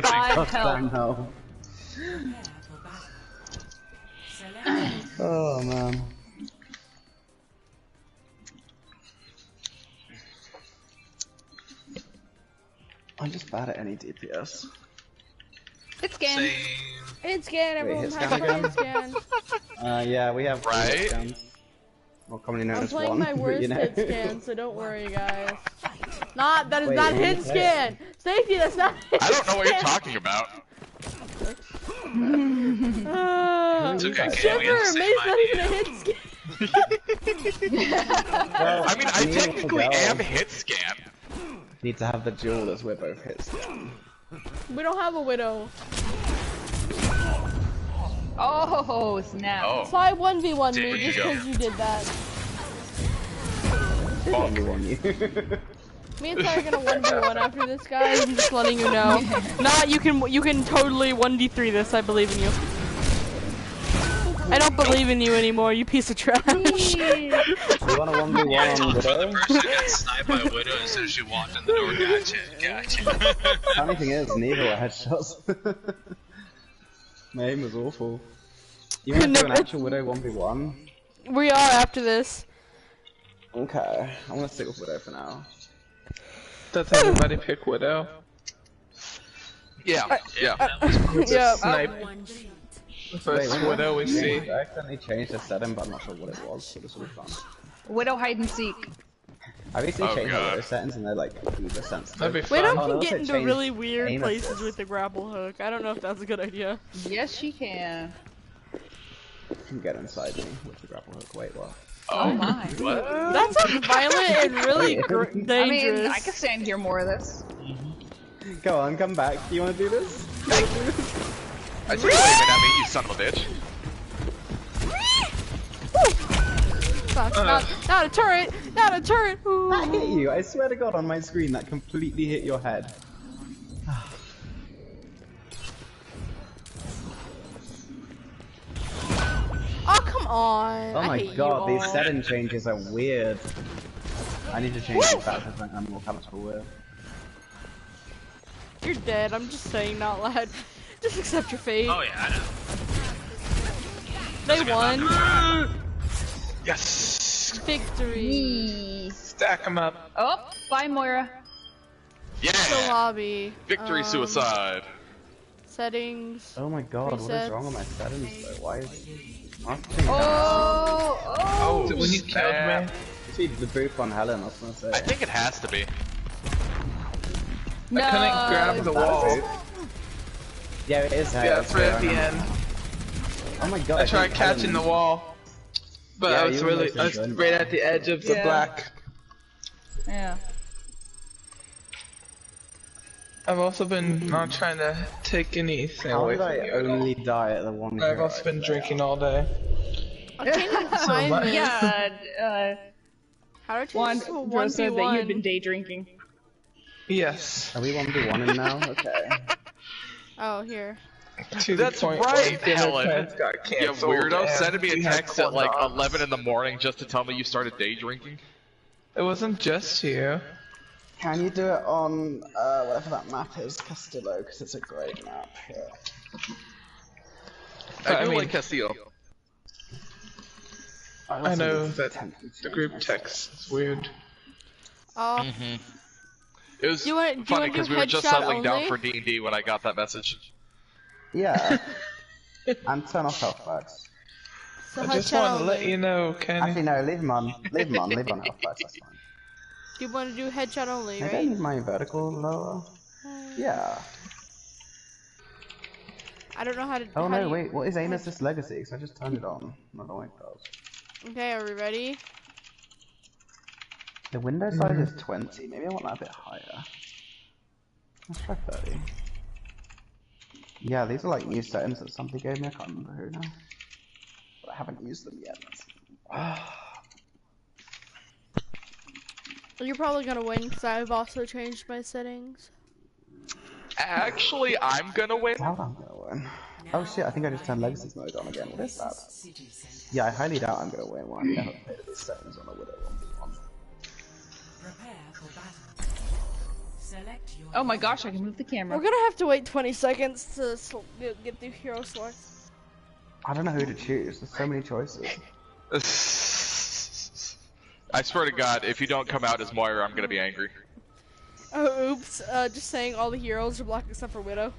Five help. Oh man. I'm just bad at any DPS. Hit scan. Hit scan, everyone hit has scan a hit scan. Yeah, we have Right? scans. Well, commonly known I'm as playing one, my worst but you know. hit scan, so don't worry, guys. That is Wait, not who hit is that? scan! Safety, that's not hit I don't know what you're scan. talking about. It's okay, Kay, we Shiver, have the same May's not even a idea. hit scan. I mean, I technically am hit scan. Need to have the duel as we're both hit scan. We don't have a widow. Oh, snap. Oh. So I 1v1 There me you just go. because you did that. Me and Ty are gonna 1v1 after this, guys. I'm just letting you know. Not you can totally 1v3 this. I believe in you. I don't believe in you anymore, you piece of trash. You want a 1v1 Yeah, I on told you the Widow? person got sniped by a widow as soon as she walked in the door. Gotcha. Funny thing is, neither were headshots. My aim was awful. You want to do an actual Widow 1v1? We are after this. Okay, I'm gonna stick with Widow for now. Does everybody pick Widow? Yeah, yeah. Yeah. Snipe. First Wait, Widow we see. I accidentally changed the setting, but I'm not sure what it was, so this will be fun. Widow hide and seek. I recently Oh, changed God. all those settings and they're like uber sensitive. That'd be Widow fun. Oh, can no, get it into changed really weird aim places assist. with the grapple hook. I don't know if that's a good idea. Yes, she can. You can get inside me with the grapple hook. Wait, what? Oh my. What? That sounds violent and really dangerous. I mean, I could stand here more of this. Go on, come back. You wanna do this? I see you waving at me, you son of a bitch. Fuck, not a turret! Not a turret! Ooh. That hit you. I swear to God, on my screen, that completely hit your head. Oh, come on! Oh I my hate God, you these all. setting changes are weird. I need to change the factors and I'm more comfortable with. You're dead, I'm just saying, not loud. Just accept your fate. Oh yeah, I know. They won. Yes. Victory. Stack them up. Oh, bye, Moira. The Yeah! lobby. Victory suicide. Settings. Oh my God, what is Resets. wrong with my settings though? Why is Oh, So when you killed me, See the booth on Helen, I was gonna say. I think it has to be. no. I couldn't grab the wall. Yeah, it is. Yeah, it's right at the end. Oh my God! I tried think catching the Helen- wall, but Yeah, I was you were really mostly I was enjoying right that. at the edge of the Yeah. black. Yeah. I've also been not trying to take anything How away did from I you at all. only die at the one? I've hero also been I drinking failed? all day. I can't even find much. this. Yeah, How did you Juan just do a Joe said that you had 1v1? been day drinking. Yes. Are we 1v1 in now? Okay. Oh, here. To That's the point right, where dinner Helen. plans got You canceled. weirdo and sending me a we had text at corn like dogs. 11 in the morning just to tell me you started day drinking. It wasn't just you. Can you do it on whatever that map is, Castillo? Because it's a great map. Yeah. I do mean- like Castillo. I know that the group text is weird. Oh, It was Do you wanna funny do because we were just headshot settling down only? for D&D when I got that message. Yeah. And turn off health packs. so I just headshot want to let only. you know, Actually, Kenny. no, leave them on. Leave them on. Leave on health packs. That's fine. Do you want to do headshot only, Maybe I right? need my vertical lower. Yeah. I don't know how to. Oh how no, do you- wait. What is aim assist legacy? Because I just turned it on. I don't know what it does. Okay, are we ready? The window size is 20. Maybe I want that a bit higher. Let's try 30. Yeah, these are like new settings that somebody gave me. I can't remember who now. But I haven't used them yet. You're probably gonna win because I've also changed my settings. Actually, I'm gonna win. Doubt I'm gonna win. Oh shit, I think I just turned Legacy's mode on again. What is that? Yeah, I highly doubt I'm gonna win one. I've never played these settings on a Widow 1v1. Oh my gosh, I can move the camera. We're gonna have to wait 20 seconds to get through hero select. I don't know who to choose. There's so many choices. I swear to God, if you don't come out as Moira, I'm gonna be angry. Oh, oops. Just saying all the heroes are blocked except for Widow.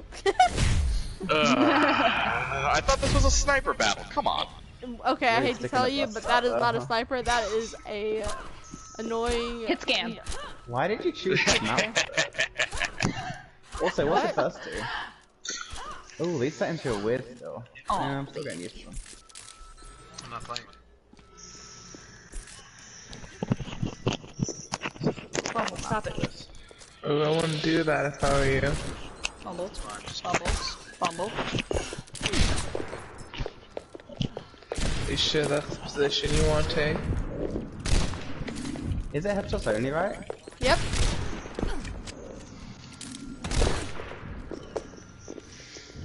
I thought this was a sniper battle. Come on. Okay, I hate to tell you, but that is not a sniper. That is a annoying hit scam. Why did you choose that mouse? Also, what's the first two? Oh, these settings feel weird still. Oh, yeah, I'm still getting used to them. I'm not playing. Fumble, stop it. Oh, I wouldn't do that if I were you. Fumble, fumble, fumble. You sure that's the position you want to take? Is it headshots only, right? Yep.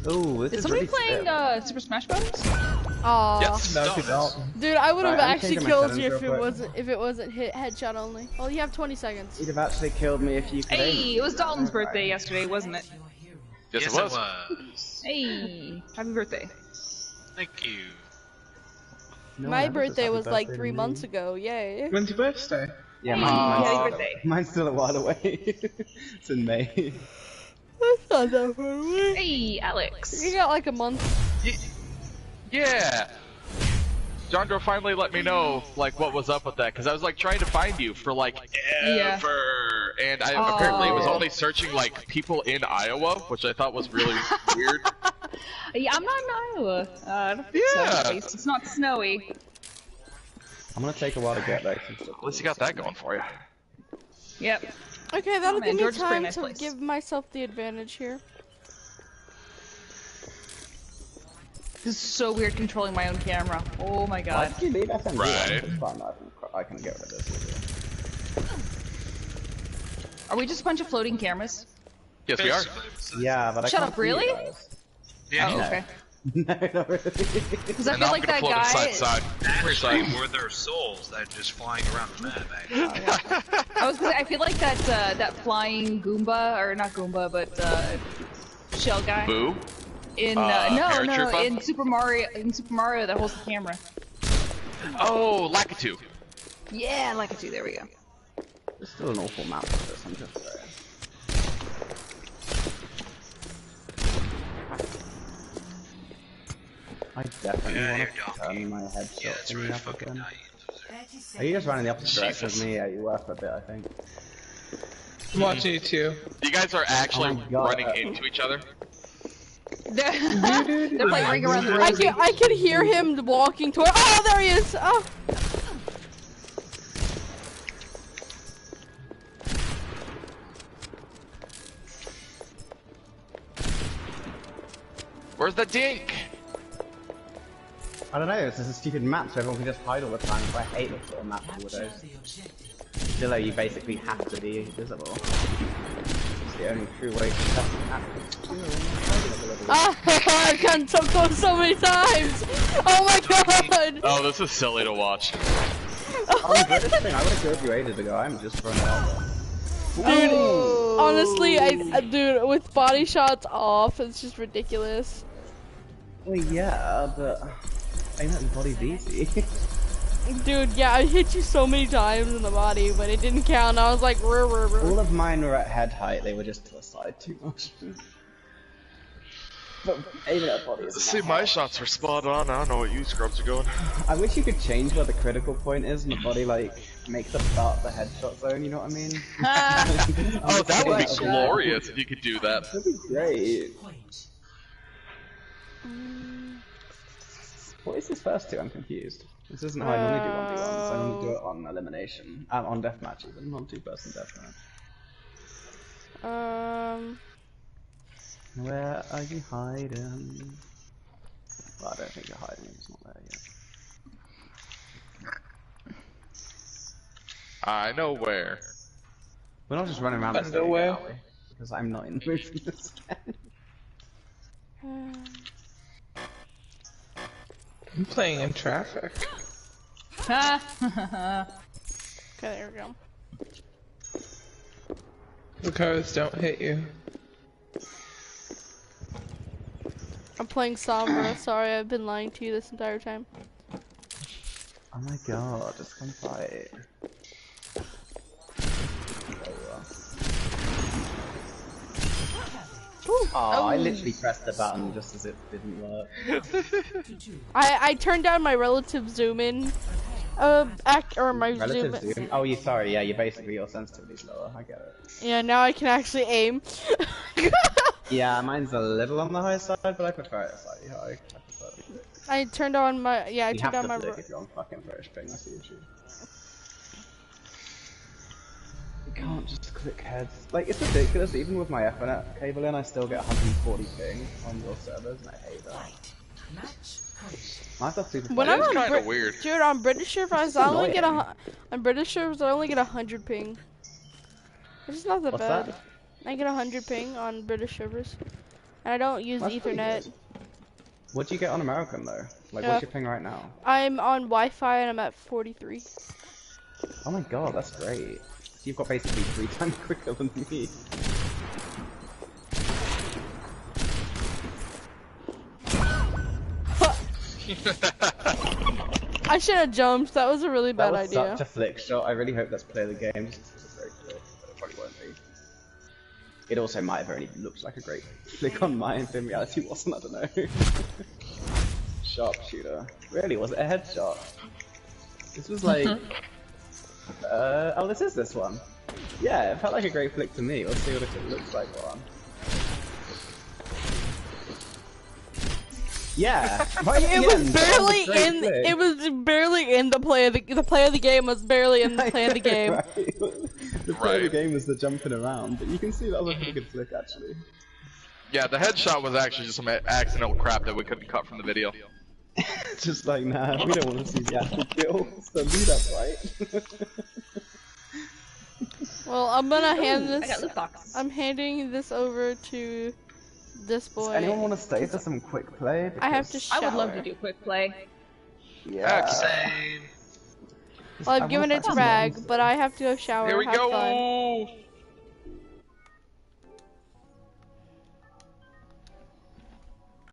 Ooh, this Is is somebody really playing scary. Super Smash Bros? Aww. Yes. No, you don't. Dude, I would have Right, I'm actually changing my killed settings you real if it wasn't hit headshot only. Well, you have 20 seconds. You'd have actually killed me if you could aim. Hey, it was Dalton's birthday yesterday, wasn't it? Yes, it was. Hey, happy birthday. Thank you. No, My never just birthday happy was like birthday 3 to months me. ago, yay. When's your birthday? Yeah, Hey, mine's, happy birthday. mine's still a while away. It's in May. That's not that far away. Hey, Alex. You got like a month. Yeah. Jandro finally let me know like what was up with that because I was like trying to find you for like Yeah. ever, and I apparently was only searching like people in Iowa, which I thought was really weird. Yeah, I'm not in Iowa. I don't think so, at least. It's not snowy. I'm gonna take a while to get there. At least you got that going for you. Yep. Okay, that'll man, give me Georgia's a pretty time nice to place. give myself the advantage here. This is so weird controlling my own camera. Oh my Why god. did you leave SMG? Right. It's fine, I can get rid of this. Are we just a bunch of floating cameras? Yes, we are. Yeah, but I Shut can't up, see you really? guys. Yeah. Oh, No. okay. No, not really. Because I And feel now like I'm gonna that float guy. side to side. Actually, were there souls that are just flying around the map? Actually. I was gonna say, I feel like that that flying Goomba, or not Goomba, but shell guy. Boo. In no, Paratroopa? in Super Mario that holds the camera. Oh, Lakitu. Yeah, like a two. There we go. There's still an awful map for this, I'm just saying. I definitely want to turn my headshot thingy up again. Are you just running the opposite direction of me? Yeah, you were for a bit, I think. I'm watching you too. You guys are actually Oh my God. running into each other. They're like ring around the room. I can hear him walking toward. Oh, there he is! Oh. Where's the dink? I don't know, it's just a stupid map so everyone can just hide all the time, so I hate this sort of map for Widows. Still, you basically have to be visible. It's the only true way to test the map. I've gotten so close so many times! Oh my god! Oh, this is silly to watch. Oh, this thing, I would have killed you ages ago, I'm just running out. Dude, honestly, dude, with body shots off, it's just ridiculous. Well, yeah, but I know the body's easy. Dude, yeah, I hit you so many times in the body, but it didn't count. I was like, rrr, rrr, rrr. All of mine were at head height, they were just to the side too much. But aiming at body is See, my shots were spot on. I don't know what you scrubs are going. I wish you could change where the critical point is and the body, like, makes a start the headshot zone, you know what I mean? Oh, that would be glorious if you could do that. That'd be great. What is this first two? I'm confused. This isn't how I normally do 1v1s. I normally do it on elimination. On deathmatch even, not two-person deathmatch. Where are you hiding? Well, I don't think you're hiding, it's not there yet. I know where. We're not just running around the Underwear. stadium, are we? because I'm not in the mood for this game. I'm playing in traffic. Okay, there we go. The cars don't hit you. I'm playing Sombra. Sorry, I've been lying to you this entire time. Oh my god, just come fight. Oh, I literally pressed the button just as it didn't work. I turned down my relative zoom in, or my Relative zoom. zoom? Oh, sorry, yeah, your sensitivity's lower, I get it. Yeah, now I can actually aim. Yeah, mine's a little on the high side, but I prefer it slightly high. I prefer it. I turned on my, I you turned on my. have to flick if you're on fucking first ping, that's the issue. You can't just click heads. Like, it's ridiculous, even with my Ethernet cable in, I still get 140 ping on your servers, and I hate that. Mine's super When That is I'm on kinda weird. Dude, on British servers, I only get on British servers, I only get 100 ping. It's not that What's bad. that? I get 100 ping on British servers, and I don't use That's pretty Ethernet. good. What do you get on American though? Like, what's your ping right now? I'm on Wi-Fi and I'm at 43. Oh my god, that's great. So you've got basically 3 times quicker than me. I should have jumped. That was a really bad idea. That was such a flick shot. I really hope that's play of the game. Just because it's very flick, but it probably won't be. It also might have only looked like a great flick on mine, but in reality it wasn't. I don't know. Sharpshooter. Really, was it a headshot? This was like. Oh, this is this one. Yeah, it felt like a great flick to me. Let's see what it looks like on. Yeah, It was barely in. It was barely in the play of the play of the game was barely in the play of the game. Right. The play of the game was the jumping around, but you can see that was a pretty good flick actually. Yeah, the headshot was actually just some accidental crap that we couldn't cut from the video. Just like, nah, we don't want to see the actual kill, so leave that right. Well, I'm gonna hand this. I got loot box. I'm handing this over to this boy. Does anyone want to stay for some quick play? I have to Because- shower. I would love to do quick play. Yeah. Same. Well, I've given it to find Rag, some but I have to go shower. Here we have go. Fun.